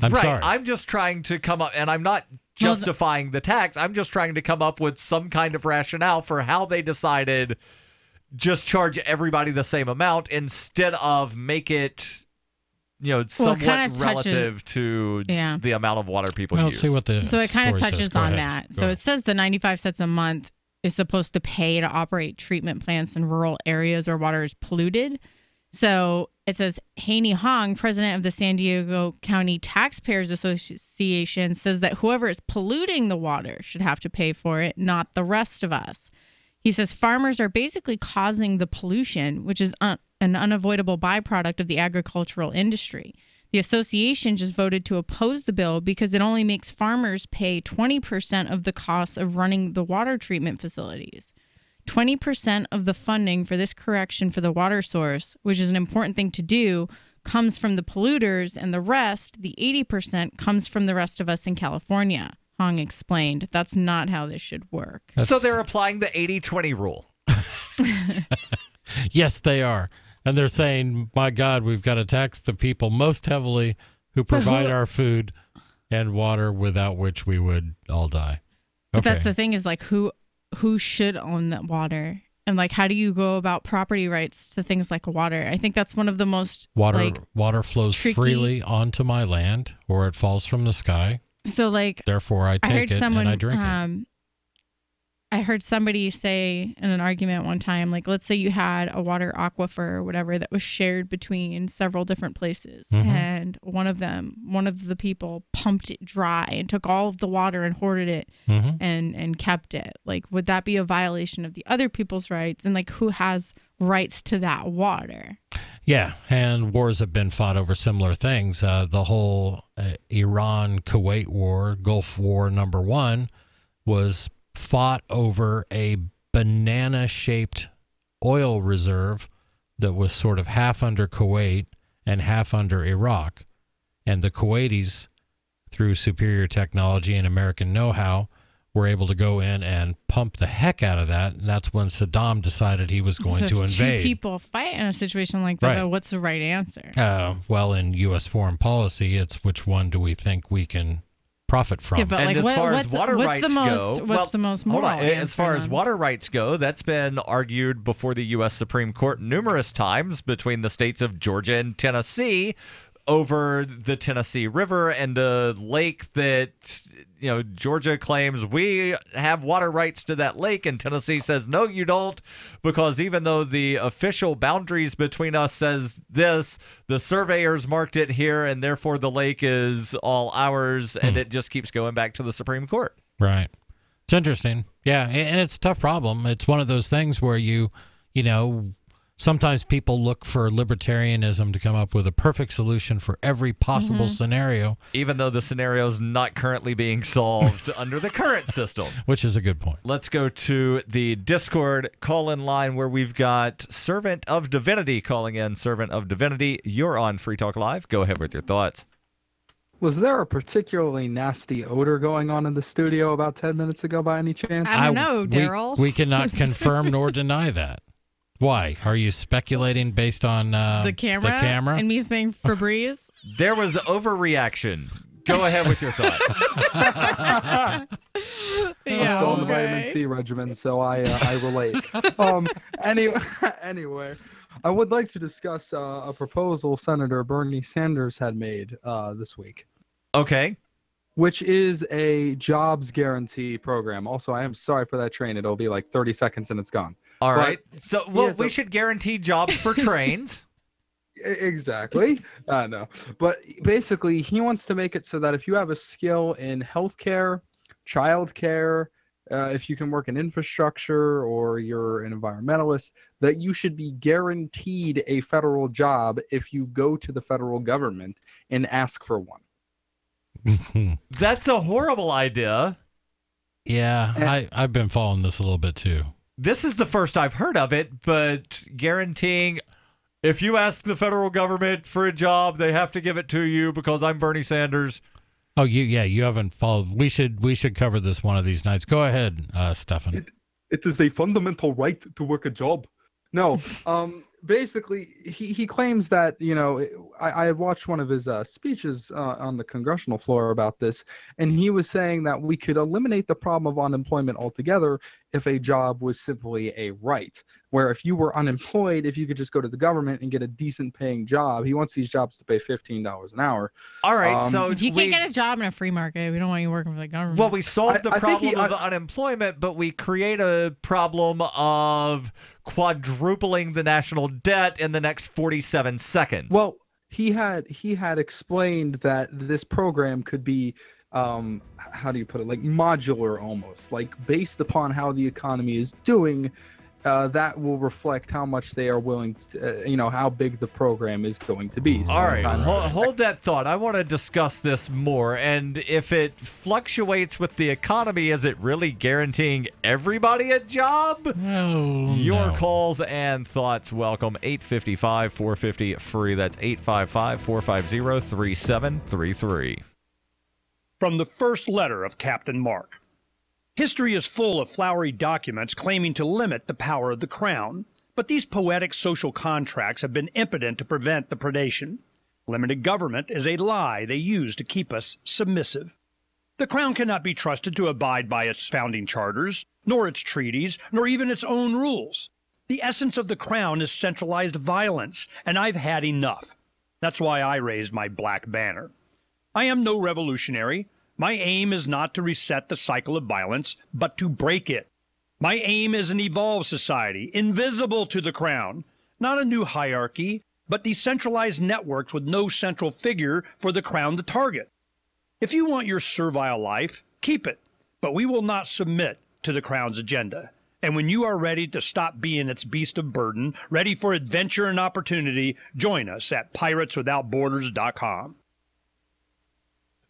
I'm sorry. I'm just trying to come up, and I'm not justifying the tax. I'm just trying to come up with some kind of rationale for how they decided just charge everybody the same amount instead of make it, somewhat relative to the amount of water people use. Let's see what the So it kind of story touches says. Go on ahead. that. So it says the 95 cents a month is supposed to pay to operate treatment plants in rural areas where water is polluted. So it says Haney Hong, president of the San Diego County Taxpayers Association, says that whoever is polluting the water should have to pay for it, not the rest of us. He says farmers are basically causing the pollution, which is an unavoidable byproduct of the agricultural industry. The association just voted to oppose the bill because it only makes farmers pay 20% of the cost of running the water treatment facilities. 20% of the funding for this correction for the water source, which is an important thing to do, comes from the polluters, and the rest, the 80%, comes from the rest of us in California. Hong explained. That's not how this should work. So they're applying the 80-20 rule. Yes, they are. And they're saying, my God, we've got to tax the people most heavily who provide our food and water, without which we would all die. But that's the thing, is like who should own that water? And like, how do you go about property rights to things like water? I think that's one of the most water flows tricky. Freely onto my land, or it falls from the sky. So like, therefore I take it and I drink it. I heard somebody say in an argument one time, like, let's say you had a water aquifer or whatever that was shared between several different places. And one of the people pumped it dry and took all of the water and hoarded it and kept it. Like, would that be a violation of the other people's rights? And like, who has rights to that water? Yeah, and wars have been fought over similar things. The whole Iran-Kuwait war, Gulf War #1, was fought over a banana-shaped oil reserve that was sort of half under Kuwait and half under Iraq. And the Kuwaitis, through superior technology and American know-how, were able to go in and pump the heck out of that. And that's when Saddam decided he was going to invade. Two people fight in a situation like that. Right. What's the right answer? Well, in U.S. foreign policy, it's which one do we think we can profit from. Yeah, but and like, as far as water rights go, what's the most moral? Hold on. As far as water rights go, that's been argued before the U.S. Supreme Court numerous times between the states of Georgia and Tennessee over the Tennessee River and a lake that, Georgia claims we have water rights to that lake, and Tennessee says, no, you don't, because even though the official boundaries between us says this, the surveyors marked it here, and therefore the lake is all ours, and it just keeps going back to the Supreme Court. Right. It's interesting. Yeah, and it's a tough problem. It's one of those things where sometimes people look for libertarianism to come up with a perfect solution for every possible scenario. Even though the scenario is not currently being solved under the current system. Which is a good point. Let's go to the Discord call-in line where we've got Servant of Divinity calling in. Servant of Divinity, you're on Free Talk Live. Go ahead with your thoughts. Was there a particularly nasty odor going on in the studio about 10 minutes ago by any chance? I don't know, Darryl. We cannot confirm nor deny that. Why? Are you speculating based on the camera? And me saying Febreze? There was overreaction. Go ahead with your thought. I'm still on the vitamin C regimen, so I relate. Anyway, I would like to discuss a proposal Senator Bernie Sanders had made this week. Okay. Which is a jobs guarantee program. Also, I am sorry for that train. It'll be like 30 seconds and it's gone. All right. So, we should guarantee jobs for trains. Exactly. No. But basically, he wants to make it so that if you have a skill in healthcare, childcare, if you can work in infrastructure or you're an environmentalist, that you should be guaranteed a federal job if you go to the federal government and ask for one. That's a horrible idea. Yeah, I've been following this a little bit too. This is the first I've heard of it, but guaranteeing if you ask the federal government for a job, they have to give it to you because I'm Bernie Sanders. Oh, you haven't followed. We should cover this one of these nights. Go ahead, Stefan. It is a fundamental right to work a job. No, basically, he claims that, I had watched one of his speeches on the congressional floor about this, and he was saying that we could eliminate the problem of unemployment altogether if a job was simply a right, where if you were unemployed, if you could just go to the government and get a decent paying job. He wants these jobs to pay $15 an hour. All right, so if you can't get a job in a free market, we don't want you working for the government. Well, we solved the problem of unemployment, but we create a problem of quadrupling the national debt in the next 47 seconds. Well, he had explained that this program could be how do you put it, like modular almost, like based upon how the economy is doing. That will reflect how much they are willing to, how big the program is going to be. So all right, hold that thought. I want to discuss this more. And if it fluctuates with the economy, is it really guaranteeing everybody a job? Your calls and thoughts welcome. 855-450-FREE. That's 855-450-3733. From the first letter of Captain Mark. History is full of flowery documents claiming to limit the power of the crown, but these poetic social contracts have been impotent to prevent the predation. Limited government is a lie they use to keep us submissive. The crown cannot be trusted to abide by its founding charters, nor its treaties, nor even its own rules. The essence of the crown is centralized violence, and I've had enough. That's why I raised my black banner. I am no revolutionary. My aim is not to reset the cycle of violence, but to break it. My aim is an evolved society, invisible to the crown, not a new hierarchy, but decentralized networks with no central figure for the crown to target. If you want your servile life, keep it, but we will not submit to the crown's agenda. And when you are ready to stop being its beast of burden, ready for adventure and opportunity, join us at pirateswithoutborders.com.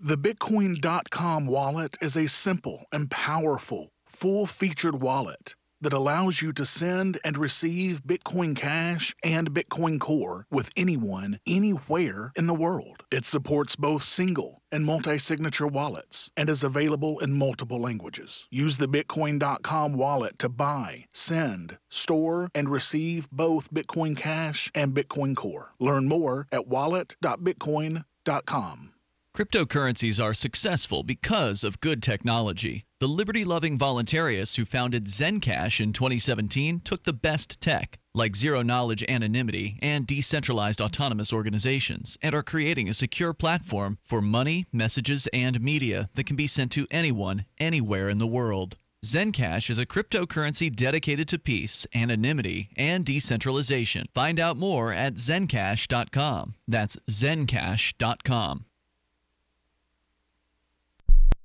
The Bitcoin.com wallet is a simple and powerful, full-featured wallet that allows you to send and receive Bitcoin Cash and Bitcoin Core with anyone, anywhere in the world. It supports both single and multi-signature wallets and is available in multiple languages. Use the Bitcoin.com wallet to buy, send, store, and receive both Bitcoin Cash and Bitcoin Core. Learn more at wallet.bitcoin.com. Cryptocurrencies are successful because of good technology. The liberty-loving voluntarists who founded Zencash in 2017 took the best tech, like zero-knowledge anonymity and decentralized autonomous organizations, and are creating a secure platform for money, messages, and media that can be sent to anyone, anywhere in the world. Zencash is a cryptocurrency dedicated to peace, anonymity, and decentralization. Find out more at zencash.com. That's zencash.com.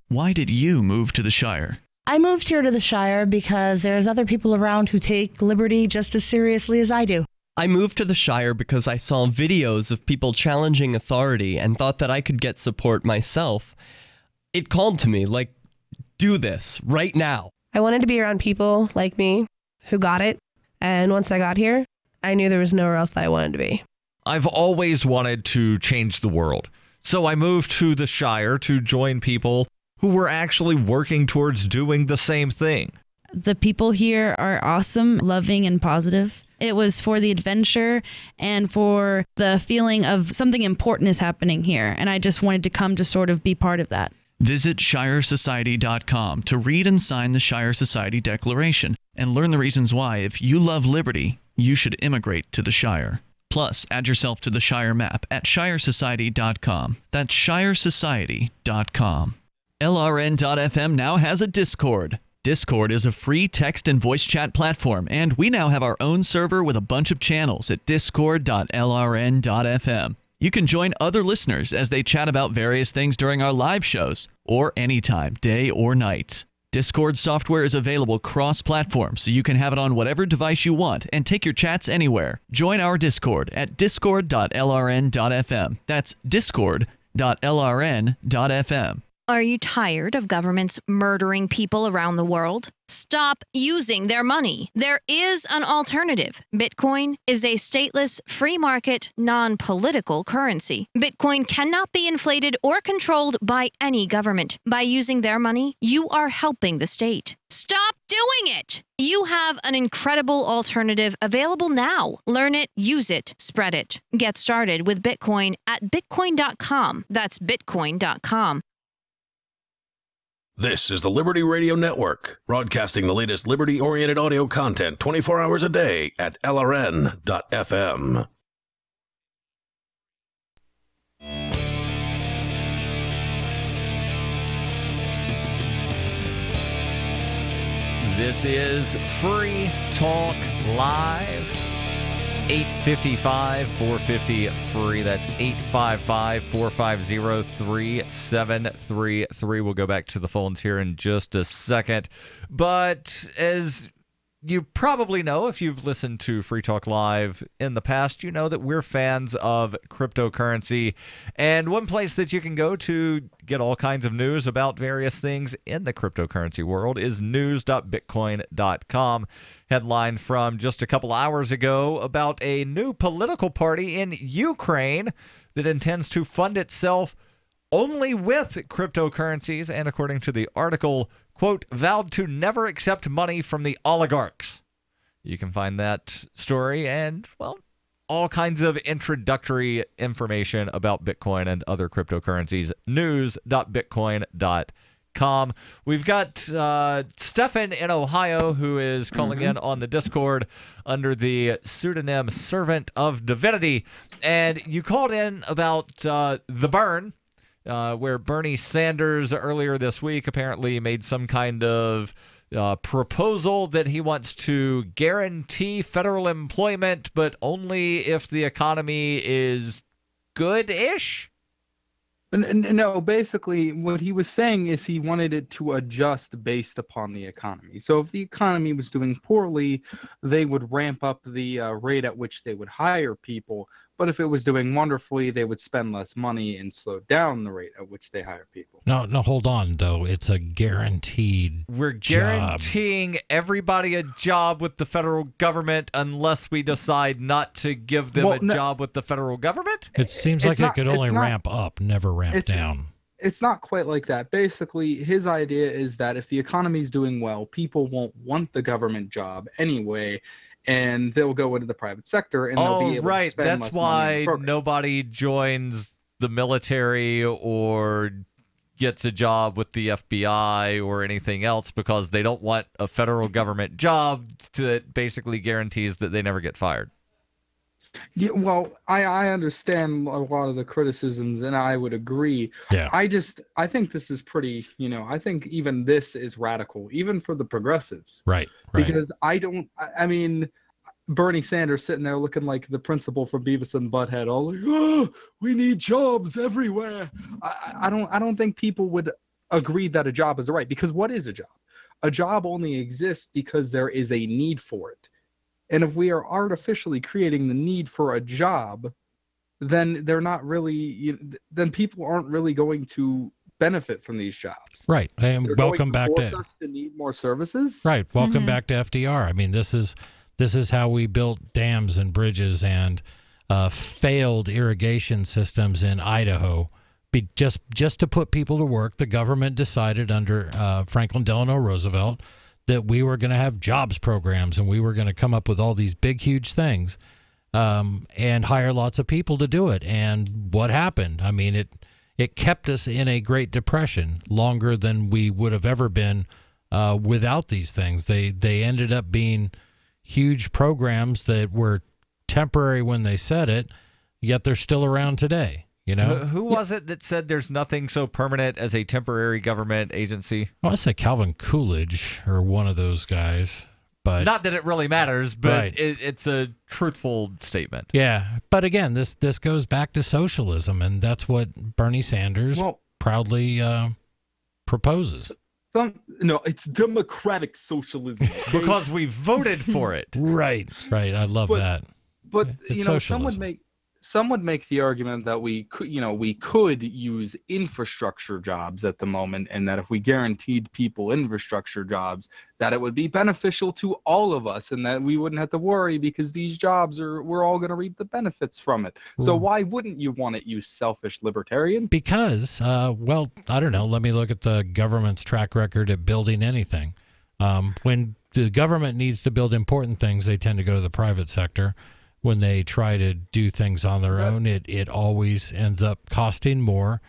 Why did you move to the Shire? I moved here to the Shire because there's other people around who take liberty just as seriously as I do. I moved to the Shire because I saw videos of people challenging authority and thought that I could get support myself. It called to me, like, do this right now. I wanted to be around people like me who got it. And once I got here, I knew there was nowhere else that I wanted to be. I've always wanted to change the world. So I moved to the Shire to join people who were actually working towards doing the same thing. The people here are awesome, loving, and positive. It was for the adventure and for the feeling of something important is happening here. And I just wanted to come to sort of be part of that. Visit ShireSociety.com to read and sign the Shire Society Declaration and learn the reasons why, if you love liberty, you should immigrate to the Shire. Plus, add yourself to the Shire map at ShireSociety.com. That's ShireSociety.com. LRN.FM now has a Discord. Discord is a free text and voice chat platform, and we now have our own server with a bunch of channels at discord.lrn.fm. You can join other listeners as they chat about various things during our live shows, or anytime, day or night. Discord software is available cross-platform, so you can have it on whatever device you want and take your chats anywhere. Join our Discord at discord.lrn.fm. That's discord.lrn.fm. Are you tired of governments murdering people around the world? Stop using their money. There is an alternative. Bitcoin is a stateless, free market, non-political currency. Bitcoin cannot be inflated or controlled by any government. By using their money, you are helping the state. Stop doing it! You have an incredible alternative available now. Learn it, use it, spread it. Get started with Bitcoin at bitcoin.com. That's bitcoin.com. This is the Liberty Radio Network, broadcasting the latest liberty-oriented audio content 24 hours a day at LRN.FM. This is Free Talk Live. 855-450-FREE. That's 855-450-3733. We'll go back to the phones here in just a second. But as you probably know, if you've listened to Free Talk Live in the past, you know that we're fans of cryptocurrency. And one place that you can go to get all kinds of news about various things in the cryptocurrency world is news.bitcoin.com. Headline from just a couple hours ago about a new political party in Ukraine that intends to fund itself only with cryptocurrencies, and according to the article, quote, vowed to never accept money from the oligarchs. You can find that story and, well, all kinds of introductory information about Bitcoin and other cryptocurrencies. News.bitcoin.com. We've got Stefan in Ohio who is calling in on the Discord under the pseudonym Servant of Divinity. And you called in about the burn, where Bernie Sanders earlier this week apparently made some kind of proposal that he wants to guarantee federal employment, but only if the economy is good-ish? No, basically what he was saying is he wanted it to adjust based upon the economy. So if the economy was doing poorly, they would ramp up the rate at which they would hire people. But if it was doing wonderfully, they would spend less money and slow down the rate at which they hire people. No, hold on, though. It's a guaranteed We're guaranteeing everybody a job with the federal government unless we decide not to give them a job with the federal government? It seems like it could only ramp up, never ramp down. It's not quite like that. Basically, his idea is that if the economy is doing well, people won't want the government job anyway, and they'll go into the private sector and they'll be able to spend That's less money on the why program. nobody joins the military or gets a job with the FBI or anything else, because they don't want a federal government job that basically guarantees that they never get fired. Yeah, well, I understand a lot of the criticisms, and I would agree. Yeah. I think this is pretty, I think even this is radical, even for the progressives. Right. Because I mean, Bernie Sanders sitting there looking like the principal from Beavis and Butthead, all like, oh, we need jobs everywhere. I don't think people would agree that a job is right, because what is a job? A job only exists because there is a need for it. And if we are artificially creating the need for a job, then they're not really, then people aren't really going to benefit from these jobs. Right. And They're welcome back force to us to need more services. Right. Welcome back to FDR. I mean, this is how we built dams and bridges and failed irrigation systems in Idaho. Just to put people to work, the government decided under Franklin Delano Roosevelt that we were going to have jobs programs and we were going to come up with all these big, huge things and hire lots of people to do it. And what happened? I mean, it kept us in a Great Depression longer than we would have ever been without these things. They ended up being huge programs that were temporary when they said it, yet they're still around today. You know, who was it that said there's nothing so permanent as a temporary government agency? Well, I said Calvin Coolidge or one of those guys, but not that it really matters, but right. it's a truthful statement. Yeah, but again, this goes back to socialism, and that's what Bernie Sanders proudly proposes. No, it's democratic socialism. Because we voted for it. Right. I love that. But it's socialism. Some would make the argument that we could use infrastructure jobs at the moment, and that if we guaranteed people infrastructure jobs, that it would be beneficial to all of us, and that we wouldn't have to worry because these jobs we're all going to reap the benefits from it. So why wouldn't you want it, you selfish libertarian? Because, well, I don't know. Let me look at the government's track record at building anything. When the government needs to build important things, they tend to go to the private sector. When they try to do things on their own, it always ends up costing more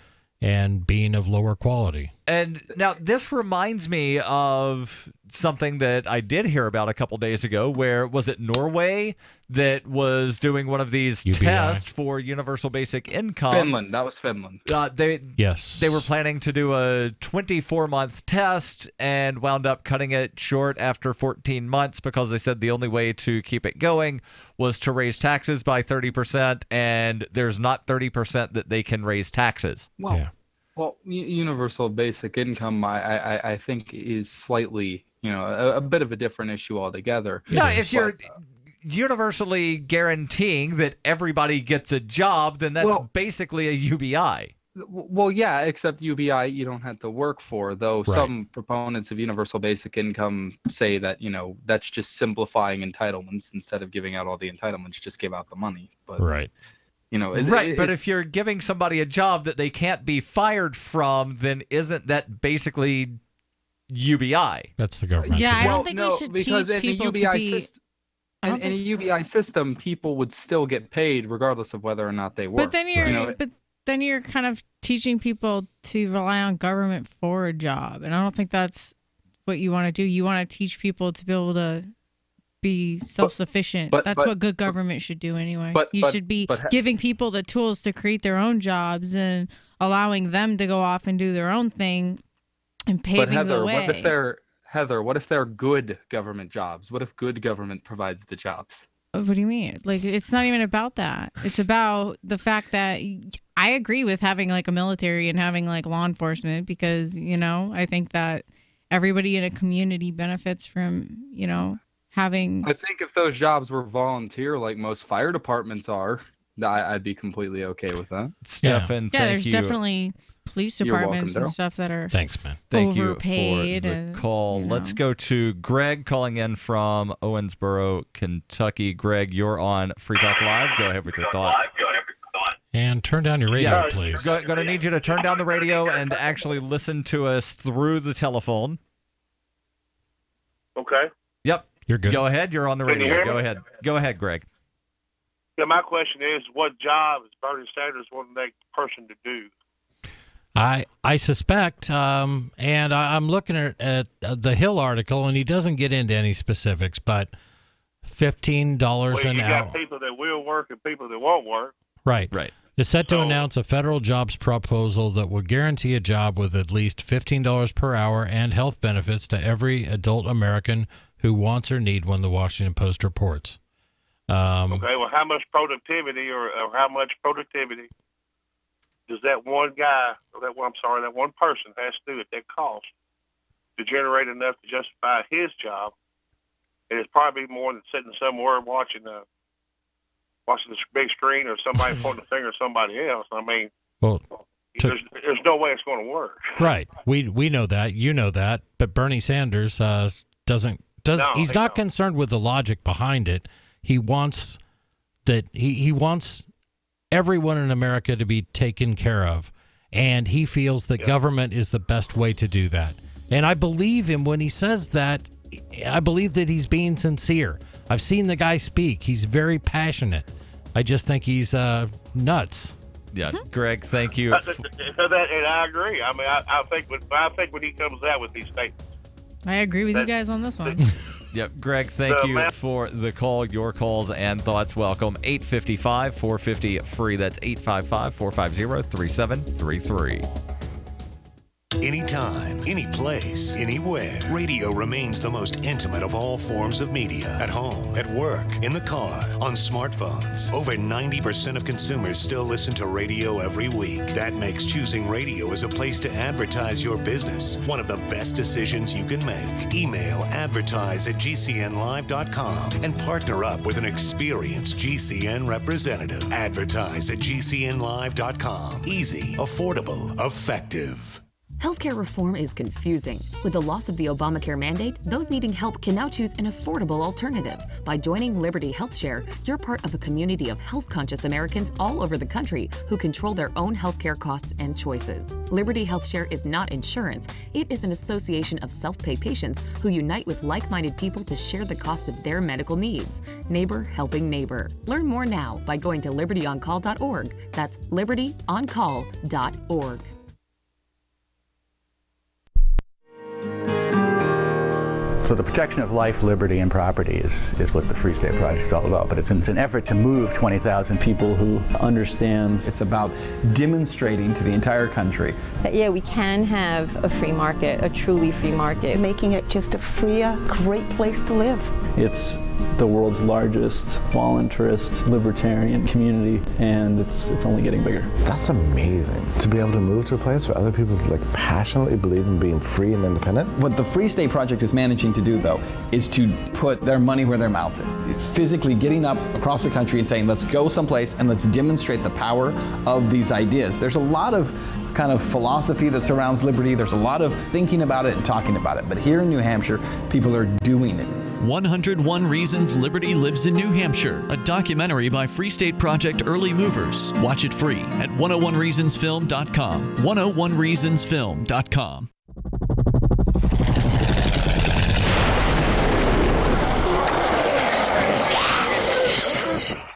and being of lower quality. And now this reminds me of something that I did hear about a couple days ago, where was it Norway that was doing one of these UBI. Tests for universal basic income? Finland. That was Finland. They were planning to do a 24-month test and wound up cutting it short after 14 months because they said the only way to keep it going was to raise taxes by 30%, and there's not 30% that they can raise taxes. Well, universal basic income, I think, is slightly, a bit of a different issue altogether. Yeah, if you're universally guaranteeing that everybody gets a job, then that's basically a UBI. Well, yeah, except UBI you don't have to work for, though. Right. Some proponents of universal basic income say that, that's just simplifying entitlements. Instead of giving out all the entitlements, just give out the money. But, right. But if you're giving somebody a job that they can't be fired from, then isn't that basically UBI? That's the government. Yeah, I don't think we should teach people to be... In a UBI system, people would still get paid regardless of whether or not they work. But then you're kind of teaching people to rely on government for a job, and I don't think that's what you want to do. You want to teach people to be able to be self-sufficient. That's what good government should do anyway. You should be giving people the tools to create their own jobs and allowing them to go off and do their own thing and paving the way. What if they're good government jobs? What if good government provides the jobs? What do you mean? Like, it's not even about that. It's about the fact that I agree with having like a military and having like law enforcement because, I think that everybody in a community benefits from, having... I think if those jobs were volunteer like most fire departments are, I'd be completely okay with that. Stefan, yeah, there's definitely police departments and stuff that are Thanks, man. Thank you overpaid. for the call. Let's go to Greg calling in from Owensboro, Kentucky. Greg, you're on Free Talk Live. Go ahead with your thoughts. And turn down your radio, please. Going to need you to turn down the radio and actually listen to us through the telephone. Okay. Yep. You're good. Go ahead. You're on the Can you radio. hear me? Go ahead. Go ahead, Greg. Yeah, my question is, what job is Bernie Sanders wanting that person to do? I suspect, and I'm looking at the Hill article, and he doesn't get into any specifics, but $15 an hour. You got people that will work and people that won't work. Right. Is set to announce a federal jobs proposal that would guarantee a job with at least $15 per hour and health benefits to every adult American who wants or need one, the Washington Post reports. Okay, well, how much productivity or how much productivity does that one guy, or that one person has to do at that cost to generate enough to justify his job And it's probably more than sitting somewhere watching this big screen or somebody pointing a finger at somebody else. I mean, Well, there's no way it's going to work. right. We know that. You know that. But Bernie Sanders doesn't. He's not concerned with the logic behind it. He wants he wants everyone in America to be taken care of, and he feels that government is the best way to do that. And I believe him when he says that. I believe that he's being sincere. I've seen the guy speak. He's very passionate. I just think he's nuts. Yeah, Greg, thank you. And I agree. I mean, I think when he comes out with these statements, I agree with you guys on this one. Yep, Greg, thank you for the call. Your calls and thoughts welcome. 855-450-FREE. That's 855-450-3733. Anytime, any place, anywhere, radio remains the most intimate of all forms of media. At home, at work, in the car, on smartphones. Over 90% of consumers still listen to radio every week. That makes choosing radio as a place to advertise your business one of the best decisions you can make. Email advertise@gcnlive.com and partner up with an experienced GCN representative. Advertise@gcnlive.com. Easy, affordable, effective. Healthcare reform is confusing. With the loss of the Obamacare mandate, those needing help can now choose an affordable alternative. By joining Liberty HealthShare, you're part of a community of health-conscious Americans all over the country who control their own healthcare costs and choices. Liberty HealthShare is not insurance. It is an association of self-pay patients who unite with like-minded people to share the cost of their medical needs. Neighbor helping neighbor. Learn more now by going to libertyoncall.org. That's libertyoncall.org. So the protection of life, liberty, and property is what the Free State Project is all about. But it's an effort to move 20,000 people who understand. It's about demonstrating to the entire country that, yeah, we can have a free market, a truly free market. Making it just a freer, great place to live. It's the world's largest voluntarist libertarian community, and it's only getting bigger. That's amazing, to be able to move to a place where other people passionately believe in being free and independent. What the Free State Project is managing to do, though, is to put their money where their mouth is. It's physically getting up across the country and saying, let's go someplace and let's demonstrate the power of these ideas. There's a lot of kind of philosophy that surrounds liberty. There's a lot of thinking about it and talking about it. But here in New Hampshire, people are doing it. 101 Reasons Liberty Lives in New Hampshire, a documentary by Free State Project early movers. Watch it free at 101reasonsfilm.com. 101reasonsfilm.com.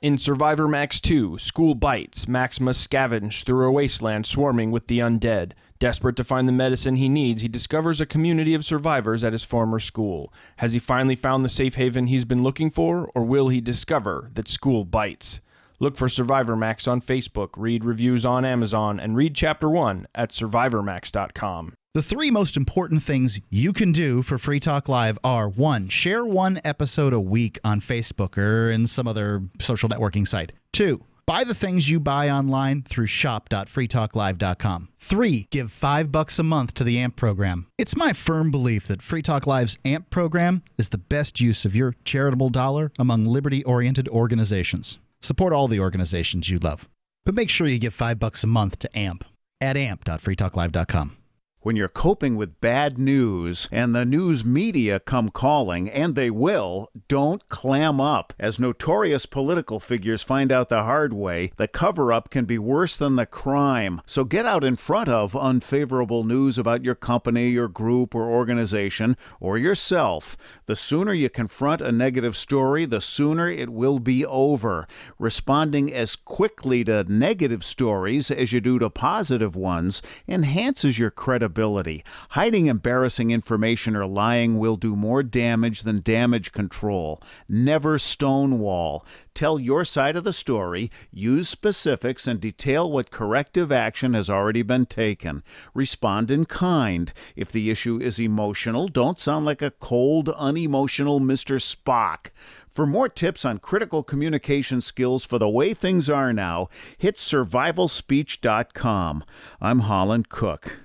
In Survivor Max 2, School Bites, Max must scavenge through a wasteland swarming with the undead. Desperate to find the medicine he needs, he discovers a community of survivors at his former school. Has he finally found the safe haven he's been looking for, or will he discover that school bites? Look for Survivor Max on Facebook, read reviews on Amazon, and read Chapter 1 at survivormax.com. The three most important things you can do for Free Talk Live are: 1, share one episode a week on Facebook or in some other social networking site. 2, buy the things you buy online through shop.freetalklive.com. 3, give $5 a month to the AMP program. It's my firm belief that Free Talk Live's AMP program is the best use of your charitable dollar among liberty-oriented organizations. Support all the organizations you love, but make sure you give $5 a month to AMP at amp.freetalklive.com. When you're coping with bad news and the news media come calling, and they will, don't clam up. As notorious political figures find out the hard way, the cover-up can be worse than the crime. So get out in front of unfavorable news about your company, your group, or organization, or yourself. The sooner you confront a negative story, the sooner it will be over. Responding as quickly to negative stories as you do to positive ones enhances your credibility. Hiding embarrassing information or lying will do more damage than damage control. Never stonewall. Tell your side of the story, use specifics, and detail what corrective action has already been taken. Respond in kind. If the issue is emotional, don't sound like a cold, unemotional Mr. Spock. For more tips on critical communication skills for the way things are now, hit survivalspeech.com. I'm Holland Cook.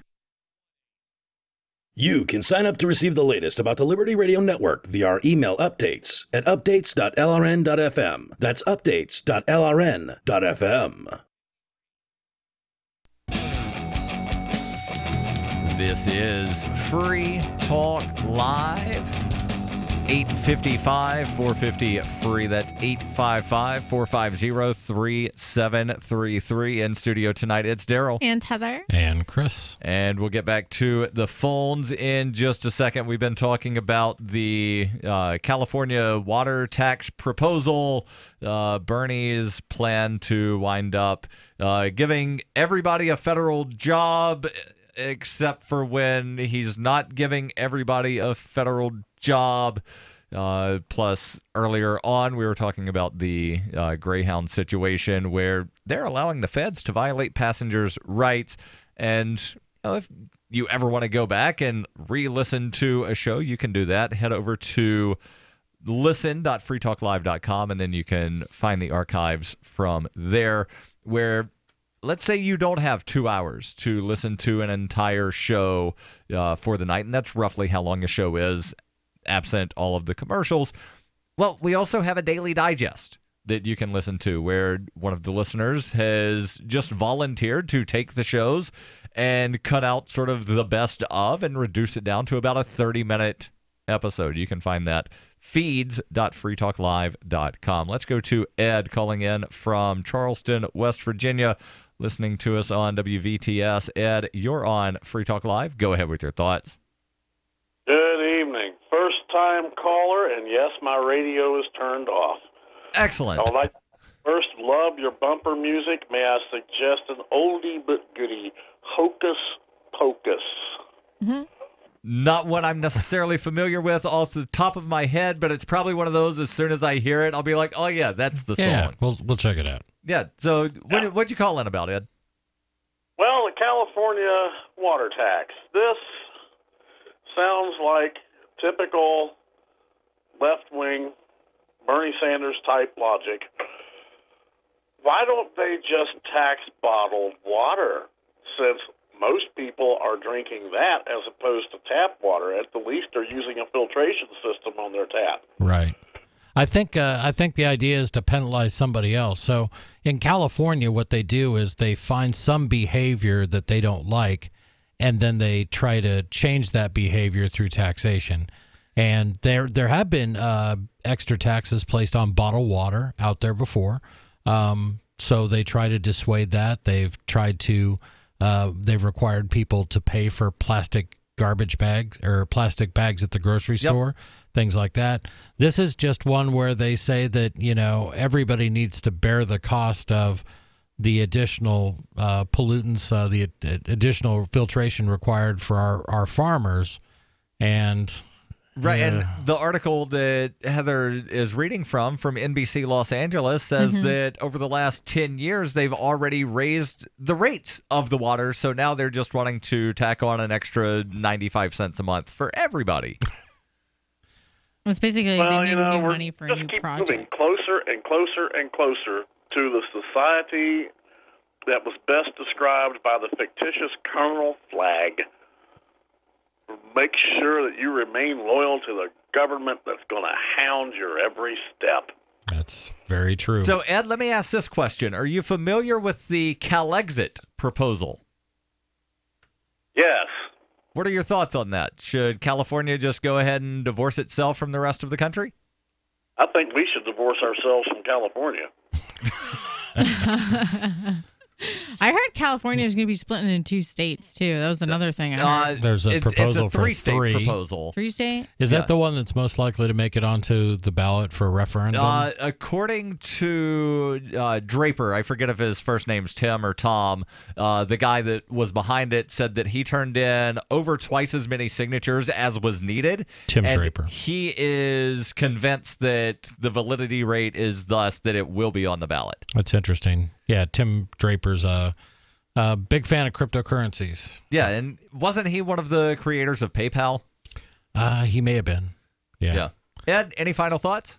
You can sign up to receive the latest about the Liberty Radio Network via our email updates at updates.lrn.fm. That's updates.lrn.fm. This is Free Talk Live. 855-450-FREE. That's 855-450-3733. In studio tonight, it's Darryl. And Heather. And Chris. And we'll get back to the phones in just a second. We've been talking about the California water tax proposal. Bernie's plan to wind up giving everybody a federal job, except for when he's not giving everybody a federal job. Plus, earlier on, we were talking about the Greyhound situation where they're allowing the feds to violate passengers' rights. And if you ever want to go back and re-listen to a show, you can do that. Head over to listen.freetalklive.com, and then you can find the archives from there where, let's say you don't have 2 hours to listen to an entire show for the night, and that's roughly how long a show is, absent all of the commercials. Well, we also have a daily digest that you can listen to where one of the listeners has just volunteered to take the shows and cut out sort of the best of and reduce it down to about a 30-minute episode. You can find that feeds.freetalklive.com. Let's go to Ed calling in from Charleston, West Virginia, listening to us on WVTS. Ed, you're on Free Talk Live. Go ahead with your thoughts. Good evening. First-time caller, and yes, my radio is turned off. Excellent. I'd like to first love your bumper music. May I suggest an oldie but goodie, Hocus Pocus? Mm-hmm. Not one I'm necessarily familiar with off the top of my head, but it's probably one of those, as soon as I hear it, I'll be like, oh, yeah, that's the Yeah, song. we'll check it out. Yeah, so what'd you call in about, Ed? Well, the California water tax. This sounds like typical left-wing Bernie Sanders type logic. Why don't they just tax bottled water, since most people are drinking that as opposed to tap water? At the least, they're using a filtration system on their tap. Right. I think the idea is to penalize somebody else. So in California, what they do is they find some behavior that they don't like, and then they try to change that behavior through taxation. And there have been extra taxes placed on bottled water out there before. So they try to dissuade that. They've required people to pay for plastic garbage bags or plastic bags at the grocery store, things like that. This is just one where they say that, everybody needs to bear the cost of the additional pollutants, the additional filtration required for our farmers. And right, and the article that Heather is reading from NBC Los Angeles says that over the last 10 years, they've already raised the rates of the water, so now they're just wanting to tack on an extra 95 cents a month for everybody. It's basically they need new money for a new keep project. Moving closer and closer and closer to the society that was best described by the fictitious Colonel Flagg. Make sure that you remain loyal to the government that's going to hound your every step. That's very true. So, Ed, let me ask this question. Are you familiar with the CalExit proposal? Yes. What are your thoughts on that? Should California just go ahead and divorce itself from the rest of the country? I think we should divorce ourselves from California. I heard California is going to be splitting in 2 states, too. That was another thing I heard. There's a proposal it's a 3-state for 3. proposal. 3-state? Is that the one that's most likely to make it onto the ballot for a referendum? According to Draper, I forget if his first name's Tim or Tom, the guy that was behind it said that he turned in over twice as many signatures as was needed. Tim Draper. He is convinced that the validity rate is thus that it will be on the ballot. That's interesting. Yeah, Tim Draper's a big fan of cryptocurrencies. Yeah, and wasn't he one of the creators of PayPal? He may have been. Yeah. Ed, any final thoughts?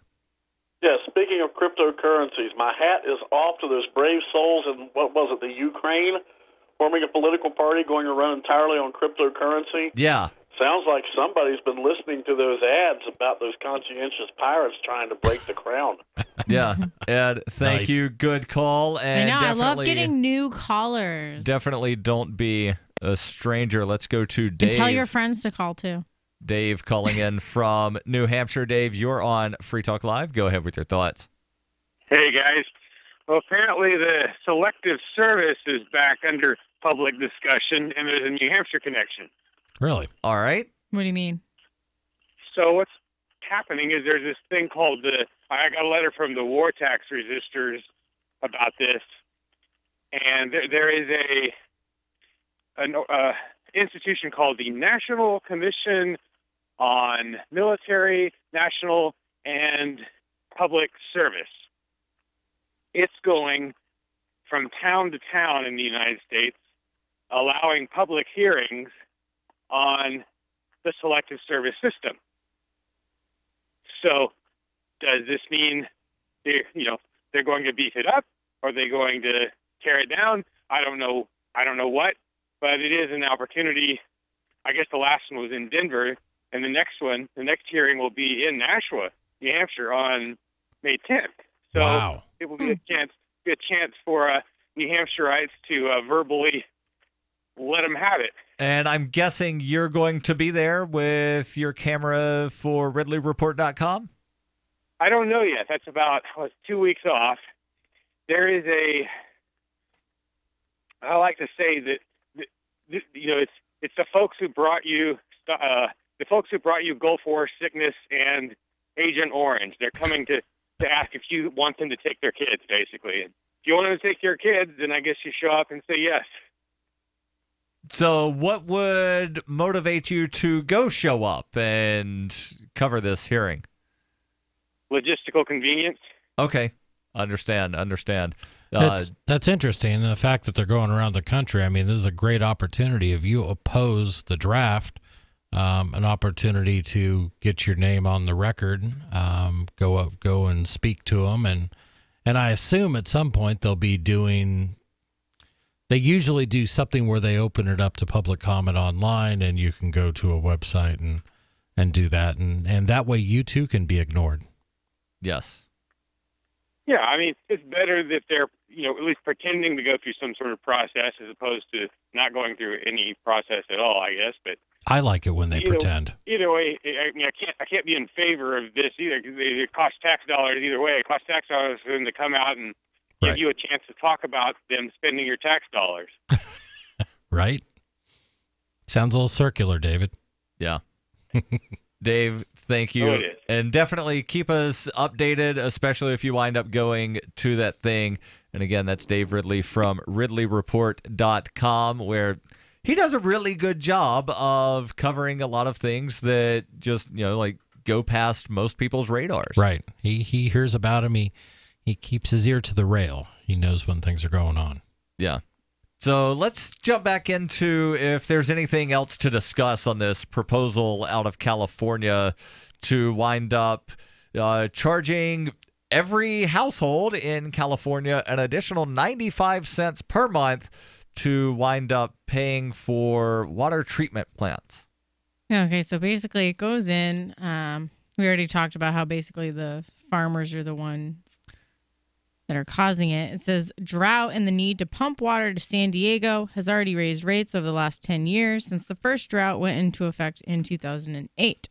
Yeah, speaking of cryptocurrencies, my hat is off to those brave souls in, the Ukraine, forming a political party going to run entirely on cryptocurrency. Yeah. Sounds like somebody's been listening to those ads about those conscientious pirates trying to break the crown. Yeah, Ed, thank Nice. you. Good call. I And know. I love definitely- getting new callers. Definitely don't be a stranger. Let's go to Dave. And tell your friends to call too. Dave calling in from New Hampshire. Dave, you're on Free Talk Live. Go ahead with your thoughts. Hey, guys. Well, apparently the Selective Service is back under public discussion, and there's a New Hampshire connection. Really? All right. What do you mean? So what's happening is there's this thing called I got a letter from the war tax resistors about this, and there is an institution called the National Commission on Military, National, and Public Service. It's going from town to town in the United States, allowing public hearings on the Selective Service system. So does this mean they're going to beef it up? Are they going to tear it down? I don't know what, but it is an opportunity. I guess the last one was in Denver, and the next hearing will be in Nashua, New Hampshire on May 10th. So Wow. it will be a chance for New Hampshireites to verbally let them have it. And I'm guessing you're going to be there with your camera for RidleyReport.com? I don't know yet. That's about 2 weeks off. There is I like to say that it's the folks who brought you Gulf War sickness and Agent Orange. They're coming to ask if you want them to take their kids, basically. And if you want them to take your kids, then I guess you show up and say yes. So what would motivate you to go show up and cover this hearing? Logistical convenience. Okay. Understand. That's interesting. The fact that they're going around the country, I mean, this is a great opportunity. If you oppose the draft, an opportunity to get your name on the record, go and speak to them. And I assume at some point they'll be doing, they usually do something where they open it up to public comment online, and you can go to a website and do that. And that way you too can be ignored. Yes. Yeah, I mean, it's better that they're, at least pretending to go through some sort of process as opposed to not going through any process at all, I guess. But I like it when they pretend. Either way, I can't be in favor of this either, because it costs tax dollars either way. It costs tax dollars for them to come out and give you a chance to talk about them spending your tax dollars. Right? Sounds a little circular, David. Yeah. Dave, thank you. Oh, it is. And definitely keep us updated, especially if you wind up going to that thing. And again, that's Dave Ridley from RidleyReport.com, where he does a really good job of covering a lot of things that just, go past most people's radars. Right. He hears about him. He keeps his ear to the rail. He knows when things are going on. Yeah. So let's jump back into if there's anything else to discuss on this proposal out of California to wind up charging every household in California an additional 95 cents per month to wind up paying for water treatment plants. Okay, so basically it goes in. We already talked about how basically the farmers are the ones that are causing it. It says drought and the need to pump water to San Diego has already raised rates over the last 10 years since the first drought went into effect in 2008.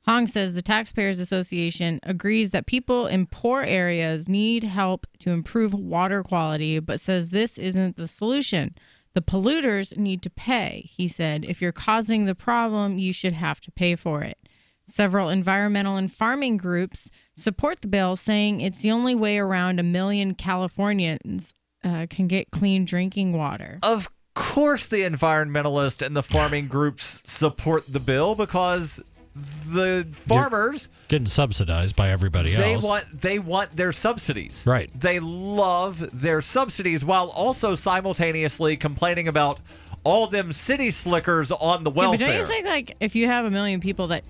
Hong says the Taxpayers Association agrees that people in poor areas need help to improve water quality, but says this isn't the solution. The polluters need to pay. He said, if you're causing the problem, you should have to pay for it. Several environmental and farming groups support the bill, saying it's the only way around 1 million Californians can get clean drinking water. Of course the environmentalists and the farming groups support the bill, because the farmers getting subsidized by everybody else. They want their subsidies. Right. They love their subsidies while also simultaneously complaining about all them city slickers on the welfare. Yeah, but don't you think, like, if you have 1 million people that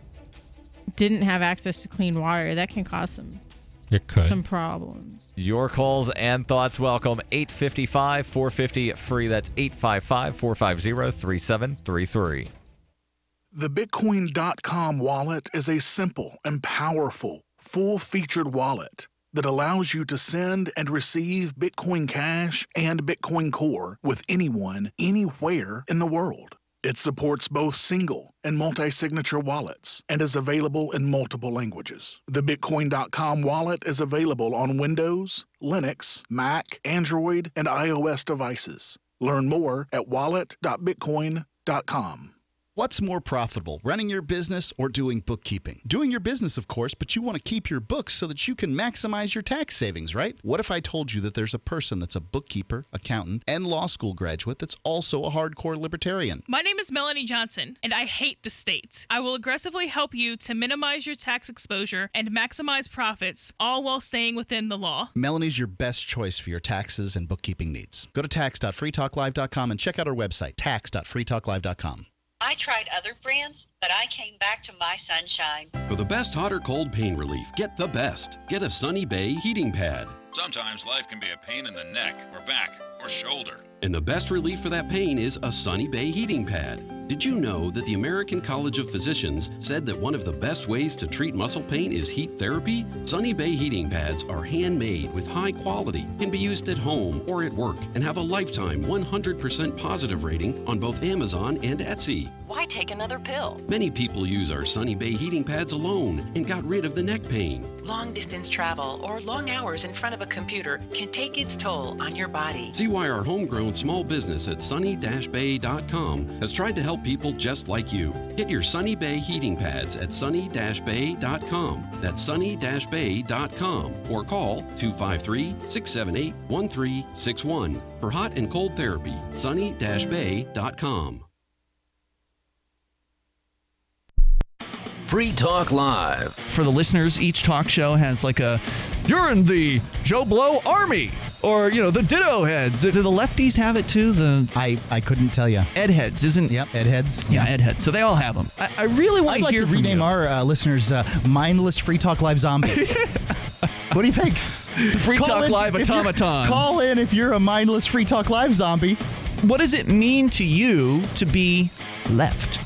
didn't have access to clean water, that can cause some problems. Your calls and thoughts welcome. 855-450-FREE. That's 855-450-3733. The Bitcoin.com wallet is a simple and powerful, full-featured wallet that allows you to send and receive Bitcoin Cash and Bitcoin Core with anyone, anywhere in the world. It supports both single and multi-signature wallets and is available in multiple languages. The Bitcoin.com wallet is available on Windows, Linux, Mac, Android, and iOS devices. Learn more at wallet.bitcoin.com. What's more profitable, running your business or doing bookkeeping? Doing your business, of course, but you want to keep your books so that you can maximize your tax savings, right? What if I told you that there's a person that's a bookkeeper, accountant, and law school graduate that's also a hardcore libertarian? My name is Melanie Johnson, and I hate the state. I will aggressively help you to minimize your tax exposure and maximize profits, all while staying within the law. Melanie's your best choice for your taxes and bookkeeping needs. Go to tax.freetalklive.com and check out our website, tax.freetalklive.com. I tried other brands, but I came back to My Sunshine. For the best hot or cold pain relief, get the best. Get a Sunny Bay heating pad. Sometimes life can be a pain in the neck or back or shoulder. And the best relief for that pain is a Sunny Bay heating pad. Did you know that the American College of Physicians said that one of the best ways to treat muscle pain is heat therapy? Sunny Bay heating pads are handmade with high quality, can be used at home or at work, and have a lifetime 100% positive rating on both Amazon and Etsy. Why take another pill? Many people use our Sunny Bay heating pads alone and got rid of the neck pain. Long distance travel or long hours in front of a computer can take its toll on your body. See why our homegrown small business at sunny-bay.com has tried to help people just like you. Get your Sunny Bay heating pads at sunny-bay.com. That's sunny-bay.com or call 253-678-1361 for hot and cold therapy. sunny-bay.com. Free Talk Live. For the listeners, each talk show has like a, you're in the Joe Blow Army, or, you know, the Ditto Heads. Do the lefties have it too? I couldn't tell you. Ed Heads, isn't? Yep, Ed Heads. Yeah, Ed Heads. So they all have them. I really want I'd like hear to from rename you. our listeners Mindless Free Talk Live Zombies. What do you think? The Free Talk Live automatons. Call in if you're a mindless Free Talk Live zombie. What does it mean to you to be left?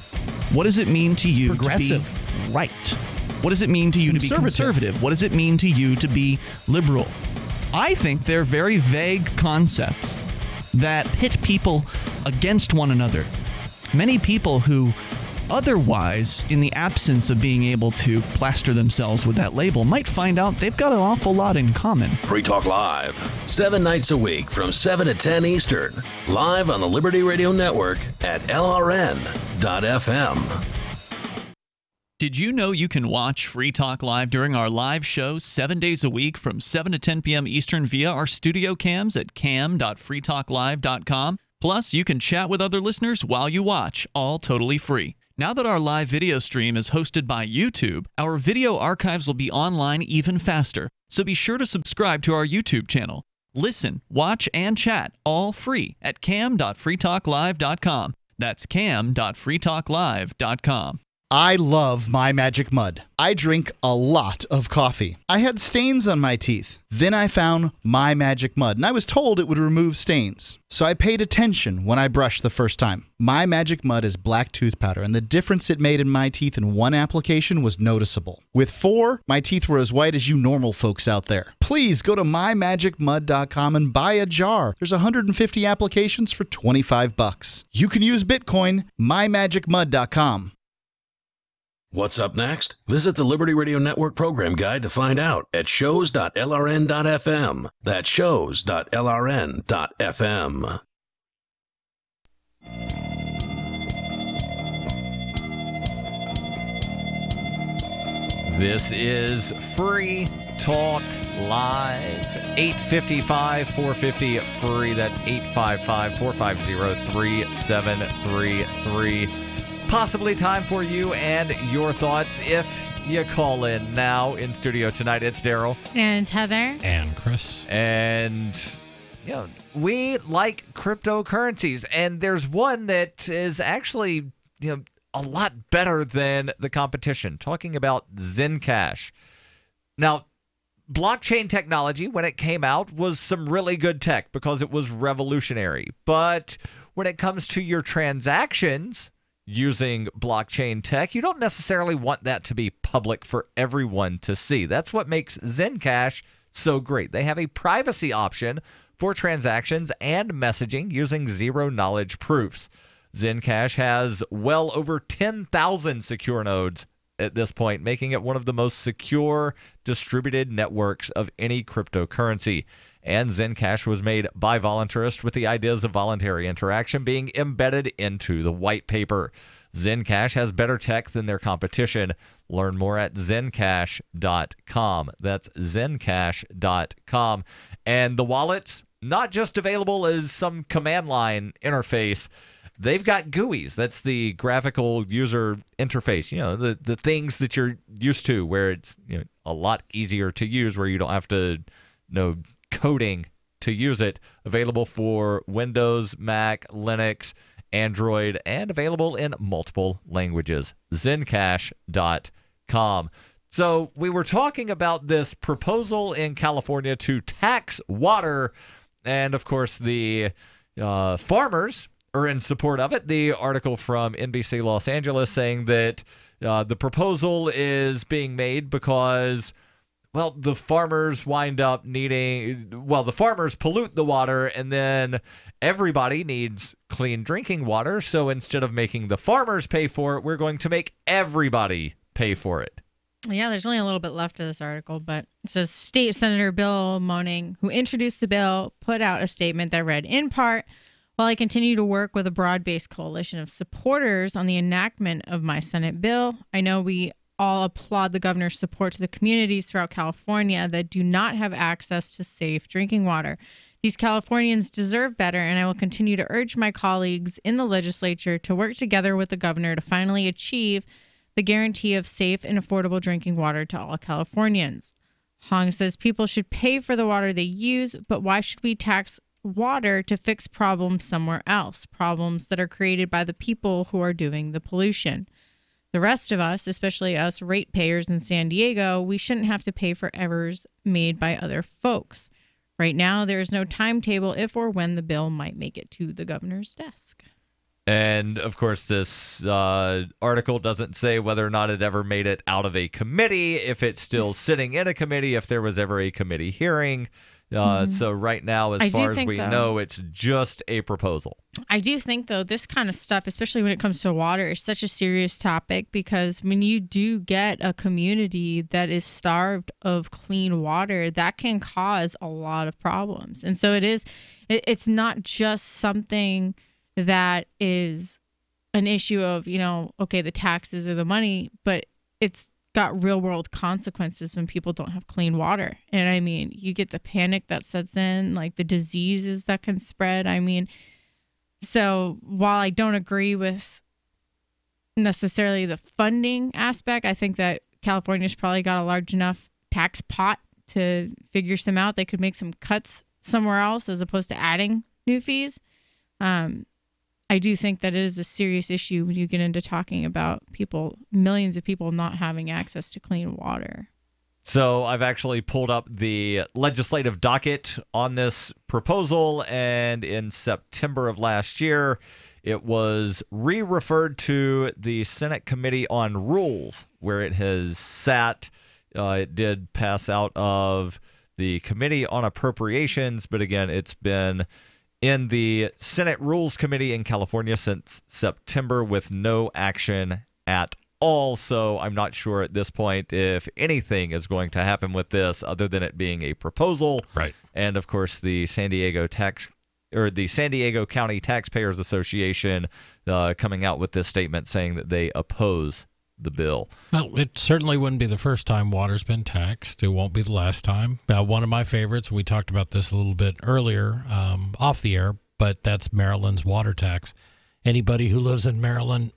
What does it mean to you Progressive. to be right? What does it mean to you to be conservative? What does it mean to you to be liberal? I think they're very vague concepts that pit people against one another. Many people who otherwise, in the absence of being able to plaster themselves with that label, might find out they've got an awful lot in common. Free Talk Live, 7 nights a week from 7 to 10 Eastern, live on the Liberty Radio Network at LRN.FM. Did you know you can watch Free Talk Live during our live show 7 days a week from 7 to 10 p.m. Eastern via our studio cams at cam.freetalklive.com? Plus, you can chat with other listeners while you watch, all totally free. Now that our live video stream is hosted by YouTube, our video archives will be online even faster, so be sure to subscribe to our YouTube channel. Listen, watch, and chat all free at cam.freetalklive.com. That's cam.freetalklive.com. I love My Magic Mud. I drink a lot of coffee. I had stains on my teeth. Then I found My Magic Mud, and I was told it would remove stains. So I paid attention when I brushed the first time. My Magic Mud is black tooth powder, and the difference it made in my teeth in one application was noticeable. With 4, my teeth were as white as you normal folks out there. Please go to mymagicmud.com and buy a jar. There's 150 applications for $25. You can use Bitcoin, mymagicmud.com. What's up next? Visit the Liberty Radio Network program guide to find out at shows.lrn.fm. That's shows.lrn.fm. This is Free Talk Live. 855-450-FREE. That's 855-450-3733. Possibly time for you and your thoughts if you call in now. In studio tonight, it's Darryl. And Heather. And Chris. And, you know, we like cryptocurrencies. And there's one that is actually, you know, a lot better than the competition. Talking about Zencash. Now, blockchain technology, when it came out, was some really good tech because it was revolutionary. But when it comes to your transactions, using blockchain tech, you don't necessarily want that to be public for everyone to see. That's what makes Zencash so great. They have a privacy option for transactions and messaging using zero-knowledge proofs. Zencash has well over 10,000 secure nodes at this point, making it one of the most secure distributed networks of any cryptocurrency. And Zencash was made by voluntarists with the ideas of voluntary interaction being embedded into the white paper. Zencash has better tech than their competition. Learn more at zencash.com. That's zencash.com. And the wallet's not just available as some command line interface. They've got GUIs. That's the graphical user interface. You know, the things that you're used to, where it's, you know, a lot easier to use, where you don't have to know coding to use it. Available for Windows, Mac, Linux, Android, and available in multiple languages. Zencash.com. So we were talking about this proposal in California to tax water, and of course the farmers are in support of it. The article from NBC Los Angeles saying that the proposal is being made because, well, the farmers wind up the farmers pollute the water, and then everybody needs clean drinking water. So instead of making the farmers pay for it, we're going to make everybody pay for it. Yeah, there's only a little bit left of this article, but it says State Senator Bill Moaning, who introduced the bill, put out a statement that read, in part, while I continue to work with a broad-based coalition of supporters on the enactment of my Senate bill, I know we all applaud the governor's support to the communities throughout California that do not have access to safe drinking water. These Californians deserve better, and I will continue to urge my colleagues in the legislature to work together with the governor to finally achieve the guarantee of safe and affordable drinking water to all Californians. Hong says people should pay for the water they use, but why should we tax water to fix problems somewhere else, problems that are created by the people who are doing the pollution? The rest of us, especially us ratepayers in San Diego, we shouldn't have to pay for errors made by other folks. Right now, there is no timetable if or when the bill might make it to the governor's desk. And, of course, this article doesn't say whether or not it ever made it out of a committee, if it's still sitting in a committee, if there was ever a committee hearing. So right now, as far as we know, it's just a proposal. I do think, though, this kind of stuff, especially when it comes to water, is such a serious topic, because when you do get a community that is starved of clean water, that can cause a lot of problems. And so it's not just something that is an issue of, okay, the taxes or the money, but it's got real world consequences when people don't have clean water. And I mean, you get the panic that sets in, like the diseases that can spread. I mean, so while I don't agree with necessarily the funding aspect, I think that California's probably got a large enough tax pot to figure some out. They could make some cuts somewhere else as opposed to adding new fees. I do think that it is a serious issue when you get into talking about millions of people not having access to clean water. So I've actually pulled up the legislative docket on this proposal, and in September of last year, it was re-referred to the Senate Committee on Rules, where it has sat. It did pass out of the Committee on Appropriations, but again, it's been in the Senate Rules Committee in California since September with no action at all. So I'm not sure at this point if anything is going to happen with this other than it being a proposal. Right. And of course, the San Diego County Taxpayers Association coming out with this statement saying that they oppose the bill. Well, it certainly wouldn't be the first time water's been taxed. It won't be the last time. One of my favorites, we talked about this a little bit earlier off the air, but that's Maryland's water tax. Anybody who lives in Maryland,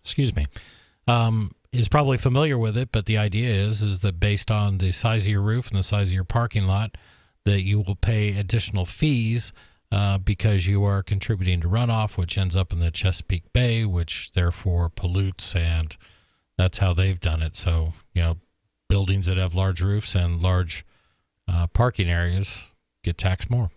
is probably familiar with it, but the idea is that based on the size of your roof and the size of your parking lot, that you will pay additional fees because you are contributing to runoff, which ends up in the Chesapeake Bay, which therefore pollutes, and that's how they've done it. So, buildings that have large roofs and large parking areas get taxed more.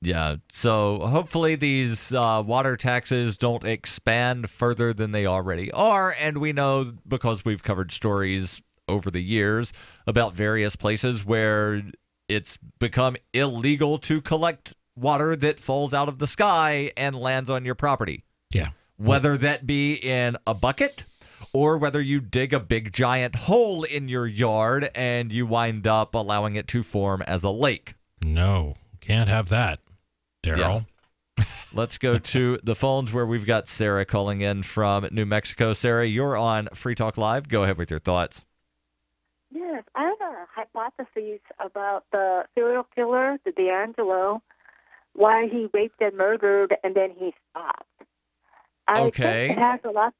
Yeah, so hopefully these water taxes don't expand further than they already are. And we know, because we've covered stories over the years about various places where it's become illegal to collect water that falls out of the sky and lands on your property. Yeah. Whether that be in a bucket or whether you dig a big giant hole in your yard and you wind up allowing it to form as a lake. No, can't have that, Darryl. Yeah. Let's go to the phones where we've got Sarah calling in from New Mexico. Sarah, you're on Free Talk Live. Go ahead with your thoughts. Yes, I have a hypothesis about the serial killer, the D'Angelo, why he raped and murdered and then he stopped. I think it has a lot.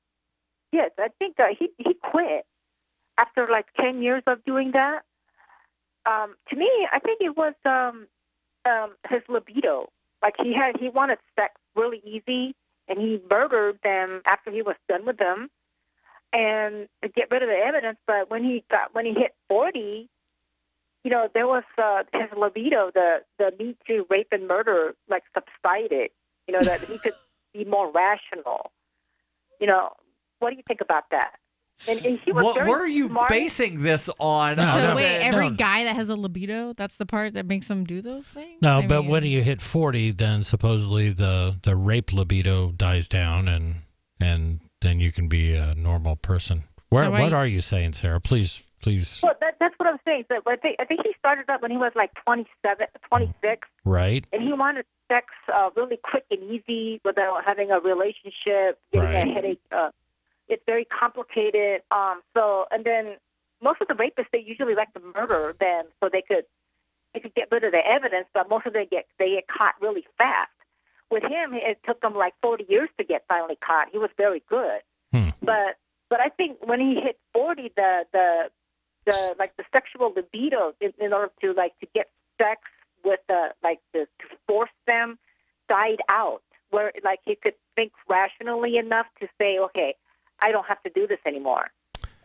Yes, I think he quit after like 10 years of doing that. To me, I think it was his libido. Like he wanted sex really easy, and he murdered them after he was done with them, and to get rid of the evidence. But when he hit 40, there was his libido, the need to rape and murder, like subsided. That he could be more rational. What do you think about that? And he was very what are you smart. basing this on? Every guy that has a libido, that's the part that makes them do those things? No, but when you hit 40, then supposedly the rape libido dies down, and then you can be a normal person. What are you saying, Sarah? Please. Well, that's what I'm saying. So I think he started up when he was like 27, 26. Right. And he wanted sex really quick and easy without having a relationship, getting a headache. It's very complicated. And then most of the rapists, they usually like to murder them so they could get rid of the evidence, but most of them get caught really fast. With him, it took him like 40 years to get finally caught. He was very good. But I think when he hit 40, the sexual libido in order to get sex with to force them died out, where like he could think rationally enough to say, okay, I don't have to do this anymore.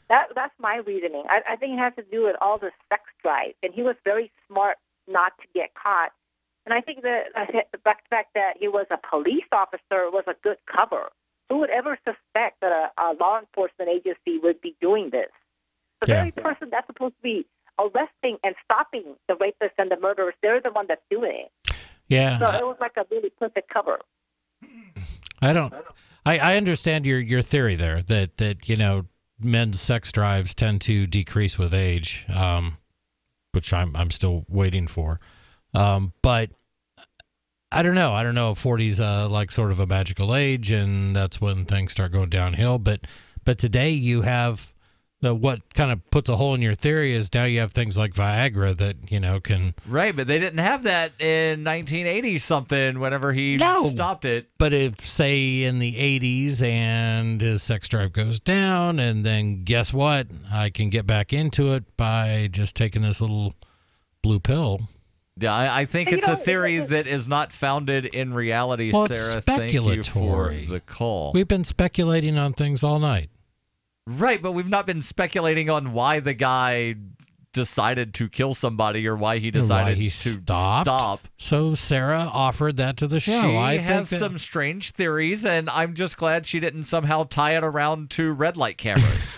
That's my reasoning. I think it has to do with all the sex drive, and he was very smart not to get caught. And I think that the fact that he was a police officer was a good cover. Who would ever suspect that a law enforcement agency would be doing this? The very person that's supposed to be arresting and stopping the rapists and the murderers, they're the one that's doing it. Yeah. So it was like a really perfect cover. I understand your theory there that men's sex drives tend to decrease with age, which I'm still waiting for. But I don't know. I don't know if 40's like sort of a magical age, and that's when things start going downhill. But today you have what kind of puts a hole in your theory is now you have things like Viagra that can. Right, but they didn't have that in 1980 something. Whenever he stopped it. But if say in the 80s and his sex drive goes down, and then guess what? I can get back into it by just taking this little blue pill. Yeah, I think it's a theory that is not founded in reality, well, Sarah. It's Thank you for speculatory. the call. We've been speculating on things all night. Right, but we've not been speculating on why the guy decided to kill somebody or why he decided to stop. So Sarah offered that to the show. She has some strange theories, and I'm just glad she didn't somehow tie it around to red light cameras.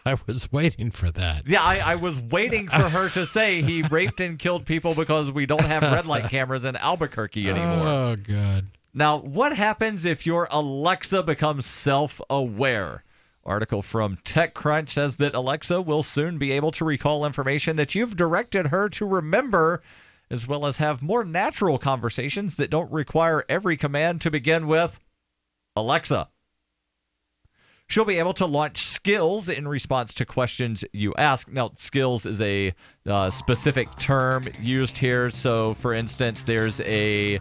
I was waiting for that. Yeah, I was waiting for her to say he raped and killed people because we don't have red light cameras in Albuquerque anymore. Oh, God. Now, what happens if your Alexa becomes self-aware? Article from TechCrunch says that Alexa will soon be able to recall information that you've directed her to remember, as well as have more natural conversations that don't require every command to begin with Alexa. She'll be able to launch skills in response to questions you ask. Now, skills is a specific term used here. So, for instance, there's a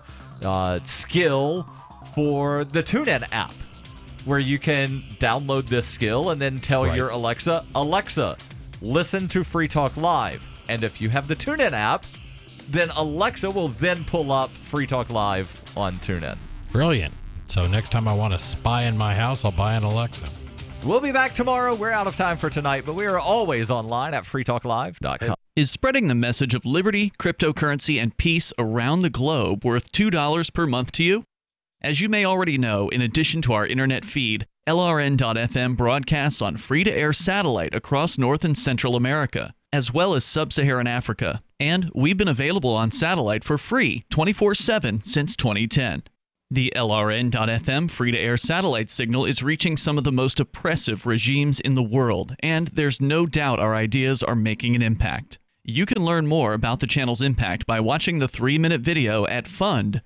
skill for the TuneIn app where you can download this skill and then tell your Alexa, listen to Free Talk Live. And if you have the TuneIn app, then Alexa will then pull up Free Talk Live on TuneIn. Brilliant. So next time I want to spy in my house, I'll buy an Alexa. We'll be back tomorrow. We're out of time for tonight, but we are always online at freetalklive.com. Is spreading the message of liberty, cryptocurrency, and peace around the globe worth $2 per month to you? As you may already know, in addition to our internet feed, LRN.FM broadcasts on free-to-air satellite across North and Central America, as well as Sub-Saharan Africa. And we've been available on satellite for free 24/7 since 2010. The LRN.FM free-to-air satellite signal is reaching some of the most oppressive regimes in the world, and there's no doubt our ideas are making an impact. You can learn more about the channel's impact by watching the 3-minute video at fund.lrn.